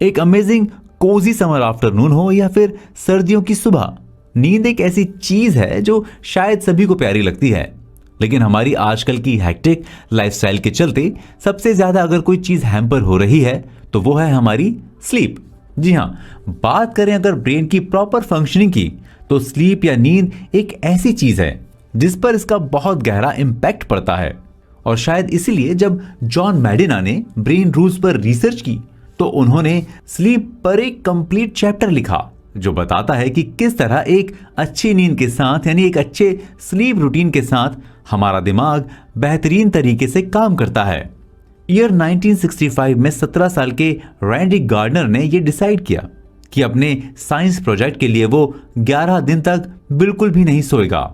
एक अमेजिंग कोजी समर आफ्टरनून हो या फिर सर्दियों की सुबह, नींद एक ऐसी चीज है जो शायद सभी को प्यारी लगती है। लेकिन हमारी आजकल की हेक्टिक लाइफस्टाइल के चलते सबसे ज्यादा अगर कोई चीज हैम्पर हो रही है तो वो है हमारी स्लीप। जी हाँ, बात करें अगर ब्रेन की प्रॉपर फंक्शनिंग की तो स्लीप या नींद एक ऐसी चीज है जिस पर इसका बहुत गहरा इंपैक्ट पड़ता है। और शायद इसीलिए जब जॉन मैडिना ने ब्रेन रूल्स पर रिसर्च की तो उन्होंने स्लीप पर एक कंप्लीट चैप्टर लिखा जो बताता है कि किस तरह एक अच्छी नींद के साथ यानी एक अच्छे स्लीप रूटीन के साथ हमारा दिमाग बेहतरीन तरीके से काम करता है। ईयर 1965 में 17 साल के रैंडी गार्डनर ने यह डिसाइड किया कि अपने साइंस प्रोजेक्ट के लिए वो 11 दिन तक बिल्कुल भी नहीं सोएगा।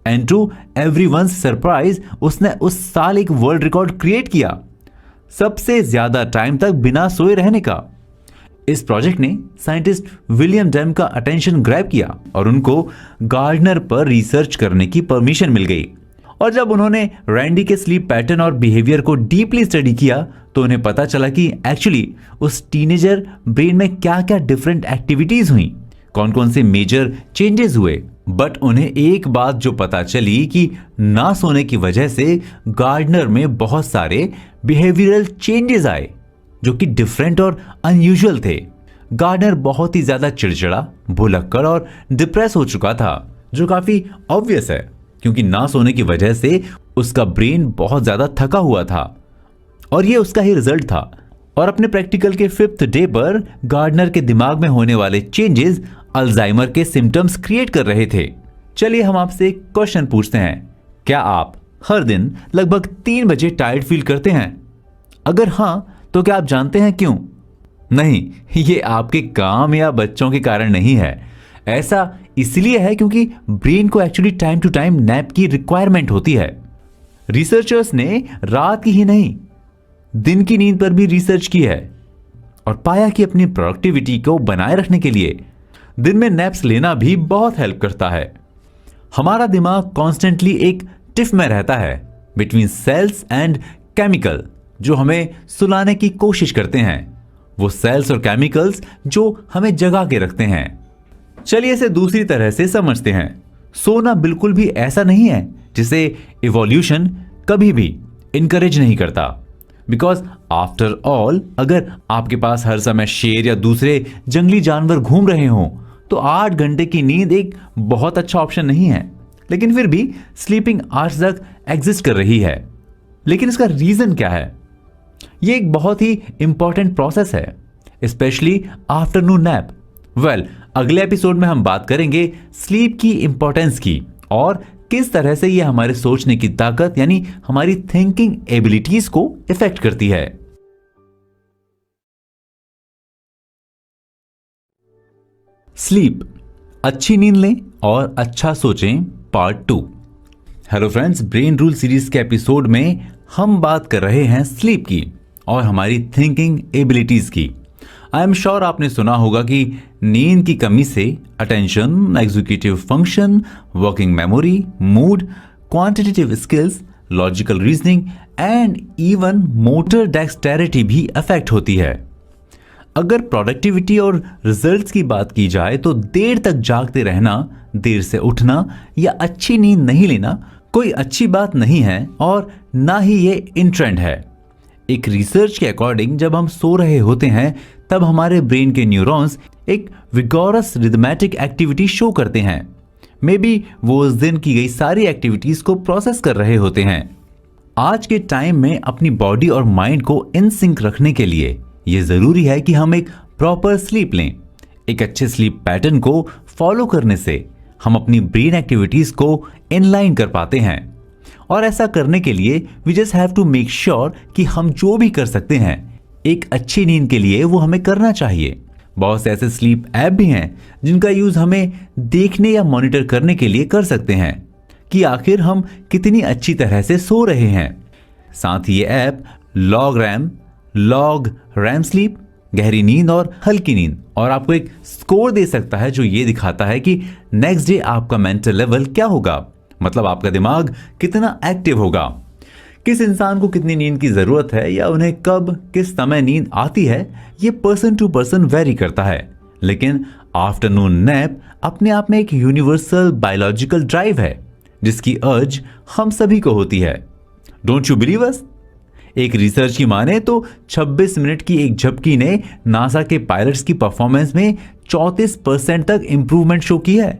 एंड टू एवरीवन्स सरप्राइज, उसने उस साल एक वर्ल्ड रिकॉर्ड क्रिएट किया, सबसे ज्यादा टाइम तक बिना सोए रहने का। इस प्रोजेक्ट ने साइंटिस्ट विलियम डैम का अटेंशन ग्रैब किया और उनको गार्डनर पर रिसर्च करने की परमिशन मिल गई। और जब उन्होंने रैंडी के स्लीप पैटर्न और बिहेवियर को डीपली स्टडी किया तो उन्हें पता चला कि एक्चुअली उस टीनेजर ब्रेन में क्या क्या डिफरेंट एक्टिविटीज हुई, कौन कौन से मेजर चेंजेस हुए। बट उन्हें एक बात जो पता चली कि ना सोने की वजह से गार्डनर में बहुत सारे बिहेवियरल चेंजेस आए जो कि डिफरेंट और अनयूजुअल थे। गार्डनर बहुत ही ज्यादा चिड़चिड़ा, भुलक्कड़ और डिप्रेस हो चुका था, जो काफी ऑब्वियस है क्योंकि ना सोने की वजह से उसका ब्रेन बहुत ज्यादा थका हुआ था और ये उसका ही रिजल्ट था। और अपने प्रैक्टिकल के 5th डे पर गार्डनर के दिमाग में होने वाले चेंजेस अल्जाइमर के सिम्टम्स क्रिएट कर रहे थे। चलिए हम आपसे एक क्वेश्चन पूछते हैं, क्या आप हर दिन लगभग 3 बजे टायर्ड फील करते हैं? अगर हां तो क्या आप जानते हैं क्यों? नहीं, ये आपके काम या बच्चों के कारण नहीं है। ऐसा इसलिए है क्योंकि ब्रेन को actually time to time nap की रिक्वायरमेंट होती है। रिसर्चर्स ने रात की ही नहीं दिन की नींद पर भी रिसर्च की है और पाया कि अपनी प्रोडक्टिविटी को बनाए रखने के लिए दिन में नैप्स लेना भी बहुत हेल्प करता है। हमारा दिमाग कॉन्स्टेंटली एक टिफ में रहता है बिटवीन सेल्स एंड केमिकल जो हमें सुलाने की कोशिश करते हैं, वो सेल्स और केमिकल्स जो हमें जगा के रखते हैं। चलिए इसे दूसरी तरह से समझते हैं। सोना बिल्कुल भी ऐसा नहीं है जिसे इवोल्यूशन कभी भी इनकरेज नहीं करता। बिकॉज आफ्टर ऑल अगर आपके पास हर समय शेर या दूसरे जंगली जानवर घूम रहे हों तो 8 घंटे की नींद एक बहुत अच्छा ऑप्शन नहीं है। लेकिन फिर भी स्लीपिंग आवर्स तक एग्जिस्ट कर रही है। लेकिन इसका रीजन क्या है? ये एक बहुत ही इंपॉर्टेंट प्रोसेस है, स्पेशली आफ्टरनून नैप। अगले एपिसोड में हम बात करेंगे स्लीप की इंपॉर्टेंस की और किस तरह से यह हमारे सोचने की ताकत यानी हमारी थिंकिंग एबिलिटीज को इफेक्ट करती है। स्लीप, अच्छी नींद लें और अच्छा सोचें, part 2। Hello friends, brain rule series के एपिसोड में हम बात कर रहे हैं स्लीप की और हमारी थिंकिंग एबिलिटीज की। आई एम श्योर आपने सुना होगा कि नींद की कमी से attention, executive function, working memory, mood, quantitative skills, logical reasoning and even motor dexterity भी अफेक्ट होती है। अगर प्रोडक्टिविटी और रिजल्ट्स की बात की जाए तो देर तक जागते रहना, देर से उठना या अच्छी नींद नहीं लेना कोई अच्छी बात नहीं है और ना ही ये इन ट्रेंड है। एक रिसर्च के अकॉर्डिंग जब हम सो रहे होते हैं तब हमारे ब्रेन के न्यूरॉन्स एक विगोरस रिदमेटिक एक्टिविटी शो करते हैं। मे बी वो उस दिन की गई सारी एक्टिविटीज को प्रोसेस कर रहे होते हैं। आज के टाइम में अपनी बॉडी और माइंड को इन सिंक रखने के लिए ये जरूरी है कि हम एक प्रॉपर स्लीप लें। एक अच्छे स्लीप पैटर्न को फॉलो करने से हम अपनी ब्रेन एक्टिविटीज को इनलाइन कर पाते हैं और ऐसा करने के लिए we just have to make sure कि हम जो भी कर सकते हैं एक अच्छी नींद के लिए वो हमें करना चाहिए। बहुत से ऐसे स्लीप ऐप भी हैं जिनका यूज हमें देखने या मॉनिटर करने के लिए कर सकते हैं कि आखिर हम कितनी अच्छी तरह से सो रहे हैं। साथ ही ये ऐप लॉग रैम स्लीप, गहरी नींद और हल्की नींद और आपको एक स्कोर दे सकता है जो ये दिखाता है कि नेक्स्ट डे आपका मेंटल लेवल क्या होगा, मतलब आपका दिमाग कितना एक्टिव होगा। किस इंसान को कितनी नींद की जरूरत है या उन्हें कब किस समय नींद आती है ये पर्सन टू पर्सन वेरी करता है, लेकिन आफ्टरनून नैप अपने आप में एक यूनिवर्सल बायोलॉजिकल ड्राइव है जिसकी अर्ज हम सभी को होती है। Don't you believe us? एक रिसर्च की माने तो 26 मिनट की एक झपकी ने नासा के पायलट्स की परफॉर्मेंस में 34% तक इंप्रूवमेंट शो की है।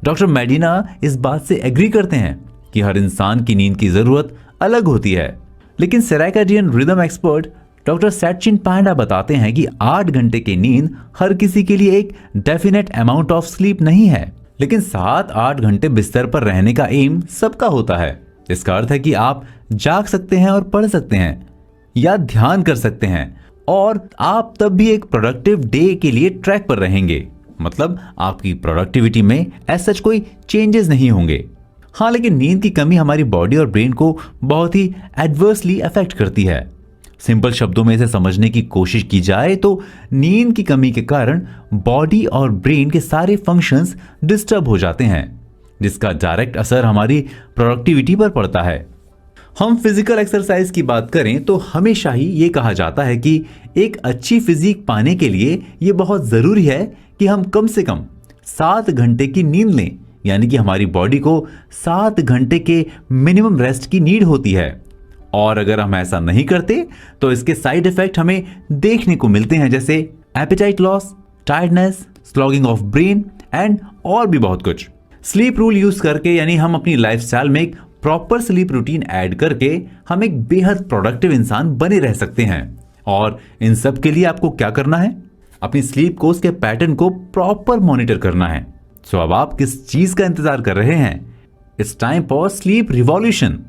डॉक्टर मेडिना इस बात से एग्री करते हैं कि हर इंसान की नींद की जरूरत अलग होती है, लेकिन circadian rhythm expert doctor Sachin Panda बताते हैं कि 8 घंटे की नींद हर किसी के लिए एक डेफिनेट अमाउंट ऑफ स्लीप नहीं है, लेकिन 7-8 घंटे बिस्तर पर रहने का एम सबका होता है। इसका अर्थ है कि आप जाग सकते हैं और पढ़ सकते हैं या ध्यान कर सकते हैं और आप तब भी एक प्रोडक्टिव डे के लिए ट्रैक पर रहेंगे, मतलब आपकी प्रोडक्टिविटी में ऐसा कोई चेंजेस नहीं होंगे। हाँ, लेकिन नींद की कमी हमारी बॉडी और ब्रेन को बहुत ही एडवर्सली अफेक्ट करती है। सिंपल शब्दों में इसे समझने की कोशिश की जाए तो नींद की कमी के कारण बॉडी और ब्रेन के सारे फंक्शंस डिस्टर्ब हो जाते हैं, जिसका डायरेक्ट असर हमारी प्रोडक्टिविटी पर पड़ता है। हम फिजिकल एक्सरसाइज की बात करें तो हमेशा ही ये कहा जाता है कि एक अच्छी फिजिक पाने के लिए ये बहुत जरूरी है कि हम कम से कम 7 घंटे की नींद लें, यानी कि हमारी बॉडी को 7 घंटे के मिनिमम रेस्ट की नीड होती है। और अगर हम ऐसा नहीं करते तो इसके साइड इफेक्ट हमें देखने को मिलते हैं, जैसे apatite loss, tiredness, slogging of brain and और भी बहुत कुछ। स्लीप रूल यूज करके, यानी हम अपनी लाइफस्टाइल में एक प्रॉपर स्लीप रूटीन ऐड करके हम एक बेहद प्रोडक्टिव इंसान बने रह सकते हैं। और इन सब के लिए आपको क्या करना है? अपनी स्लीप को, उसके पैटर्न को प्रॉपर मॉनिटर करना है। सो अब आप किस चीज का इंतजार कर रहे हैं? It's time for sleep revolution.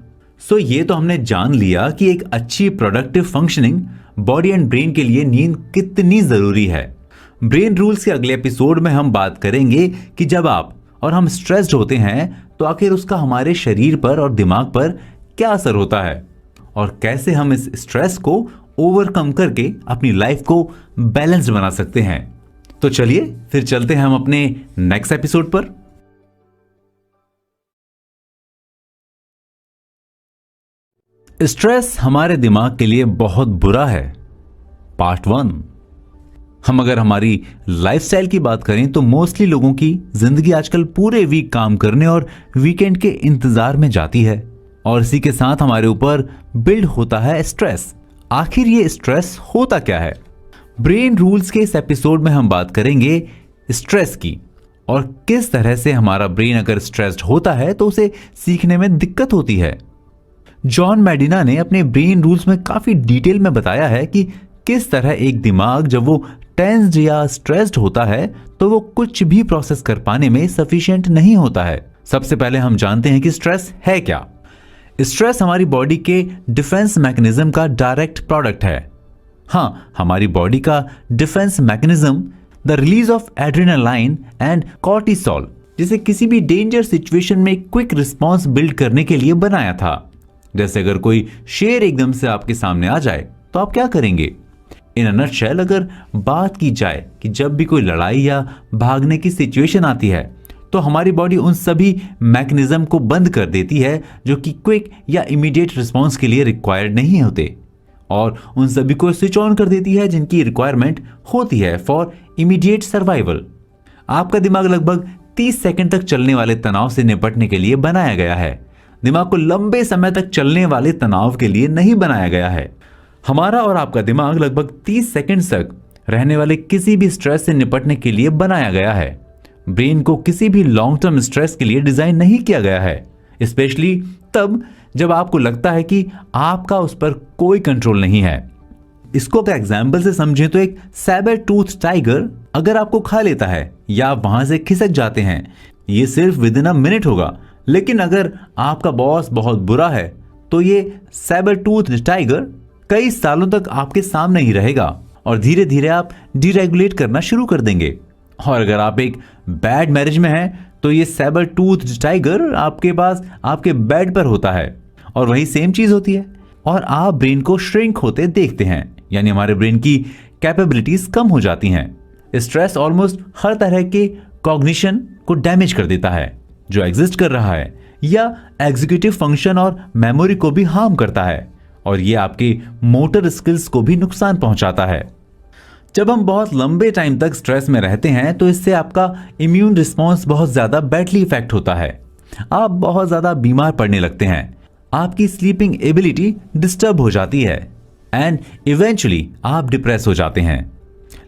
So ये तो हमने जान लिया कि एक अच्छी productive functioning body and brain के लिए नींद कितनी जरूरी है। ब्रेन रूल्स के अगले एपिसोड में हम बात करेंगे कि जब आप और हम स्ट्रेस्ड होते हैं तो आखिर उसका हमारे शरीर पर और दिमाग पर क्या असर होता है और कैसे हम इस स्ट्रेस को ओवरकम करके अपनी लाइफ को बैलेंस बना सकते हैं। तो चलिए फिर चलते हैं हम अपने नेक्स्ट एपिसोड पर। स्ट्रेस हमारे दिमाग के लिए बहुत बुरा है, पार्ट 1। हम अगर हमारी लाइफस्टाइल की बात करें तो मोस्टली लोगों की जिंदगी आजकल पूरे वीक काम करने और वीकेंड के इंतजार में जाती है और इसी के साथ हमारे ऊपर बिल्ड होता है स्ट्रेस। आखिर ये स्ट्रेस होता क्या है? ब्रेन रूल्स के इस एपिसोड में हम बात करेंगे स्ट्रेस की और किस तरह से हमारा ब्रेन अगर स्ट्रेस्ड होता है तो उसे सीखने में दिक्कत होती है। जॉन मेडिना ने अपने ब्रेन रूल्स में काफी डिटेल में बताया है कि किस तरह एक दिमाग जब वो टेंस्ड या स्ट्रेस्ड होता है तो वो कुछ भी प्रोसेस कर पाने में सफिशिएंट नहीं होता है। सबसे पहले हम जानते हैं कि स्ट्रेस है क्या। स्ट्रेस हमारी बॉडी के डिफेंस मैकेनिज्म का डायरेक्ट प्रोडक्ट है। हाँ, हमारी बॉडी का defence mechanism the release of adrenaline and cortisol, जिसे किसी भी डेंजर सिचुएशन में क्विक रिस्पॉन्स बिल्ड करने के लिए बनाया था। जैसे अगर कोई शेर एकदम से आपके सामने आ जाए तो आप क्या करेंगे? इन अ नटशेल अगर बात की जाए कि जब भी कोई लड़ाई या भागने की सिचुएशन आती है तो हमारी बॉडी उन सभी मैकेनिज्म को बंद कर देती है जो कि क्विक या इमीडिएट रिस्पॉन्स के लिए रिक्वायर्ड नहीं होते और उन सभी को स्विच ऑन कर देती है जिनकी रिक्वायरमेंट होती है फॉर इमीडिएट सर्वाइवल। आपका दिमाग लगभग 30 सेकंड तक चलने वाले तनाव से निपटने के लिए बनाया गया है। दिमाग को लंबे समय तक चलने वाले तनाव के लिए नहीं बनाया गया है। हमारा और आपका दिमाग लगभग 30 सेकंड तक रहने वाले किसी भी स्ट्रेस से निपटने के लिए बनाया गया है। ब्रेन को किसी भी लॉन्ग टर्म स्ट्रेस के लिए डिजाइन नहीं किया गया है, स्पेशली तब जब आपको लगता है कि आपका उस पर कोई कंट्रोल नहीं है। इसको एक एग्जाम्पल से समझें तो एक सैबर टूथ टाइगर अगर आपको खा लेता है या आप वहां से खिसक जाते हैं, ये सिर्फ विद इन अ मिनट होगा, लेकिन अगर आपका बॉस बहुत बुरा है तो ये सैबर टूथ टाइगर कई सालों तक आपके सामने ही रहेगा और धीरे धीरे आप डीरेगुलेट करना शुरू कर देंगे। और अगर आप एक बैड मैरिज में हैं तो ये सैबर टूथ टाइगर आपके पास आपके बेड पर होता है और वही सेम चीज होती है और आप ब्रेन को श्रिंक होते देखते हैं, यानी हमारे ब्रेन की कैपेबिलिटीज कम हो जाती हैं। स्ट्रेस ऑलमोस्ट हर तरह के कॉग्निशन को डैमेज कर देता है जो एग्जिस्ट कर रहा है, या एग्जीक्यूटिव फंक्शन और मेमोरी को भी हार्म करता है और ये आपके मोटर स्किल्स को भी नुकसान पहुंचाता है। जब हम बहुत लंबे टाइम तक स्ट्रेस में रहते हैं तो इससे आपका इम्यून रिस्पॉन्स बहुत ज्यादा बैडली इफेक्ट होता है। आप बहुत ज्यादा बीमार पड़ने लगते हैं, आपकी स्लीपिंग एबिलिटी डिस्टर्ब हो जाती है एंड इवेंचुअली आप डिप्रेस हो जाते हैं।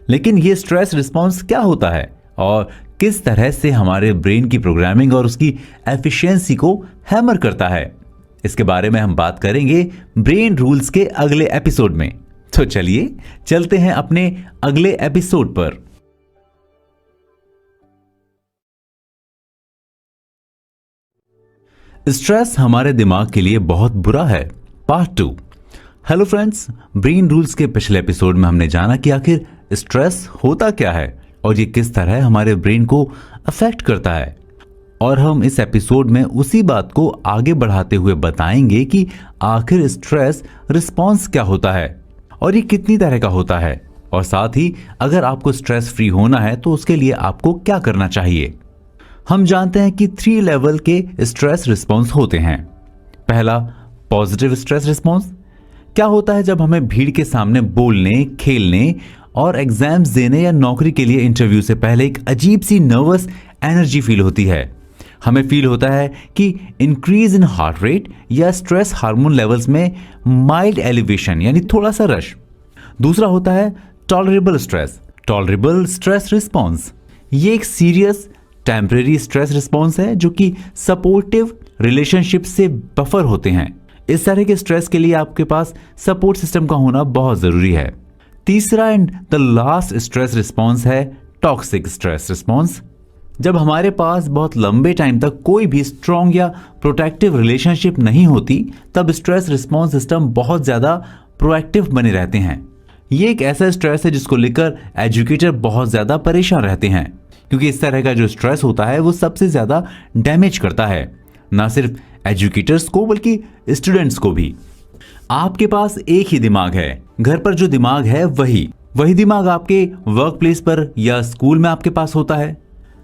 लेकिन ये स्ट्रेस रिस्पॉन्स क्या होता है और किस तरह से हमारे ब्रेन की प्रोग्रामिंग और उसकी एफिशिएंसी को हैमर करता है, इसके बारे में हम बात करेंगे ब्रेन रूल्स के अगले एपिसोड में। तो चलिए चलते हैं अपने अगले एपिसोड पर। स्ट्रेस हमारे दिमाग के लिए बहुत बुरा है, part 2। Hello friends, brain rules के पिछले एपिसोड में हमने जाना कि आखिर स्ट्रेस होता क्या है और ये किस तरह हमारे ब्रेन को अफेक्ट करता है, और हम इस एपिसोड में उसी बात को आगे बढ़ाते हुए बताएंगे कि आखिर स्ट्रेस रिस्पॉन्स क्या होता है और ये कितनी तरह का होता है, और साथ ही अगर आपको स्ट्रेस फ्री होना है तो उसके लिए आपको क्या करना चाहिए। हम जानते हैं कि 3 लेवल के स्ट्रेस रिस्पॉन्स होते हैं। पहला, पॉजिटिव स्ट्रेस रिस्पॉन्स। क्या होता है जब हमें भीड़ के सामने बोलने, खेलने और एग्जाम्स देने या नौकरी के लिए इंटरव्यू से पहले एक अजीब सी नर्वस एनर्जी फील होती है। हमें फील होता है कि इंक्रीज इन हार्ट रेट या स्ट्रेस हार्मोन लेवल्स में माइल्ड एलिवेशन, यानी थोड़ा सा रश। दूसरा होता है tolerable stress, tolerable stress response. ये एक सीरियस टेम्परेरी स्ट्रेस रिस्पॉन्स है जो कि सपोर्टिव रिलेशनशिप से बफर होते हैं। इस तरह के स्ट्रेस के लिए आपके पास सपोर्ट सिस्टम का होना बहुत जरूरी है। तीसरा and the last stress response है टॉक्सिक स्ट्रेस रिस्पॉन्स। जब हमारे पास बहुत लंबे टाइम तक कोई भी स्ट्रॉन्ग या प्रोटेक्टिव रिलेशनशिप नहीं होती तब स्ट्रेस रिस्पॉन्स सिस्टम बहुत ज्यादा प्रोएक्टिव बने रहते हैं। ये एक ऐसा स्ट्रेस है जिसको लेकर एजुकेटर बहुत ज्यादा परेशान रहते हैं, क्योंकि इस तरह का जो स्ट्रेस होता है वो सबसे ज्यादा डैमेज करता है, ना सिर्फ एजुकेटर्स को बल्कि स्टूडेंट्स को भी। आपके पास एक ही दिमाग है, घर पर जो दिमाग है वही दिमाग आपके वर्क प्लेस पर या स्कूल में आपके पास होता है।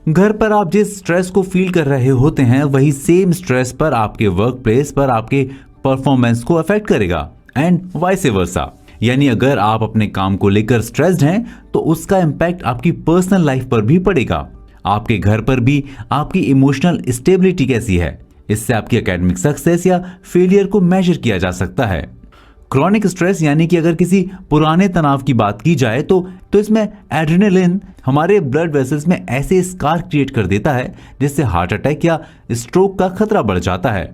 घर पर आप जिस स्ट्रेस को फील कर रहे होते हैं वही सेम स्ट्रेस पर आपके वर्क प्लेस पर आपके परफॉर्मेंस को अफेक्ट करेगा एंड वाइस वर्सा। यानी अगर आप अपने काम को लेकर स्ट्रेस्ड हैं तो उसका इम्पैक्ट आपकी पर्सनल लाइफ पर भी पड़ेगा। आपके घर पर भी आपकी इमोशनल स्टेबिलिटी कैसी है, इससे आपकी एकेडमिक सक्सेस या फेलियर को मेजर किया जा सकता है। क्रॉनिक स्ट्रेस यानी कि अगर किसी पुराने तनाव की बात की जाए तो इसमें एड्रेनलिन हमारे ब्लड वेसल्स में ऐसे स्कार क्रिएट कर देता है जिससे हार्ट अटैक या स्ट्रोक का खतरा बढ़ जाता है।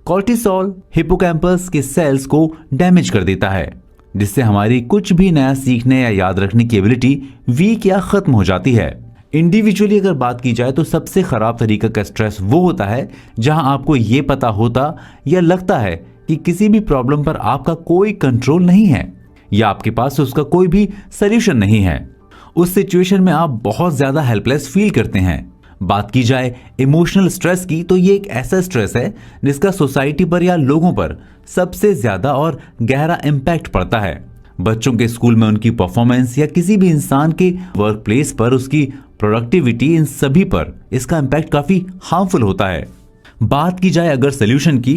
कॉर्टिसोल हिप्पोकैम्पस के सेल्स को डैमेज कर देता है जिससे हमारी कुछ भी नया सीखने या याद रखने की एबिलिटी वीक या खत्म हो जाती है। इंडिविजुअली अगर बात की जाए तो सबसे खराब तरीका का स्ट्रेस वो होता है जहां आपको ये पता होता या लगता है कि किसी भी प्रॉब्लम पर आपका कोई कंट्रोल नहीं है या आपके पास उसका कोई भी सॉल्यूशन नहीं है। उस सिचुएशन में आप बहुत ज्यादा हेल्पलेस फील करते हैं। बात की जाए इमोशनल स्ट्रेस की तो ये एक ऐसा स्ट्रेस है जिसका सोसाइटी पर या लोगों पर सबसे ज्यादा और गहरा इम्पैक्ट पड़ता है। बच्चों के स्कूल में उनकी परफॉर्मेंस या किसी भी इंसान के वर्क प्लेस पर उसकी प्रोडक्टिविटी, इन सभी पर इसका इम्पैक्ट काफी हार्मफुल होता है। बात की जाए अगर सोल्यूशन की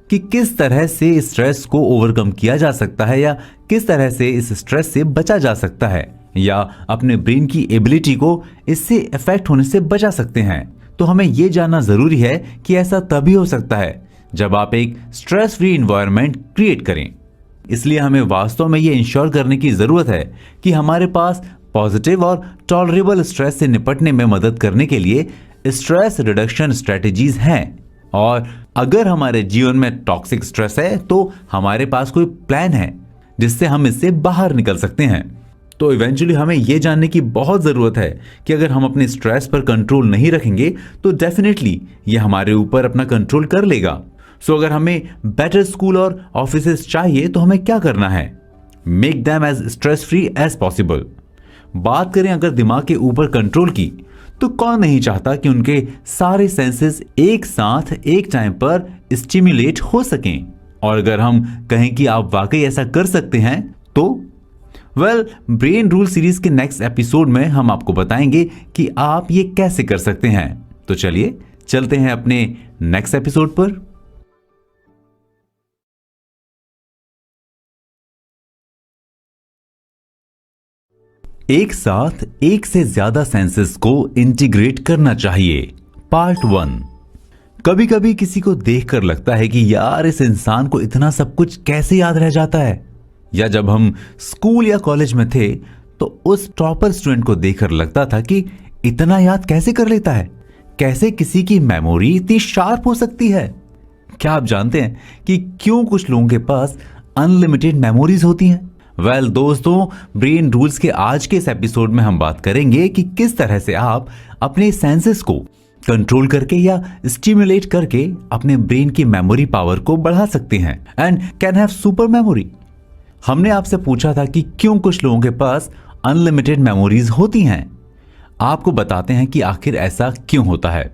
कि किस तरह से स्ट्रेस को ओवरकम किया जा सकता है या किस तरह से इस स्ट्रेस से बचा जा सकता है या अपने ब्रेन की एबिलिटी को इससे इफेक्ट होने से बचा सकते हैं, तो हमें यह जानना जरूरी है कि ऐसा तभी हो सकता है जब आप एक स्ट्रेस फ्री एनवायरनमेंट क्रिएट करें। इसलिए हमें वास्तव में ये इंश्योर करने की जरूरत है कि हमारे पास पॉजिटिव और टॉलरेबल स्ट्रेस से निपटने में मदद करने के लिए स्ट्रेस रिडक्शन स्ट्रेटेजीज हैं। और अगर हमारे जीवन में टॉक्सिक स्ट्रेस है तो हमारे पास कोई प्लान है जिससे हम इससे बाहर निकल सकते हैं। तो इवेंचुअली हमें यह जानने की बहुत ज़रूरत है कि अगर हम अपने स्ट्रेस पर कंट्रोल नहीं रखेंगे तो डेफिनेटली ये हमारे ऊपर अपना कंट्रोल कर लेगा। सो अगर हमें बेटर स्कूल और ऑफिसेस चाहिए तो हमें क्या करना है? Make them as stress free as possible. बात करें अगर दिमाग के ऊपर कंट्रोल की, तो कौन नहीं चाहता कि उनके सारे सेंसेस एक साथ एक टाइम पर स्टिम्युलेट हो सकें। और अगर हम कहें कि आप वाकई ऐसा कर सकते हैं तो ब्रेन रूल सीरीज के नेक्स्ट एपिसोड में हम आपको बताएंगे कि आप ये कैसे कर सकते हैं। तो चलिए चलते हैं अपने नेक्स्ट एपिसोड पर। एक साथ एक से ज्यादा सेंसेस को इंटीग्रेट करना चाहिए, पार्ट 1। कभी कभी किसी को देखकर लगता है कि यार इस इंसान को इतना सब कुछ कैसे याद रह जाता है। या जब हम स्कूल या कॉलेज में थे तो उस टॉपर स्टूडेंट को देखकर लगता था कि इतना याद कैसे कर लेता है, कैसे किसी की मेमोरी इतनी शार्प हो सकती है। क्या आप जानते हैं कि क्यों कुछ लोगों के पास अनलिमिटेड मेमोरीज होती हैं? दोस्तों, ब्रेन रूल्स के आज के इस एपिसोड में हम बात करेंगे कि किस तरह से आप अपने सेंसेस को कंट्रोल करके या स्टिमुलेट करके अपने ब्रेन की मेमोरी पावर को बढ़ा सकते हैं and can have super memory. हमने आपसे पूछा था कि क्यों कुछ लोगों के पास अनलिमिटेड मेमोरीज होती हैं। आपको बताते हैं कि आखिर ऐसा क्यों होता है।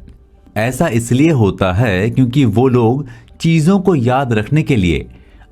ऐसा इसलिए होता है क्योंकि वो लोग चीजों को याद रखने के लिए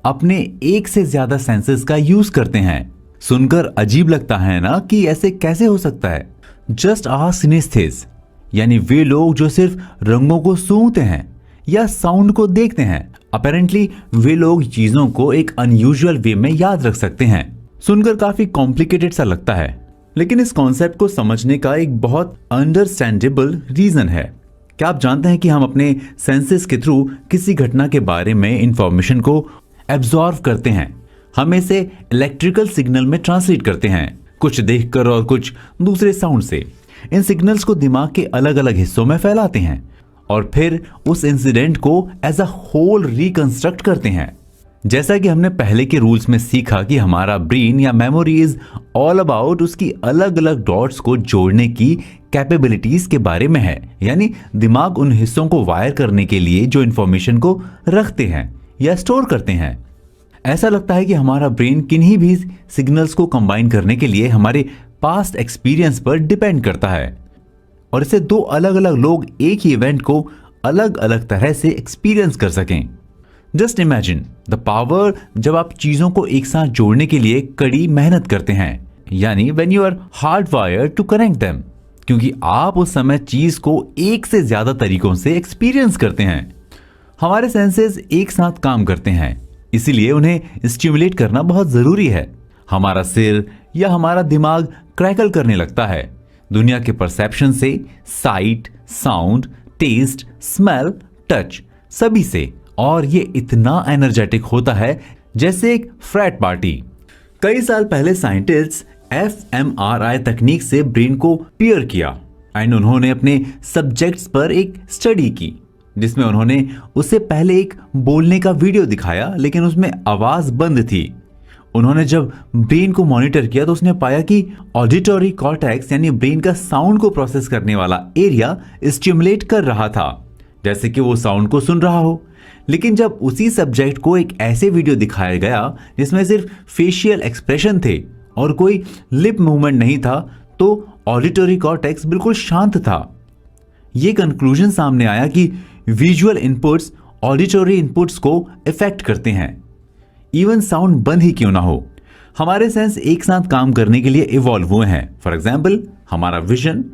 अपने एक से ज्यादा सेंसेस का यूज करते हैं। सुनकर अजीब लगता है ना कि ऐसे कैसे हो सकता है। जस्ट आस्क सिनेस्थेसिस्ट, यानी वे लोग जो सिर्फ रंगों को सूंघते हैं या साउंड को देखते हैं। अपेरेंटली वे लोग चीजों को एक अनयूजुअल वे में याद रख सकते हैं। सुनकर काफी कॉम्प्लिकेटेड सा लगता है, लेकिन इस कॉन्सेप्ट को समझने का एक बहुत अंडरस्टैंडेबल रीजन है। क्या आप जानते हैं कि हम अपने सेंसेस के थ्रू किसी घटना के बारे में इंफॉर्मेशन को एब्जॉर्व करते हैं। हम इसे इलेक्ट्रिकल सिग्नल में ट्रांसलेट करते हैं, कुछ देखकर और कुछ दूसरे साउंड से। इन सिग्नल्स को दिमाग के अलग अलग हिस्सों में फैलाते हैं और फिर उस इंसिडेंट को एज अ होल रिकंस्ट्रक्ट करते हैं। जैसा कि हमने पहले के रूल्स में सीखा कि हमारा ब्रेन या मेमोरी इज ऑल अबाउट उसकी अलग अलग डॉट्स को जोड़ने की कैपेबिलिटीज के बारे में है। यानी दिमाग उन हिस्सों को वायर करने के लिए जो इंफॉर्मेशन को रखते हैं या स्टोर करते हैं। ऐसा लगता है कि हमारा ब्रेन किन्हीं भी सिग्नल्स को कंबाइन करने के लिए हमारे पास्ट एक्सपीरियंस पर डिपेंड करता है और इसे दो अलग अलग लोग एक ही इवेंट को अलग अलग तरह से एक्सपीरियंस कर सकें। जस्ट इमेजिन द पावर जब आप चीजों को एक साथ जोड़ने के लिए कड़ी मेहनत करते हैं, यानी when you are hard wire to connect them, क्योंकि आप उस समय चीज को एक से ज्यादा तरीकों से एक्सपीरियंस करते हैं। हमारे सेंसेस एक साथ काम करते हैं, इसीलिए उन्हें स्टिमुलेट करना बहुत जरूरी है। हमारा सिर या हमारा दिमाग क्रैकल करने लगता है दुनिया के परसेप्शन से, sight, sound, taste, smell, touch, सभी से, और ये इतना एनर्जेटिक होता है जैसे एक फ्रैट पार्टी। कई साल पहले साइंटिस्ट्स fMRI तकनीक से ब्रेन को पियर किया एंड उन्होंने अपने सब्जेक्ट्स पर एक स्टडी की जिसमें उन्होंने उससे पहले एक बोलने का वीडियो दिखाया, लेकिन उसमें आवाज बंद थी। उन्होंने जब ब्रेन को मॉनिटर किया तो उसने पाया कि ऑडिटरी कॉर्टेक्स यानी ब्रेन का साउंड को प्रोसेस करने वाला एरिया स्टिमुलेट कर रहा था, जैसे कि वो साउंड को सुन रहा हो। लेकिन जब उसी सब्जेक्ट को एक ऐसे वीडियो दिखाया गया जिसमें सिर्फ फेशियल एक्सप्रेशन थे और कोई लिप मूवमेंट नहीं था, तो ऑडिटरी कॉर्टेक्स बिल्कुल शांत था। ये कंक्लूजन सामने आया कि विजुअल इनपुट्स ऑडिटरी इनपुट्स को इफेक्ट करते हैं, इवन साउंड बंद ही क्यों ना हो। हमारे सेंस एक साथ काम करने के लिए इवॉल्व हुए हैं। फॉर एग्जाम्पल, हमारा विजन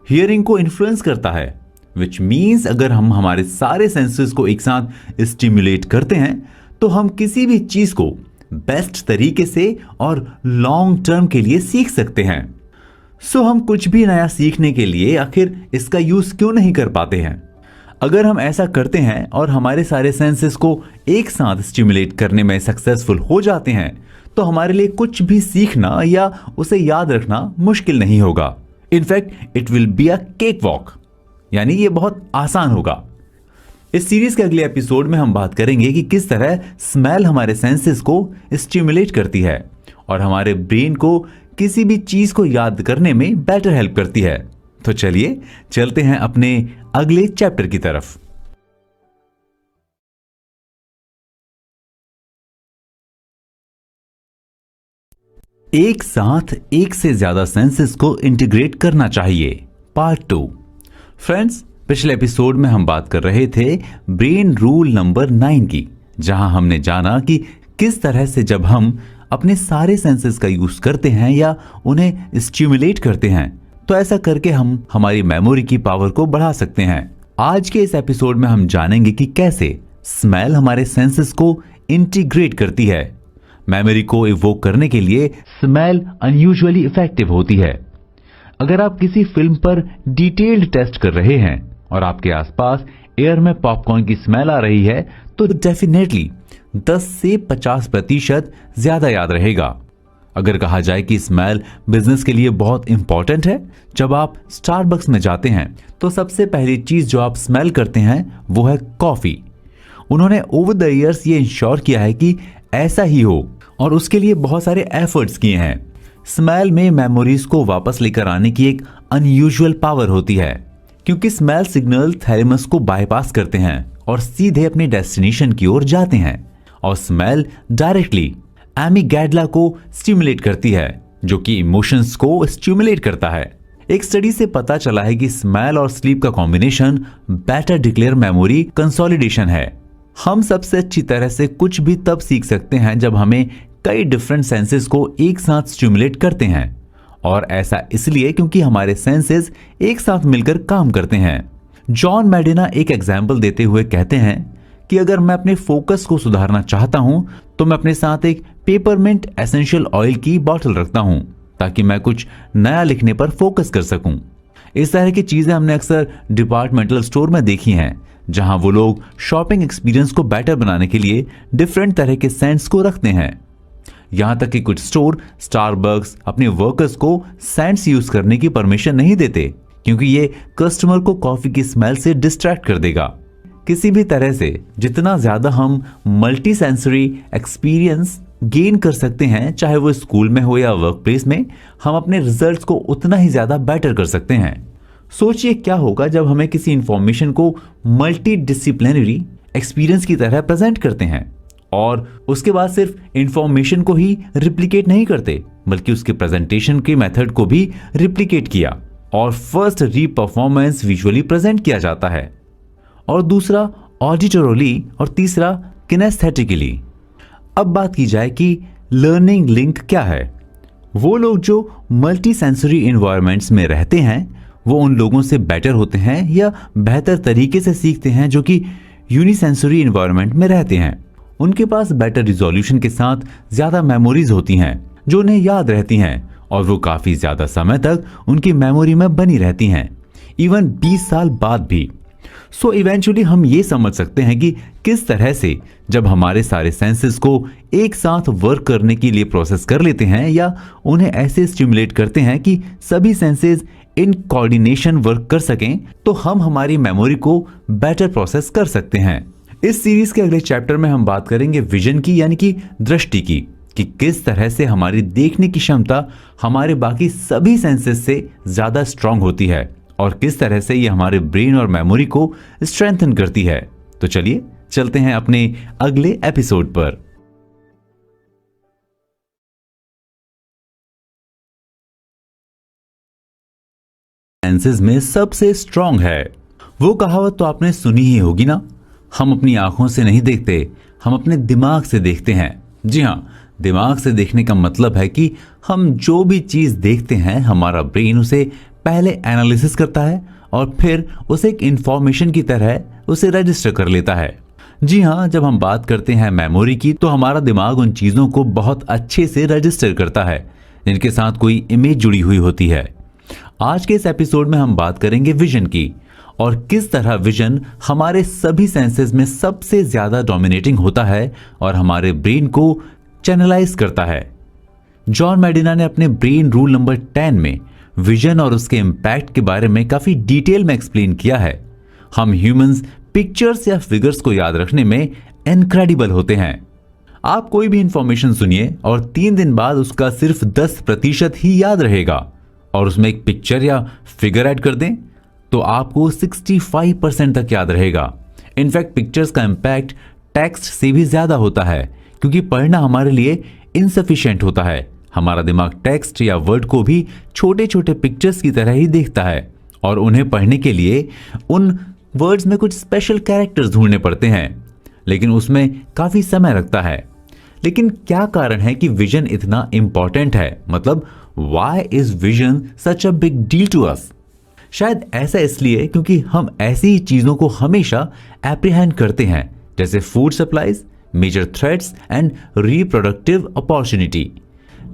हियरिंग को इन्फ्लुएंस करता है, विच मीन्स अगर हम हमारे सारे सेंसेस को एक साथ स्टिमुलेट करते हैं तो हम किसी भी चीज को बेस्ट तरीके से और लॉन्ग टर्म के लिए सीख सकते हैं। सो हम कुछ भी नया सीखने के लिए आखिर इसका यूज क्यों नहीं कर पाते हैं? अगर हम ऐसा करते हैं और हमारे सारे सेंसेस को एक साथ स्टिमुलेट करने में सक्सेसफुल हो जाते हैं तो हमारे लिए कुछ भी सीखना या उसे याद रखना मुश्किल नहीं होगा। In fact it will be a cake walk, यानी ये बहुत आसान होगा। इस सीरीज के अगले एपिसोड में हम बात करेंगे कि किस तरह स्मेल हमारे सेंसेस को स्टिमुलेट करती है और हमारे ब्रेन को किसी भी चीज को याद करने में बेटर हेल्प करती है। तो चलिए चलते हैं अपने अगले चैप्टर की तरफ। एक साथ एक से ज्यादा सेंसेस को इंटीग्रेट करना चाहिए, पार्ट 2। फ्रेंड्स, पिछले एपिसोड में हम बात कर रहे थे ब्रेन रूल नंबर 9 की, जहां हमने जाना कि किस तरह से जब हम अपने सारे सेंसेस का यूज करते हैं या उन्हें स्टिमुलेट करते हैं तो ऐसा करके हम हमारी मेमोरी की पावर को बढ़ा सकते हैं। आज के इस एपिसोड में हम जानेंगे कि कैसे स्मेल हमारे सेंसेस को इंटीग्रेट करती है। मेमोरी को इवोक करने के लिए स्मेल अनयूजुअली इफेक्टिव होती है। अगर आप किसी फिल्म पर डिटेल्ड टेस्ट कर रहे हैं और आपके आसपास एयर में पॉपकॉर्न की स्मेल आ रही है तो डेफिनेटली 10 से 50% ज्यादा याद रहेगा। अगर कहा जाए कि स्मेल बिजनेस के लिए बहुत इंपॉर्टेंट है, जब आप स्टारबक्स में जाते हैं तो सबसे पहली चीज जो आप स्मेल करते हैं वो है कॉफी। उन्होंने ओवर द ईयर्स ये इंश्योर किया है कि ऐसा ही हो और उसके लिए बहुत सारे एफर्ट्स किए हैं। स्मेल में मेमोरीज को वापस लेकर आने की एक अनयूजुअल पावर होती है, क्योंकि स्मेल सिग्नल थैलेमस को बाईपास करते हैं और सीधे अपने डेस्टिनेशन की ओर जाते हैं। और स्मेल डायरेक्टली एमिगडाला को स्टिमुलेट करती है, जो कि इमोशंस को स्टिमुलेट करता है। एक स्टडी से पता चला है कि स्मेल और स्लीप का combination better declare memory consolidation है। हम सबसे अच्छी तरह से कुछ भी तब सीख सकते हैं जब हमें कई डिफरेंट सेंसेस को एक साथ स्टिमुलेट करते हैं, और ऐसा इसलिए क्योंकि हमारे सेंसेस एक साथ मिलकर काम करते हैं। जॉन मेडिना एक एग्जाम्पल देते हुए कहते हैं कि अगर मैं अपने फोकस को सुधारना चाहता हूं तो मैं अपने साथ एक पेपरमिंट एसेंशियल ऑयल की बोतल रखता हूं ताकि मैं कुछ नया लिखने पर फोकस कर सकूं। इस तरह की चीजें हमने अक्सर डिपार्टमेंटल स्टोर में देखी हैं, जहां वो लोग शॉपिंग एक्सपीरियंस को बेटर बनाने के लिए डिफरेंट तरह के सेंट्स को रखते हैं। यहां तक कि कुछ स्टोर स्टारबक्स अपने वर्कर्स को सेंट्स यूज करने की परमिशन नहीं देते, क्योंकि ये कस्टमर को कॉफी की स्मेल से डिस्ट्रैक्ट कर देगा। किसी भी तरह से जितना ज्यादा हम मल्टी सेंसरी एक्सपीरियंस गेन कर सकते हैं, चाहे वो स्कूल में हो या वर्क प्लेस में, हम अपने रिजल्ट्स को उतना ही ज्यादा बेटर कर सकते हैं। सोचिए क्या होगा जब हमें किसी इंफॉर्मेशन को मल्टी डिसिप्लिनरी एक्सपीरियंस की तरह प्रेजेंट करते हैं और उसके बाद सिर्फ इंफॉर्मेशन को ही रिप्लिकेट नहीं करते, बल्कि उसके प्रेजेंटेशन के मेथड को भी रिप्लिकेट किया और फर्स्ट री परफॉर्मेंस विजुअली प्रेजेंट किया जाता है, और दूसरा ऑडिटोरली और तीसरा किनेस्थेटिकली। अब बात की जाए कि लर्निंग लिंक क्या है। वो लोग जो मल्टी सेंसरी इन्वायरमेंट्स में रहते हैं वो उन लोगों से बेटर होते हैं या बेहतर तरीके से सीखते हैं जो कि यूनिसेंसरी इन्वायरमेंट में रहते हैं। उनके पास बेटर रिजोल्यूशन के साथ ज्यादा मेमोरीज होती हैं जो उन्हें याद रहती हैं और वो काफी ज्यादा समय तक उनकी मेमोरी में बनी रहती हैं, इवन 20 साल बाद भी। सो इवेंचुअली हम ये समझ सकते हैं कि किस तरह से जब हमारे सारे सेंसेस को एक साथ वर्क करने के लिए प्रोसेस कर लेते हैं या उन्हें ऐसे स्टिमुलेट करते हैं कि सभी सेंसेस इन कोऑर्डिनेशन वर्क कर सकें, तो हम हमारी मेमोरी को बेटर प्रोसेस कर सकते हैं। इस सीरीज के अगले चैप्टर में हम बात करेंगे विजन की, यानी कि दृष्टि की, कि किस तरह से हमारी देखने की क्षमता हमारे बाकी सभी सेंसेस से ज्यादा स्ट्रांग होती है और किस तरह से ये हमारे ब्रेन और मेमोरी को स्ट्रेंथन करती है। तो चलिए चलते हैं अपने अगले एपिसोड पर। सेंसेस में सबसे स्ट्रांग है। वो कहावत तो आपने सुनी ही होगी ना, हम अपनी आंखों से नहीं देखते, हम अपने दिमाग से देखते हैं। जी हाँ, दिमाग से देखने का मतलब है कि हम जो भी चीज देखते हैं हमारा ब्रेन उसे पहले एनालिसिस करता है और फिर उसे एक इंफॉर्मेशन की तरह उसे रजिस्टर कर लेता है। जी हाँ, जब हम बात करते हैं मेमोरी की तो हमारा दिमाग उन चीजों को बहुत अच्छे से रजिस्टर करता है जिनके साथ कोई इमेज जुड़ी हुई होती है। आज के इस एपिसोड में हम बात करेंगे विजन की और किस तरह विजन हमारे सभी सेंसेस में सबसे ज्यादा डोमिनेटिंग होता है और हमारे ब्रेन को चैनलाइज करता है। जॉन मेडिना ने अपने ब्रेन रूल नंबर 10 में विजन और उसके इंपैक्ट के बारे में काफी डिटेल में एक्सप्लेन किया है। हम ह्यूमंस पिक्चर्स या फिगर्स को याद रखने में इनक्रेडिबल होते हैं। आप कोई भी इंफॉर्मेशन सुनिए और 3 दिन बाद उसका सिर्फ 10% ही याद रहेगा और उसमें एक पिक्चर या फिगर ऐड कर दें तो आपको 65% तक याद रहेगा। इनफैक्ट पिक्चर्स का इम्पैक्ट टेक्स्ट से भी ज्यादा होता है क्योंकि पढ़ना हमारे लिए इनसफिशिएंट होता है। हमारा दिमाग टेक्स्ट या वर्ड को भी छोटे छोटे पिक्चर्स की तरह ही देखता है और उन्हें पढ़ने के लिए उन वर्ड्स में कुछ स्पेशल कैरेक्टर्स ढूंढने पड़ते हैं, लेकिन उसमें काफी समय लगता है। लेकिन क्या कारण है कि विजन इतना इंपॉर्टेंट है? मतलब why is vision such a big deal to us? शायद ऐसा इसलिए क्योंकि हम ऐसी ही चीजों को हमेशा एप्रीहेंड करते हैं, जैसे food supplies, major threats and reproductive opportunity.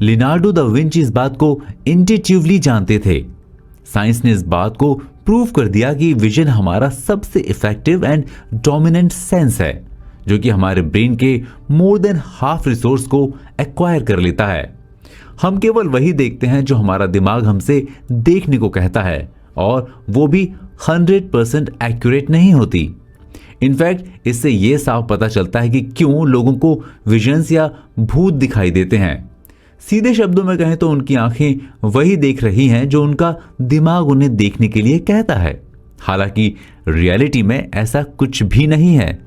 Leonardo da Vinci इस बात को इंट्यूटिवली जानते थे। साइंस ने इस बात को प्रूव कर दिया कि विजन हमारा सबसे इफेक्टिव एंड डोमिनेंट सेंस है, जो कि हमारे ब्रेन के मोर देन हाफ रिसोर्स को एक्वायर कर लेता है। हम केवल वही देखते हैं जो हमारा दिमाग हमसे देखने को कहता है, और वो भी 100% एक्यूरेट नहीं होती। इनफैक्ट इससे यह साफ पता चलता है कि क्यों लोगों को विजन्स या भूत दिखाई देते हैं। सीधे शब्दों में कहें तो उनकी आंखें वही देख रही हैं जो उनका दिमाग उन्हें देखने के लिए कहता है। हालांकि रियलिटी में ऐसा कुछ भी नहीं है।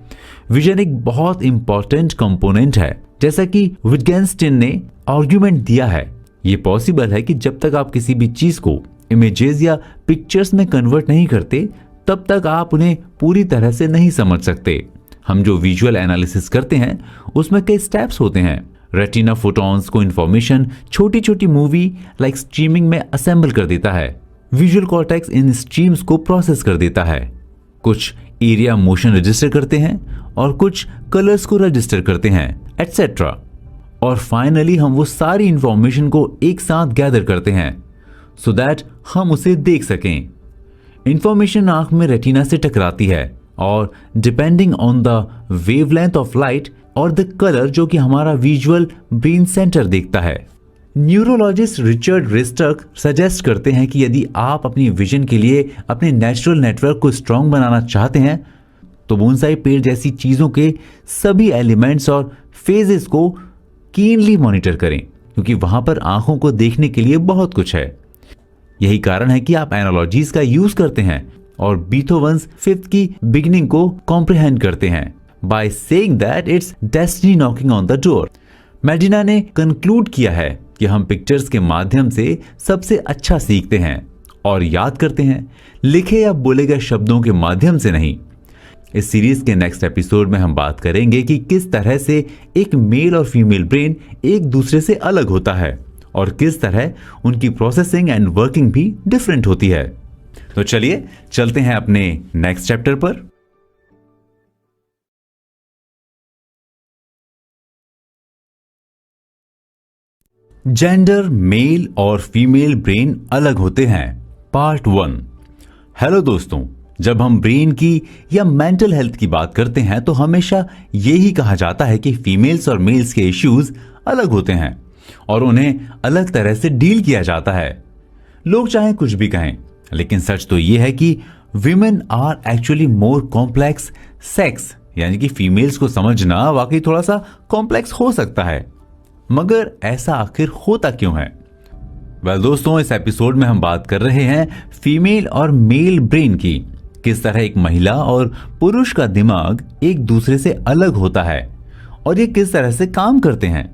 विजन एक बहुत इंपॉर्टेंट कंपोनेंट है। जैसा कि विटगेंस्टाइन ने आर्गुमेंट दिया है, यह पॉसिबल है कि जब तक आप किसी भी चीज को इमेजेस या पिक्चर्स में कन्वर्ट नहीं करते तब तक आप उन्हें पूरी तरह से नहीं समझ सकते। हम जो विजुअल एनालिसिस करते हैं उसमें कई स्टेप्स होते हैं। रेटिना फोटॉन्स को इंफॉर्मेशन छोटी छोटी मूवी लाइक स्ट्रीमिंग में असेंबल कर देता है। विजुअल कॉर्टेक्स इन स्ट्रीम्स को प्रोसेस कर देता है। कुछ एरिया मोशन रजिस्टर करते हैं और कुछ कलर्स को रजिस्टर करते हैं, एटसेट्रा। और फाइनली हम वो सारी इंफॉर्मेशन को एक साथ गैदर करते हैं सो दैट हम उसे देख सकें। इंफॉर्मेशन आंख में रेटिना से टकराती है और depending on the wavelength of light और द कलर जो कि हमारा विजुअल ब्रेन सेंटर देखता है। न्यूरोलॉजिस्ट रिचर्ड रिस्टर्क सजेस्ट करते हैं कि यदि आप अपनी विजन के लिए अपने नेचुरल नेटवर्क को स्ट्रांग बनाना चाहते हैं तो बोनसाई पेड़ जैसी चीजों के सभी एलिमेंट्स और फेजेस को कीनली मॉनिटर करें, क्योंकि वहां पर आंखों को देखने के लिए बहुत कुछ है। यही कारण है कि आप एनालॉजीज का यूज करते हैं और बीथोवन्स फिफ्थ की बिगिनिंग को कॉम्प्रिहेंड करते हैं by saying that it's destiny knocking on the door. मेडिना ने कंक्लूड किया है कि हम पिक्चर्स के माध्यम से सबसे अच्छा सीखते हैं और याद करते हैं, लिखे या बोले गए शब्दों के माध्यम से नहीं। इस सीरीज के नेक्स्ट एपिसोड में हम बात करेंगे कि किस तरह से एक मेल और फीमेल ब्रेन एक दूसरे से अलग होता है और किस तरह उनकी प्रोसेसिंग एंड वर्किंग भी डिफरेंट होती है। तो चलिए चलते हैं अपने नेक्स्ट चैप्टर पर। जेंडर, मेल और फीमेल ब्रेन अलग होते हैं, पार्ट 1। हेलो दोस्तों, जब हम ब्रेन की या मेंटल हेल्थ की बात करते हैं तो हमेशा यही कहा जाता है कि फीमेल्स और मेल्स के इश्यूज अलग होते हैं और उन्हें अलग तरह से डील किया जाता है। लोग चाहे कुछ भी कहें, लेकिन सच तो यह है कि women are actually more complex sex, यानी कि फीमेल्स को समझना वाकई थोड़ा सा कॉम्प्लेक्स हो सकता है। मगर ऐसा आखिर होता क्यों है? वेल दोस्तों, इस एपिसोड में हम बात कर रहे हैं फीमेल और मेल ब्रेन की। किस तरह एक महिला और पुरुष का दिमाग एक दूसरे से अलग होता है और ये किस तरह से काम करते हैं।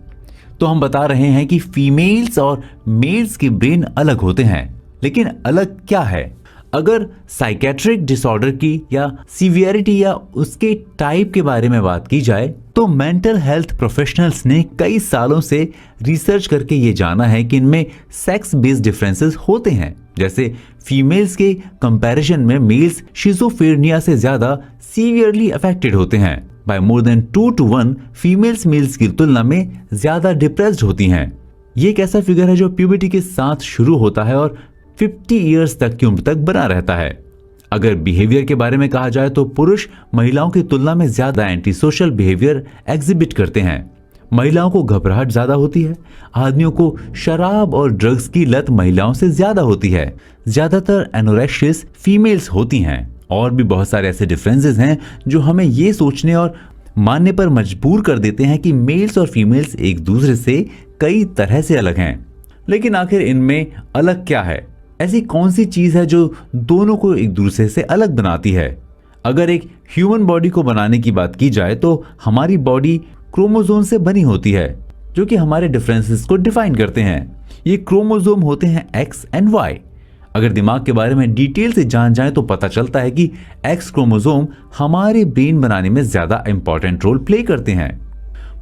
तो हम बता रहे हैं कि फीमेल्स और मेल्स के ब्रेन अलग होते हैं, लेकिन अलग क्या है? अगर साइकेट्रिक डिसऑर्डर की या सीवियरिटी या उसके टाइप के बारे में बात की जाए तो मेंटल हेल्थ प्रोफेशनल्स ने कई सालों से रिसर्च करके ये जाना है कि इनमें सेक्स बेस्ड डिफरेंसेस होते हैं। जैसे फीमेल्स के कंपैरिजन में मेल्स शिजोफ्रेनिया से ज्यादा सीवियरली अफेक्टेड होते हैं। By more than 2 to 1 females males की तुलना में ज्यादा डिप्रेस्ड होती हैं। ये एक ऐसा फिगर है जो प्यूबर्टी के साथ शुरू होता है और 50 इयर्स तक की उम्र तक बना रहता है। अगर बिहेवियर के बारे में कहा जाए तो पुरुष महिलाओं की तुलना में ज्यादा एंटी सोशल बिहेवियर एग्जिबिट करते हैं। महिलाओं को घबराहट ज्यादा होती है। आदमियों को शराब और ड्रग्स की लत महिलाओं से ज्यादा होती है। ज्यादातर एनोरेक्सिस फीमेल्स होती हैं। और भी बहुत सारे ऐसे डिफरेंसेस हैं जो हमें ये सोचने और मानने पर मजबूर कर देते हैं कि मेल्स और फीमेल्स एक दूसरे से कई तरह से अलग हैं। लेकिन आखिर इनमें अलग क्या है? ऐसी कौन सी चीज है जो दोनों को एक दूसरे से अलग बनाती है? अगर एक ह्यूमन बॉडी को बनाने की बात की जाए तो हमारी बॉडी क्रोमोसोम से बनी होती है, जो कि हमारे डिफरेंसेस को डिफाइन करते हैं। ये क्रोमोसोम होते हैं एक्स एंड वाई। अगर दिमाग के बारे में डिटेल से जान जाए तो पता चलता है कि एक्स क्रोमोसोम हमारे ब्रेन बनाने में ज्यादा इंपॉर्टेंट रोल प्ले करते हैं।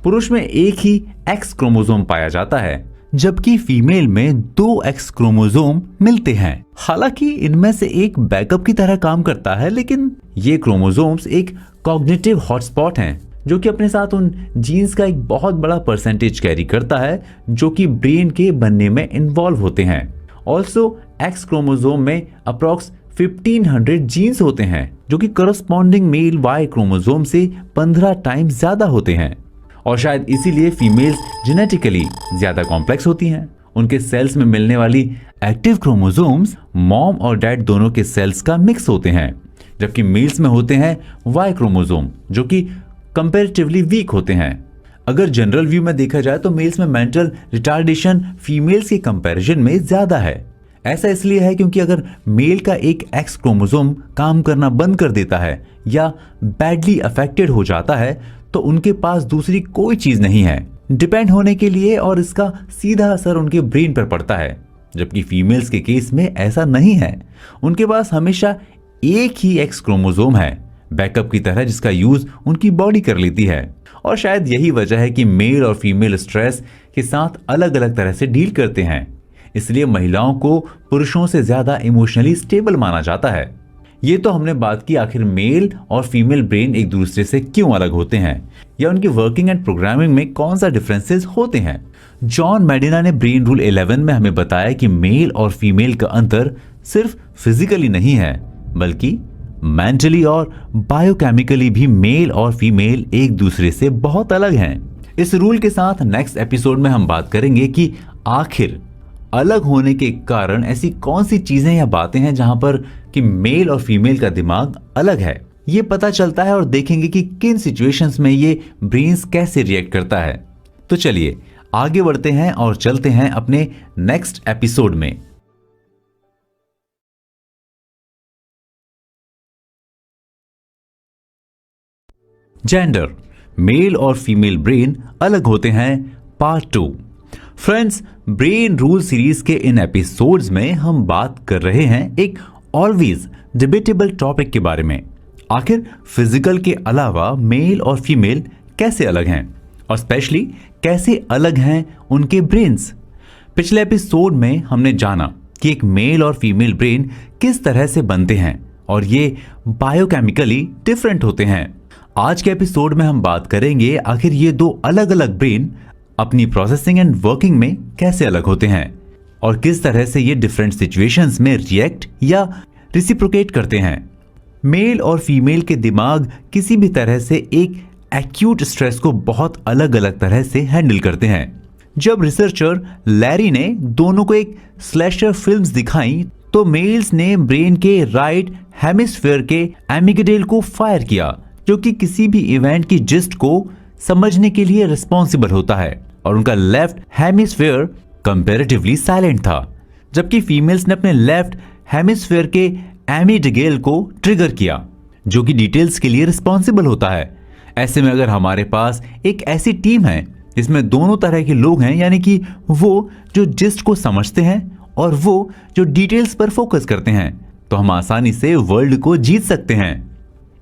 पुरुष में एक ही एक्स क्रोमोसोम पाया जाता है, जबकि फीमेल में 2 एक्स क्रोमोसोम मिलते हैं। हालांकि इनमें से एक बैकअप की तरह काम करता है, लेकिन ये क्रोमोसोम्स एक कॉग्निटिव हॉटस्पॉट हैं, जो कि अपने साथ उन जीन्स का एक बहुत बड़ा परसेंटेज कैरी करता है जो कि ब्रेन के बनने में इन्वॉल्व होते हैं। ऑल्सो एक्स क्रोमोसोम में अप्रॉक्स 1500 जीन्स होते हैं, जो कि करस्पॉन्डिंग मेल वाई क्रोमोसोम से 15 टाइम्स ज्यादा होते हैं। और शायद इसीलिए फीमेल्स जेनेटिकली ज्यादा कॉम्प्लेक्स होती हैं। उनके सेल्स में मिलने वाली एक्टिव क्रोमोसोम्स मॉम और डैड दोनों के सेल्स का मिक्स होते हैं, जबकि मेल्स में होते हैं वाई क्रोमोसोम, जो कि कंपैरेटिवली वीक होते हैं। अगर जनरल व्यू में देखा जाए तो मेल्स में मेंटल रिटार्डेशन फीमेल्स के कंपैरिजन में ज्यादा है। ऐसा इसलिए है क्योंकि अगर मेल का एक एक्स क्रोमोसोम काम करना बंद कर देता है या बैडली अफेक्टेड हो जाता है तो उनके पास दूसरी कोई चीज नहीं है डिपेंड होने के लिए, और इसका सीधा असर उनके ब्रेन पर पड़ता है। जबकि फीमेल्स के केस में ऐसा नहीं है। उनके पास हमेशा एक ही एक्स क्रोमोसोम है, बैकअप की तरह, जिसका यूज उनकी बॉडी कर लेती है। और शायद यही वजह है कि मेल और फीमेल स्ट्रेस के साथ अलग अलग तरह से डील करते हैं। इसलिए महिलाओं को पुरुषों से ज्यादा इमोशनली स्टेबल माना जाता है। ये तो हमने बात की आखिर मेल और फीमेल ब्रेन एक दूसरे से क्यों अलग होते हैं या उनकी वर्किंग एंड प्रोग्रामिंग में कौन सा डिफरेंसेस होते हैं। जॉन मेडिना ने ब्रेन रूल 11 में हमें बताया कि मेल और फीमेल का अंतर सिर्फ फिजिकली नहीं है, बल्कि मेंटली और बायोकेमिकली भी मेल और फीमेल एक दूसरे से बहुत अलग हैं। इस रूल के साथ नेक्स्ट एपिसोड में हम बात करेंगे कि आखिर अलग होने के कारण ऐसी कौन सी चीजें या बातें हैं जहां पर कि मेल और फीमेल का दिमाग अलग है। ये पता चलता है और देखेंगे कि किन सिचुएशंस में ये ब्रेन्स कैसे रिएक्ट करता है। तो चलिए आगे बढ़ते हैं और चलते हैं अपने नेक्स्ट एपिसोड में। जेंडर, मेल और फीमेल ब्रेन अलग होते हैं, part 2। Friends, brain rule series के इन एपिसोड्स में हम बात कर रहे हैं एक ऑलवेज डिबेटेबल टॉपिक के बारे में। आखिर फिजिकल के अलावा मेल और फीमेल कैसे अलग हैं, और स्पेशली कैसे अलग हैं उनके ब्रेन्स। पिछले एपिसोड में हमने जाना कि एक मेल और फीमेल ब्रेन किस तरह से बनते हैं और ये बायोकेमिकली डिफरेंट होते हैं। आज के एपिसोड में हम बात करेंगे आखिर ये दो अलग अलग ब्रेन अपनी प्रोसेसिंग एंड वर्किंग में कैसे अलग होते हैं और किस तरह से ये डिफरेंट सिचुएशंस में रिएक्ट या रिसिप्रोकेट करते हैं। मेल और फीमेल के दिमाग किसी भी तरह से एक एक्यूट स्ट्रेस को बहुत अलग अलग तरह से हैंडल करते हैं। जब रिसर्चर लैरी ने दोनों को एक स्लैशर फिल्म्स दिखाई तो मेल्स ने ब्रेन के राइट हेमिस्फीयर के एमिगडेल को फायर किया, जो कि किसी भी इवेंट की जिस्ट को समझने के लिए रिस्पॉन्सिबल होता है, और उनका लेफ्ट हेमिस्फीयर कंपैरेटिवली साइलेंट था, जबकि फीमेल्स ने अपने लेफ्ट हेमिस्फीयर के एमिगडेल को ट्रिगर किया, जो कि डिटेल्स के लिए रिस्पॉन्सिबल होता है। ऐसे में अगर हमारे पास एक ऐसी टीम है जिसमें दोनों तरह के लोग हैं, यानी कि वो जो जिस्ट को समझते हैं और वो जो डिटेल्स पर फोकस करते हैं, तो हम आसानी से वर्ल्ड को जीत सकते हैं।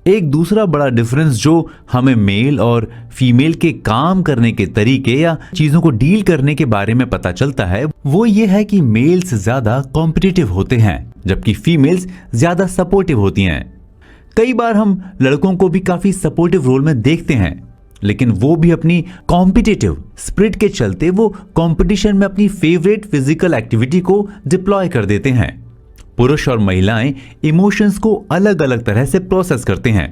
एक दूसरा बड़ा डिफरेंस जो हमें मेल और फीमेल के काम करने के तरीके या चीजों को डील करने के बारे में पता चलता है, वो ये है कि मेल्स ज्यादा कॉम्पिटिटिव होते हैं जबकि फीमेल्स ज्यादा सपोर्टिव होती हैं। कई बार हम लड़कों को भी काफी सपोर्टिव रोल में देखते हैं, लेकिन वो भी अपनी कॉम्पिटिटिव स्पिरिट के चलते वो कंपटीशन में अपनी फेवरेट फिजिकल एक्टिविटी को डिप्लॉय कर देते हैं। पुरुष और महिलाएं इमोशंस को अलग अलग तरह से प्रोसेस करते हैं।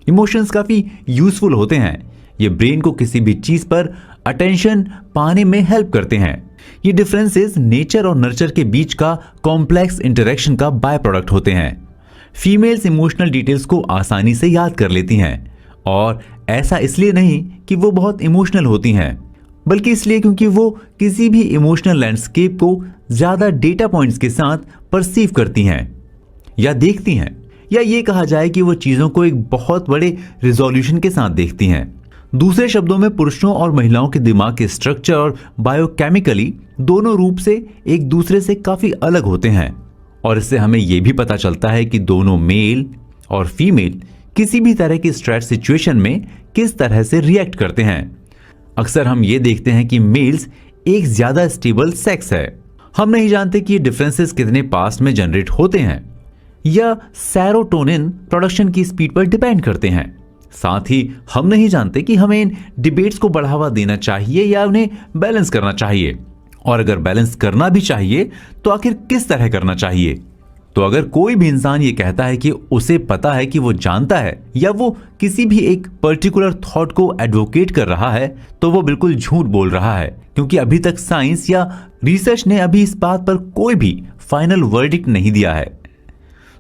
इमोशंस काफी यूजफुल होते हैं, ये ब्रेन को किसी भी चीज पर अटेंशन पाने में हेल्प करते हैं। ये डिफरेंसेस नेचर और नर्चर के बीच का कॉम्प्लेक्स इंटरेक्शन का बाय प्रोडक्ट होते हैं। फीमेल्स इमोशनल डिटेल्स को आसानी से याद कर लेती हैं और ऐसा इसलिए नहीं कि वो बहुत इमोशनल होती हैं, बल्कि इसलिए क्योंकि वो किसी भी इमोशनल लैंडस्केप को ज्यादा डेटा पॉइंट्स के साथ परसीव करती हैं या देखती हैं, या ये कहा जाए कि वो चीजों को एक बहुत बड़े रिजोल्यूशन के साथ देखती हैं। दूसरे शब्दों में पुरुषों और महिलाओं के दिमाग के स्ट्रक्चर और बायोकेमिकली दोनों रूप से एक दूसरे से काफी अलग होते हैं। और इससे हमें यह भी पता चलता है कि दोनों मेल और फीमेल किसी भी तरह की स्ट्रेस सिचुएशन में किस तरह से रिएक्ट करते हैं। अक्सर हम ये देखते हैं कि मेल्स एक ज्यादा स्टेबल सेक्स है। हम नहीं जानते कि ये डिफरेंसेस कितने पास्ट में जनरेट होते हैं या सेरोटोनिन प्रोडक्शन की स्पीड पर डिपेंड करते हैं। साथ ही हम नहीं जानते कि हमें इन डिबेट्स को बढ़ावा देना चाहिए या उन्हें बैलेंस करना चाहिए, और अगर बैलेंस करना भी चाहिए तो आखिर किस तरह करना चाहिए। तो अगर कोई भी इंसान ये कहता है कि उसे पता है कि वो जानता है या वो किसी भी एक पर्टिकुलर थॉट को एडवोकेट कर रहा है, तो वो बिल्कुल झूठ बोल रहा है, क्योंकि अभी तक साइंस या रिसर्च ने अभी इस बात पर कोई भी फाइनल वर्डिक्ट नहीं दिया है।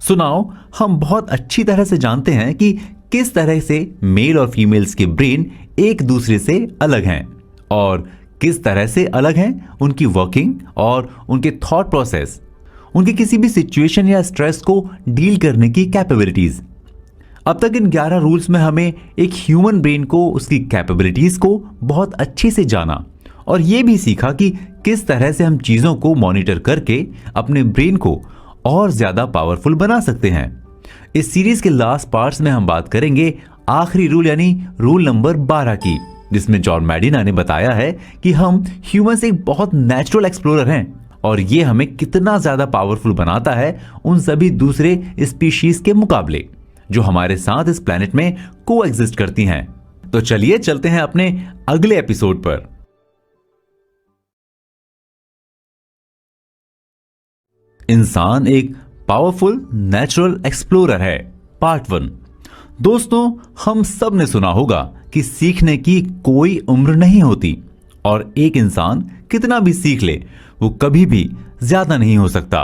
सुनाओ, हम बहुत अच्छी तरह से जानते हैं कि किस तरह से मेल और फीमेल्स के ब्रेन एक दूसरे से अलग हैं और किस तरह से अलग हैं उनकी वर्किंग और उनके थॉट प्रोसेस, उनके किसी भी सिचुएशन या स्ट्रेस को डील करने की कैपेबिलिटीज। अब तक इन 11 रूल्स में हमें एक ह्यूमन ब्रेन को, उसकी कैपेबिलिटीज को बहुत अच्छे से जाना और यह भी सीखा कि किस तरह से हम चीजों को मॉनिटर करके अपने ब्रेन को और ज्यादा पावरफुल बना सकते हैं। इस सीरीज के लास्ट पार्ट्स में हम बात करेंगे आखिरी रूल यानी रूल नंबर 12 की, जिसमें जॉन मैडिना ने बताया है कि हम ह्यूमंस एक बहुत नेचुरल एक्सप्लोरर हैं और ये हमें कितना ज्यादा पावरफुल बनाता है उन सभी दूसरे स्पीशीज के मुकाबले जो हमारे साथ इस प्लेनेट में को एग्जिस्ट करती हैं। तो चलिए चलते हैं अपने अगले एपिसोड पर। इंसान एक पावरफुल नेचुरल एक्सप्लोरर है, पार्ट 1। दोस्तों, हम सब ने सुना होगा कि सीखने की कोई उम्र नहीं होती और एक इंसान कितना भी सीख ले वो कभी भी ज्यादा नहीं हो सकता।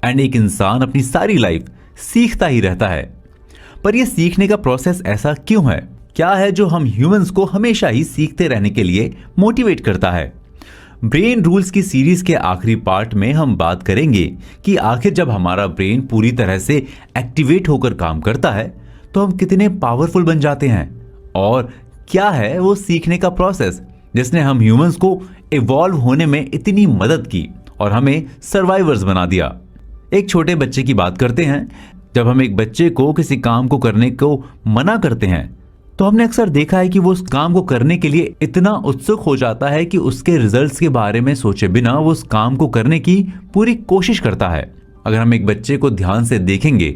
एंड एक इंसान अपनी सारी लाइफ सीखता ही रहता है। पर यह सीखने का प्रोसेस ऐसा क्यों है? क्या है जो हम ह्यूमंस को हमेशा ही सीखते रहने के लिए मोटिवेट करता है? ब्रेन रूल्स की सीरीज के आखिरी पार्ट में हम बात करेंगे कि आखिर जब हमारा ब्रेन पूरी तरह से एक्टिवेट होकर काम करता है तो हम कितने पावरफुल बन जाते हैं और क्या है वो सीखने का प्रोसेस जिसने हम ह्यूमंस को इवॉल्व होने में इतनी मदद की और हमें सर्वाइवर्स बना दिया। एक छोटे बच्चे की बात करते हैं। जब हम एक बच्चे को किसी काम को करने को मना करते हैं तो हमने अक्सर देखा है कि वो उस काम को करने के लिए इतना उत्सुक हो जाता है कि उसके रिजल्ट्स के बारे में सोचे बिना वो उस काम को करने की पूरी कोशिश करता है। अगर हम एक बच्चे को ध्यान से देखेंगे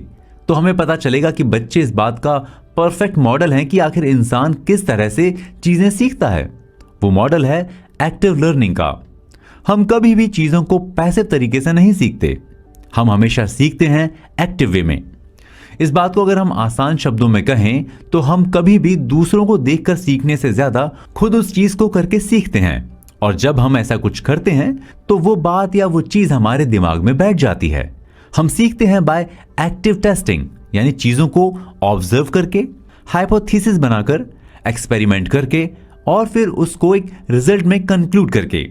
तो हमें पता चलेगा कि बच्चे इस बात का परफेक्ट मॉडल हैं कि आखिर इंसान किस तरह से चीजें सीखता है। वो मॉडल है एक्टिव लर्निंग का। हम कभी भी चीजों को पैसिव तरीके से नहीं सीखते, हम हमेशा सीखते हैं एक्टिव वे में। इस बात को अगर हम आसान शब्दों में कहें तो हम कभी भी दूसरों को देखकर सीखने से ज्यादा खुद उस चीज को करके सीखते हैं, और जब हम ऐसा कुछ करते हैं तो वो बात या वो चीज हमारे दिमाग में बैठ जाती है। हम सीखते हैं बाय एक्टिव टेस्टिंग, यानी चीजों को ऑब्जर्व करके, हाइपोथेसिस बनाकर, एक्सपेरिमेंट करके और फिर उसको एक रिजल्ट में कंक्लूड करके।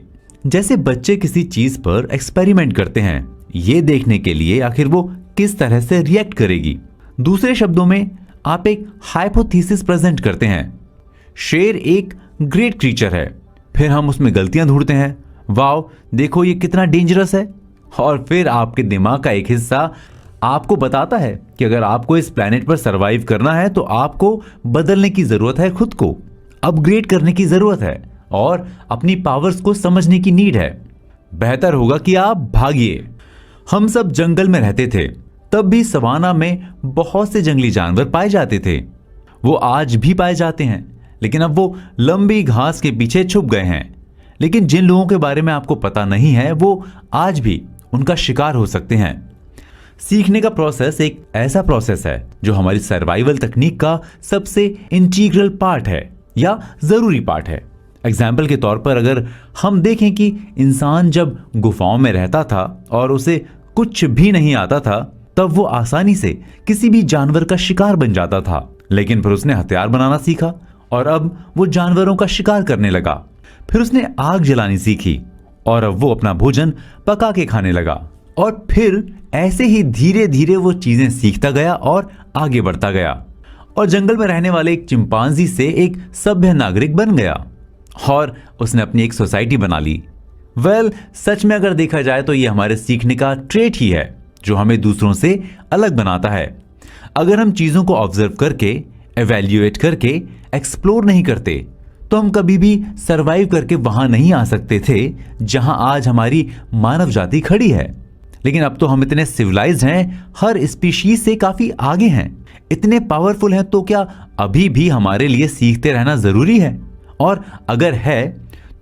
जैसे बच्चे किसी चीज पर एक्सपेरिमेंट करते हैं ये देखने के लिए आखिर वो किस तरह से रिएक्ट करेगी। दूसरे शब्दों में आप एक हाइपोथेसिस प्रेजेंट करते हैं। शेर एक ग्रेट क्रीचर है, फिर हम उसमें गलतियां ढूंढते हैं, वाओ देखो ये कितना डेंजरस है, और फिर आपके दिमाग का एक हिस्सा आपको बताता है कि अगर आपको इस प्लेनेट पर सरवाइव करना है तो आपको बदलने की जरूरत है, खुद को अपग्रेड करने की जरूरत है और अपनी पावर्स को समझने की नीड है। बेहतर होगा कि आप भागिए। हम सब जंगल में रहते थे, तब भी सवाना में बहुत से जंगली जानवर पाए जाते थे। वो आज भी पाए जाते हैं, लेकिन अब वो लंबी घास के पीछे छुप गए हैं। लेकिन जिन लोगों के बारे में आपको पता नहीं है वो आज भी उनका शिकार हो सकते हैं। सीखने का प्रोसेस एक ऐसा प्रोसेस है जो हमारी सर्वाइवल तकनीक का सबसे इंटीग्रल पार्ट है या जरूरी पार्ट है। एग्जाम्पल के तौर पर अगर हम देखें कि इंसान जब गुफाओं में रहता था और उसे कुछ भी नहीं आता था, तब वो आसानी से किसी भी जानवर का शिकार बन जाता था। लेकिन फिर उसने हथियार बनाना सीखा और अब वो जानवरों का शिकार करने लगा। फिर उसने आग जलानी सीखी और अब वो अपना भोजन पका के खाने लगा। और फिर ऐसे ही धीरे धीरे वो चीजें सीखता गया और आगे बढ़ता गया और जंगल में रहने वाले एक चिंपांजी से एक सभ्य नागरिक बन गया और उसने अपनी एक सोसाइटी बना ली। सच में अगर देखा जाए तो ये हमारे सीखने का ट्रेट ही है जो हमें दूसरों से अलग बनाता है। अगर हम चीजों को ऑब्जर्व करके, एवेल्युएट करके एक्सप्लोर नहीं करते तो हम कभी भी सरवाइव करके वहां नहीं आ सकते थे जहां आज हमारी मानव जाति खड़ी है। लेकिन अब तो हम इतने सिविलाइज्ड हैं, हर स्पीशीज से काफी आगे हैं, इतने पावरफुल हैं, तो क्या अभी भी हमारे लिए सीखते रहना जरूरी है? और अगर है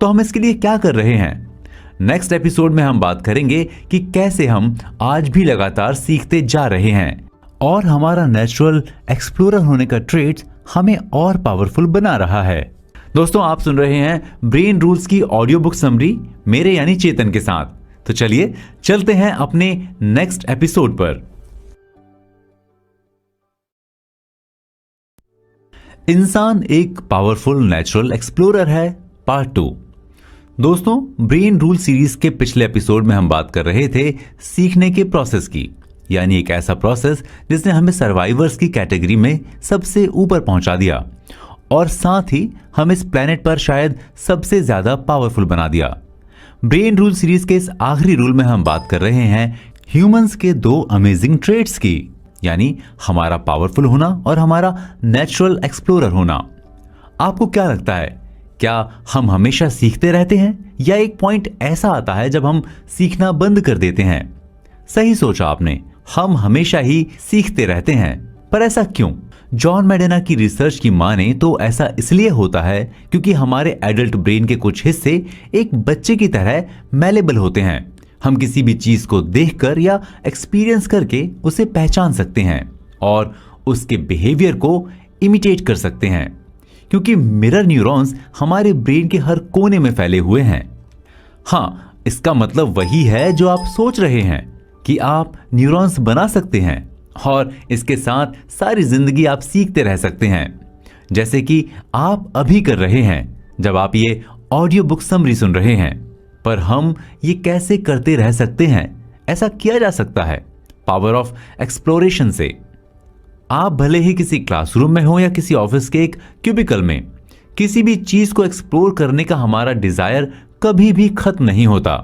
तो हम इसके लिए क्या कर रहे हैं? नेक्स्ट एपिसोड में हम बात करेंगे कि कैसे हम आज भी लगातार सीखते जा रहे हैं और हमारा नेचुरल एक्सप्लोरर होने का ट्रेट हमें और पावरफुल बना रहा है। दोस्तों, आप सुन रहे हैं ब्रेन रूल्स की ऑडियो बुक समरी मेरे यानी चेतन के साथ। तो चलिए चलते हैं अपने नेक्स्ट एपिसोड पर। इंसान एक पावरफुल नेचुरल एक्सप्लोरर है, पार्ट 2। दोस्तों, ब्रेन रूल सीरीज के पिछले एपिसोड में हम बात कर रहे थे सीखने के प्रोसेस की, यानी एक ऐसा प्रोसेस जिसने हमें सर्वाइवर्स की कैटेगरी में सबसे ऊपर पहुंचा दिया और साथ ही हम इस प्लेनेट पर शायद सबसे ज्यादा पावरफुल बना दिया। ब्रेन रूल सीरीज के इस आखिरी रूल में हम बात कर रहे हैं ह्यूमंस के 2 अमेजिंग ट्रेट्स की, यानी हमारा पावरफुल होना और हमारा नेचुरल एक्सप्लोरर होना। आपको क्या लगता है, क्या हम हमेशा सीखते रहते हैं या एक पॉइंट ऐसा आता है जब हम सीखना बंद कर देते हैं? सही सोचा आपने, हम हमेशा ही सीखते रहते हैं। पर ऐसा क्यों? जॉन मेडेना की रिसर्च की माने तो ऐसा इसलिए होता है क्योंकि हमारे एडल्ट ब्रेन के कुछ हिस्से एक बच्चे की तरह मैलेबल होते हैं। हम किसी भी चीज को देखकर या एक्सपीरियंस करके उसे पहचान सकते हैं और उसके बिहेवियर को इमिटेट कर सकते हैं, क्योंकि मिरर न्यूरॉन्स हमारे ब्रेन के हर कोने में फैले हुए हैं। हाँ, इसका मतलब वही है जो आप सोच रहे हैं कि आप न्यूरॉन्स बना सकते हैं और इसके साथ सारी जिंदगी आप सीखते रह सकते हैं, जैसे कि आप अभी कर रहे हैं जब आप ये ऑडियो बुक समरी सुन रहे हैं। पर हम ये कैसे करते रह सकते हैं? ऐसा किया जा सकता है पावर ऑफ एक्सप्लोरेशन से। आप भले ही किसी क्लासरूम में हो या किसी ऑफिस के एक क्यूबिकल में, किसी भी चीज को एक्सप्लोर करने का हमारा डिजायर कभी भी खत्म नहीं होता।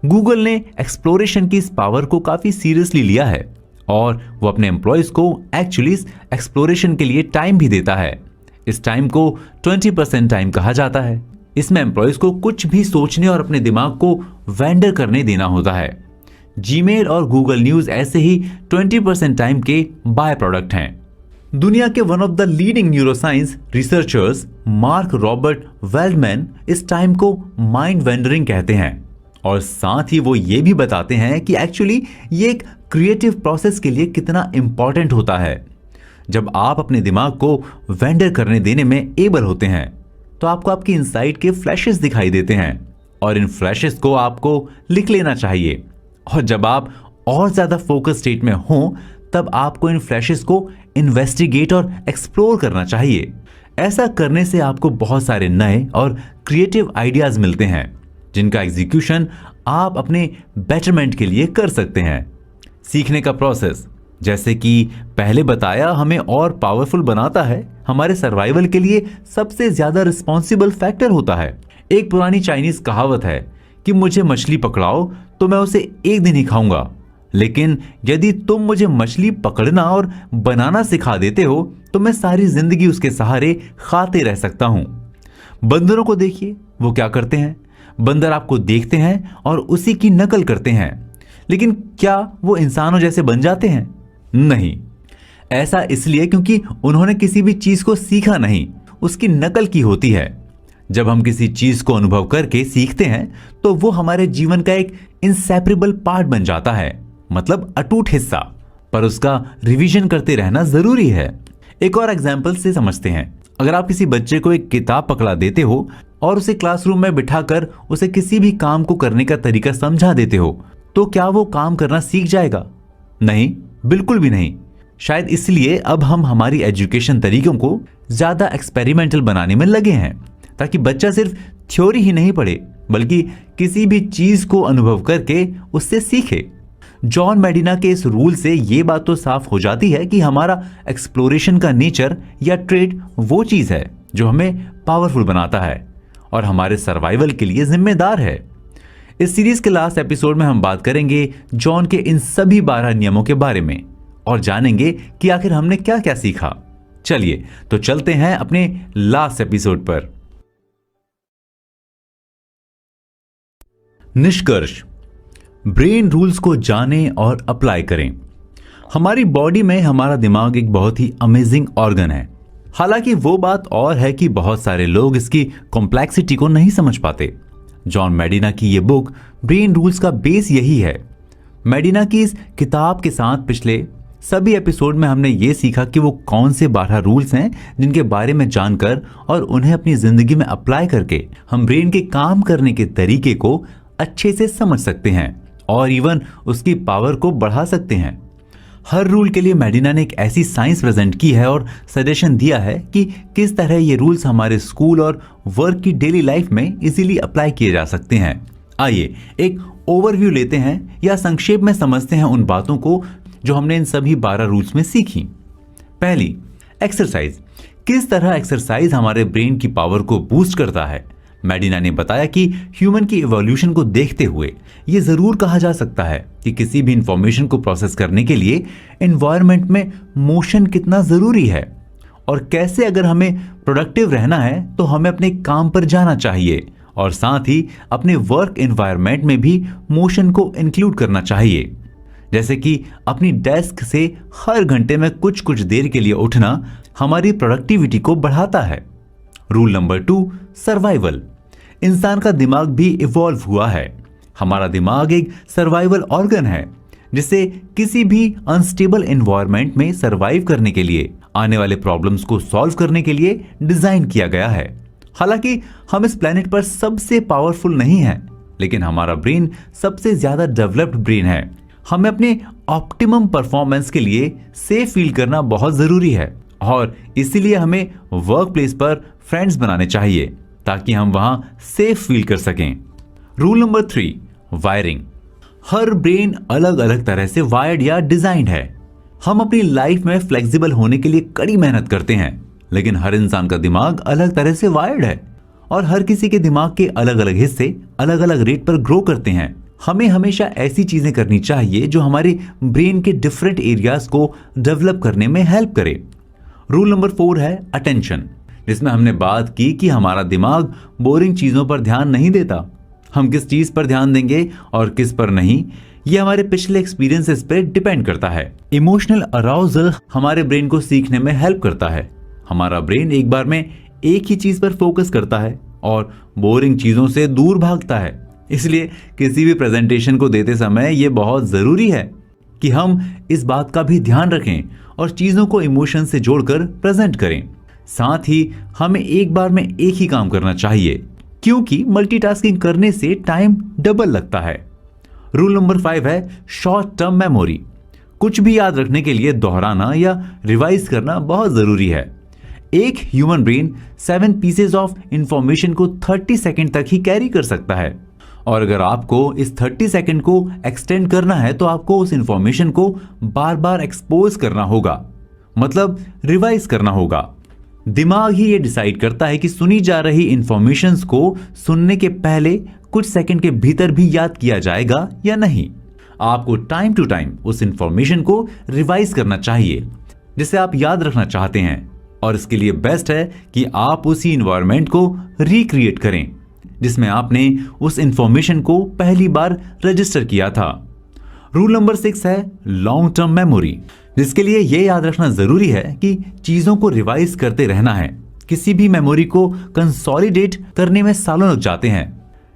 गूगल ने एक्सप्लोरेशन की इस पावर को काफी सीरियसली लिया है और वो अपने एम्प्लॉयज को एक्चुअली इस एक्सप्लोरेशन के लिए टाइम भी देता है। इस टाइम को 20% टाइम कहा जाता है। इसमें एम्प्लॉयज को कुछ भी सोचने और अपने दिमाग को वेंडर करने देना होता है। जीमेल और गूगल न्यूज ऐसे ही 20% टाइम के बाय प्रोडक्ट हैं। दुनिया के one of the leading neuroscience researchers Mark Robert Waldman इस टाइम को माइंड वेंडरिंग कहते हैं और साथ ही वो ये भी बताते हैं कि एक्चुअली ये एक क्रिएटिव प्रोसेस के लिए कितना इंपॉर्टेंट होता है। जब आप अपने दिमाग को वेंडर करने देने में एबल होते हैं तो आपको आपकी इनसाइट के फ्लैशेस दिखाई देते हैं और इन फ्लैशेस को आपको लिख लेना चाहिए। और जब आप और ज्यादा फोकस स्टेट में हो तब आपको इन फ्लैशेस को इन्वेस्टिगेट और एक्सप्लोर करना चाहिए। ऐसा करने से आपको बहुत सारे नए और क्रिएटिव आइडियाज मिलते हैं जिनका एग्जीक्यूशन आप अपने बेटरमेंट के लिए कर सकते हैं। सीखने का प्रोसेस, जैसे कि पहले बताया, हमें और पावरफुल बनाता है, हमारे सर्वाइवल के लिए सबसे ज्यादा रिस्पॉन्सिबल फैक्टर होता है। एक पुरानी चाइनीज कहावत है कि मुझे मछली पकड़ाओ तो मैं उसे एक दिन ही खाऊंगा, लेकिन यदि तुम मुझे मछली पकड़ना और बनाना सिखा देते हो तो मैं सारी जिंदगी उसके सहारे खाते रह सकता हूं। बंदरों को देखिए, वो क्या करते हैं। बंदर आपको देखते हैं और उसी की नकल करते हैं, लेकिन क्या वो इंसानों जैसे बन जाते हैं? नहीं। ऐसा इसलिए क्योंकि उन्होंने किसी भी चीज को सीखा नहीं, उसकी नकल की होती है। जब हम किसी चीज को अनुभव करके सीखते हैं तो वो हमारे जीवन का एक इंसेपरेबल पार्ट बन जाता है, मतलब अटूट हिस्सा। पर उसका रिवीजन करते रहना जरूरी है। एक और एग्जाम्पल से समझते हैं। अगर आप किसी बच्चे को एक किताब पकड़ा देते हो और उसे क्लासरूम में बिठाकर उसे किसी भी काम को करने का तरीका समझा देते हो तो क्या वो काम करना सीख जाएगा? नहीं, बिल्कुल भी नहीं। शायद इसलिए अब हम हमारी एजुकेशन तरीकों को ज्यादा एक्सपेरिमेंटल बनाने में लगे हैं, ताकि बच्चा सिर्फ थ्योरी ही नहीं पढ़े बल्कि किसी भी चीज को अनुभव करके उससे सीखे। जॉन मेडिना के इस रूल से ये बात तो साफ हो जाती है कि हमारा एक्सप्लोरेशन का नेचर या ट्रेड वो चीज है जो हमें पावरफुल बनाता है और हमारे सर्वाइवल के लिए जिम्मेदार है। इस सीरीज के लास्ट एपिसोड में हम बात करेंगे जॉन के इन सभी 12 नियमों के बारे में और जानेंगे कि आखिर हमने क्या क्या सीखा। चलिए तो चलते हैं अपने लास्ट एपिसोड पर। निष्कर्ष, ब्रेन रूल्स को जानें और अप्लाई करें। हमारी बॉडी में हमारा दिमाग एक बहुत ही अमेजिंग ऑर्गन है। हालांकि वो बात और है कि बहुत सारे लोग इसकी कॉम्प्लेक्सिटी को नहीं समझ पाते। जॉन मेडिना की ये बुक ब्रेन रूल्स का बेस यही है। मेडिना की इस किताब के साथ पिछले सभी एपिसोड में हमने ये सीखा कि वो कौन से 12 रूल्स हैं जिनके बारे में जानकर और उन्हें अपनी जिंदगी में अप्लाई करके हम ब्रेन के काम करने के तरीके को अच्छे से समझ सकते हैं और इवन उसकी पावर को बढ़ा सकते हैं। हर रूल के लिए मेडिना ने एक ऐसी साइंस प्रेजेंट की है और सजेशन दिया है कि किस तरह ये रूल्स हमारे स्कूल और वर्क की डेली लाइफ में इजीली अप्लाई किए जा सकते हैं। आइए एक ओवरव्यू लेते हैं या संक्षेप में समझते हैं उन बातों को जो हमने इन सभी 12 रूल्स में सीखी। पहली, एक्सरसाइज। किस तरह एक्सरसाइज हमारे ब्रेन की पावर को बूस्ट करता है। मेडिना ने बताया कि ह्यूमन की इवोल्यूशन को देखते हुए यह जरूर कहा जा सकता है कि किसी भी इंफॉर्मेशन को प्रोसेस करने के लिए एनवायरनमेंट में मोशन कितना जरूरी है और कैसे अगर हमें प्रोडक्टिव रहना है तो हमें अपने काम पर जाना चाहिए और साथ ही अपने वर्क एनवायरनमेंट में भी मोशन को इंक्लूड करना चाहिए। जैसे कि अपनी डेस्क से हर घंटे में कुछ कुछ देर के लिए उठना हमारी प्रोडक्टिविटी को बढ़ाता है। Rule number 2, survival. इंसान का दिमाग भी इवॉल्व हुआ है। हमारा दिमाग एक सर्वाइवल ऑर्गन है जिसे किसी भी अनस्टेबल एनवायरनमेंट में सर्वाइव करने के लिए, आने वाले प्रॉब्लम्स को सॉल्व करने के लिए डिजाइन किया गया है। हालांकि हम इस प्लेनेट पर सबसे पावरफुल नहीं हैं, लेकिन हमारा ब्रेन सबसे ज्यादा डेवलप्ड ब्रेन है। हमें अपने ऑप्टिमम परफॉर्मेंस के लिए सेफ फील करना बहुत जरूरी है और इसीलिए हमें वर्क प्लेस पर फ्रेंड्स बनाने चाहिए ताकि हम वहां सेफ फील कर सकें। Rule number 3, wiring. हर ब्रेन अलग अलग तरह से वायर्ड या डिजाइंड है। हम अपनी लाइफ में फ्लेक्सिबल होने के लिए कड़ी मेहनत करते हैं, लेकिन हर इंसान का दिमाग अलग तरह से वायर्ड है और हर किसी के दिमाग के अलग अलग हिस्से अलग अलग रेट पर ग्रो करते हैं। हमें हमेशा ऐसी चीजें करनी चाहिए जो हमारे ब्रेन के डिफरेंट एरियाज को डेवलप करने में हेल्प करे। रूल नंबर 4 है अटेंशन, जिसमें हमने बात की कि हमारा दिमाग बोरिंग चीजों पर ध्यान नहीं देता। हम किस चीज पर ध्यान देंगे और किस पर नहीं, ये हमारे पिछले एक्सपीरियंसेस पर डिपेंड करता है। इमोशनल अराउजल हमारे ब्रेन को सीखने में हेल्प करता है। हमारा ब्रेन एक बार में एक ही चीज पर फोकस करता है और बोरिंग चीजों से दूर भागता है। इसलिए किसी भी प्रेजेंटेशन को देते समय यह बहुत जरूरी है कि हम इस बात का भी ध्यान रखें और चीजों को इमोशन से जोड़कर प्रेजेंट करें। साथ ही हमें एक बार में एक ही काम करना चाहिए, क्योंकि मल्टीटास्किंग करने से टाइम डबल लगता है। रूल नंबर 5 है शॉर्ट टर्म मेमोरी। कुछ भी याद रखने के लिए दोहराना या रिवाइज करना बहुत जरूरी है। एक human brain 7 pieces of information को 30 सेकंड तक ही कैरी कर सकता है और अगर आपको इस 30 सेकंड को एक्सटेंड करना है तो आपको उस इंफॉर्मेशन को बार बार एक्सपोज करना होगा, मतलब रिवाइज करना होगा। दिमाग ही ये डिसाइड करता है कि सुनी जा रही इंफॉर्मेशंस को सुनने के पहले कुछ सेकंड के भीतर भी याद किया जाएगा या नहीं। आपको टाइम टू टाइम उस इंफॉर्मेशन को रिवाइज करना चाहिए जिसे आप याद रखना चाहते हैं और इसके लिए बेस्ट है कि आप उसी इन्वायरमेंट को रिक्रिएट करें जिसमें आपने उस इंफॉर्मेशन को पहली बार रजिस्टर किया था। रूल नंबर 6 है लॉन्ग टर्म मेमोरी, जिसके लिए यह याद रखना जरूरी है कि चीजों को रिवाइज करते रहना है। किसी भी मेमोरी को कंसोलिडेट करने में सालों लग जाते हैं।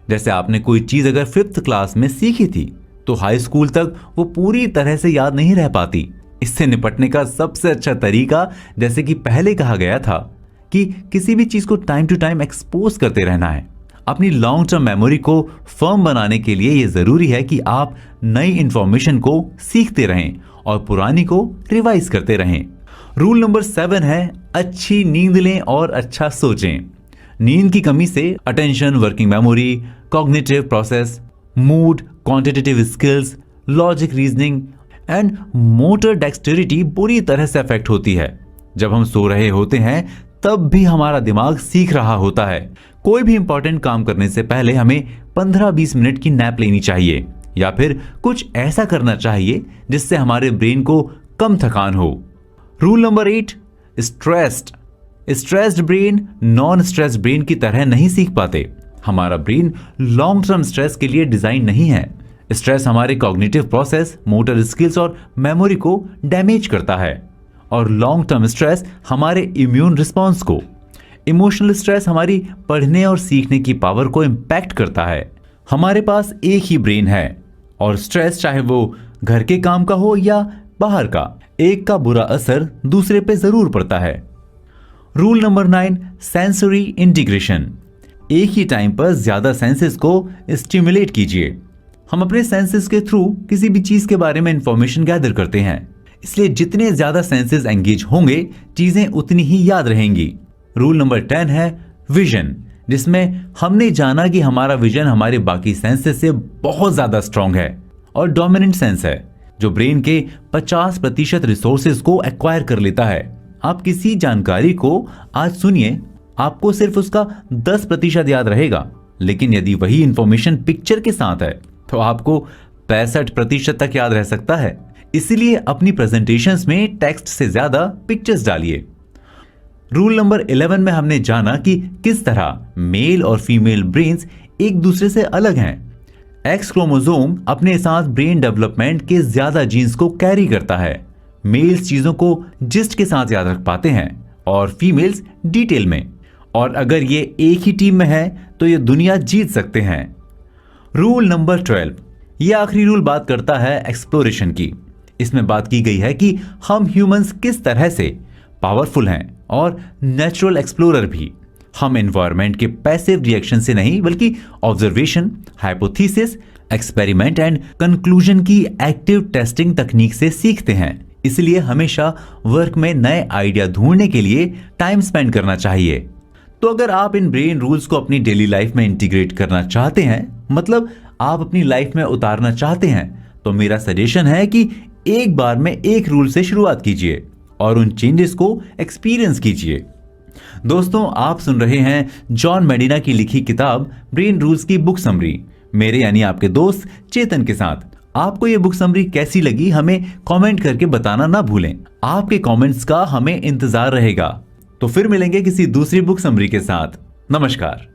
जैसे आपने कोई चीज अगर 5th क्लास में सीखी थी तो हाई स्कूल तक वो पूरी तरह से याद नहीं रह पाती। इससे निपटने का सबसे अच्छा तरीका, जैसे कि पहले कहा गया था, कि किसी भी चीज को टाइम टू टाइम एक्सपोज करते रहना है। अपनी लॉन्ग टर्म मेमोरी को फर्म बनाने के लिए यह जरूरी है कि आप नई इंफॉर्मेशन को सीखते रहें और पुरानी को रिवाइज करते रहें। रूल नंबर 7 है अच्छी नींद लें और अच्छा सोचें। नींद की कमी से attention, working memory, cognitive process, mood, quantitative skills, logic reasoning and motor dexterity बुरी तरह से अफेक्ट होती है। जब हम सो रहे होते हैं तब भी हमारा दिमाग सीख रहा होता है। कोई भी इंपॉर्टेंट काम करने से पहले हमें 15-20 मिनट की नैप लेनी चाहिए या फिर कुछ ऐसा करना चाहिए जिससे हमारे ब्रेन को कम थकान हो। Rule number 8, stressed brain non stress brain की तरह नहीं सीख पाते। हमारा ब्रेन लॉन्ग टर्म स्ट्रेस के लिए डिजाइन नहीं है। स्ट्रेस हमारे कॉग्निटिव प्रोसेस, मोटर स्किल्स और मेमोरी को डैमेज करता है और लॉन्ग टर्म स्ट्रेस हमारे इम्यून रिस्पॉन्स को, इमोशनल स्ट्रेस हमारी पढ़ने और सीखने की पावर को इंपैक्ट करता है। हमारे पास एक ही ब्रेन है और स्ट्रेस चाहे वो घर के काम का हो या बाहर का, एक का बुरा असर दूसरे पे जरूर पड़ता है। Rule number 9, sensory integration. एक ही टाइम पर ज्यादा सेंसेस को स्टिमुलेट कीजिए। हम अपने सेंसेस के थ्रू किसी भी चीज के बारे में इंफॉर्मेशन गैदर करते हैं, इसलिए जितने ज्यादा सेंसेस एंगेज होंगे चीजें उतनी ही याद रहेंगी। रूल नंबर 10 है विजन, जिसमें हमने जाना कि हमारा विजन हमारे बाकी सेंसेस से बहुत ज्यादा स्ट्रांग है और डोमिनेंट सेंस है जो ब्रेन के 50% रिसोर्सेज को एक्वायर कर लेता है। आप किसी जानकारी को आज सुनिए, आपको सिर्फ उसका 10% याद रहेगा, लेकिन यदि वही इंफॉर्मेशन पिक्चर के साथ है तो आपको 65% तक याद रह सकता है। इसलिए अपनी प्रेजेंटेशंस में टेक्स्ट से ज्यादा पिक्चर्स डालिए। रूल नंबर 11 में हमने जाना कि किस तरह मेल और फीमेल ब्रेन्स एक दूसरे से अलग हैं। एक्स क्रोमोसोम अपने साथ ब्रेन डेवलपमेंट के ज्यादा जीन्स को कैरी करता है। मेल्स चीजों को जिस्ट के साथ याद रख पाते हैं और फीमेल्स डिटेल में। और अगर ये एक ही टीम में है तो ये दुनिया जीत सकते हैं। रूल नंबर 12, ये आखिरी रूल बात करता है एक्सप्लोरेशन की। इसमें बात की गई है कि हम ह्यूमंस किस तरह से पावरफुल हैं और नेचुरल एक्सप्लोरर भी। हम एनवायरनमेंट के पैसिव रिएक्शन से नहीं बल्कि observation, hypothesis, experiment and conclusion की एक्टिव टेस्टिंग तकनीक से सीखते हैं। इसलिए हमेशा वर्क में नए आइडिया ढूंढने के लिए टाइम स्पेंड करना चाहिए। तो अगर आप इन ब्रेन रूल्स को अपनी डेली लाइफ में इंटीग्रेट करना चाहते हैं, मतलब आप अपनी लाइफ में उतारना चाहते हैं, तो मेरा सजेशन है कि एक बार में एक रूल से शुरुआत कीजिए और उन चेंजेस को एक्सपीरियंस कीजिए। दोस्तों, आप सुन रहे हैं जॉन मेडिना की लिखी किताब ब्रेन रूल्स की बुक समरी, मेरे यानी आपके दोस्त चेतन के साथ। आपको ये बुक समरी कैसी लगी हमें कमेंट करके बताना ना भूलें। आपके कमेंट्स का हमें इंतजार रहेगा। तो फिर मिलेंगे किसी दूसरी बुक समरी के साथ। नमस्कार।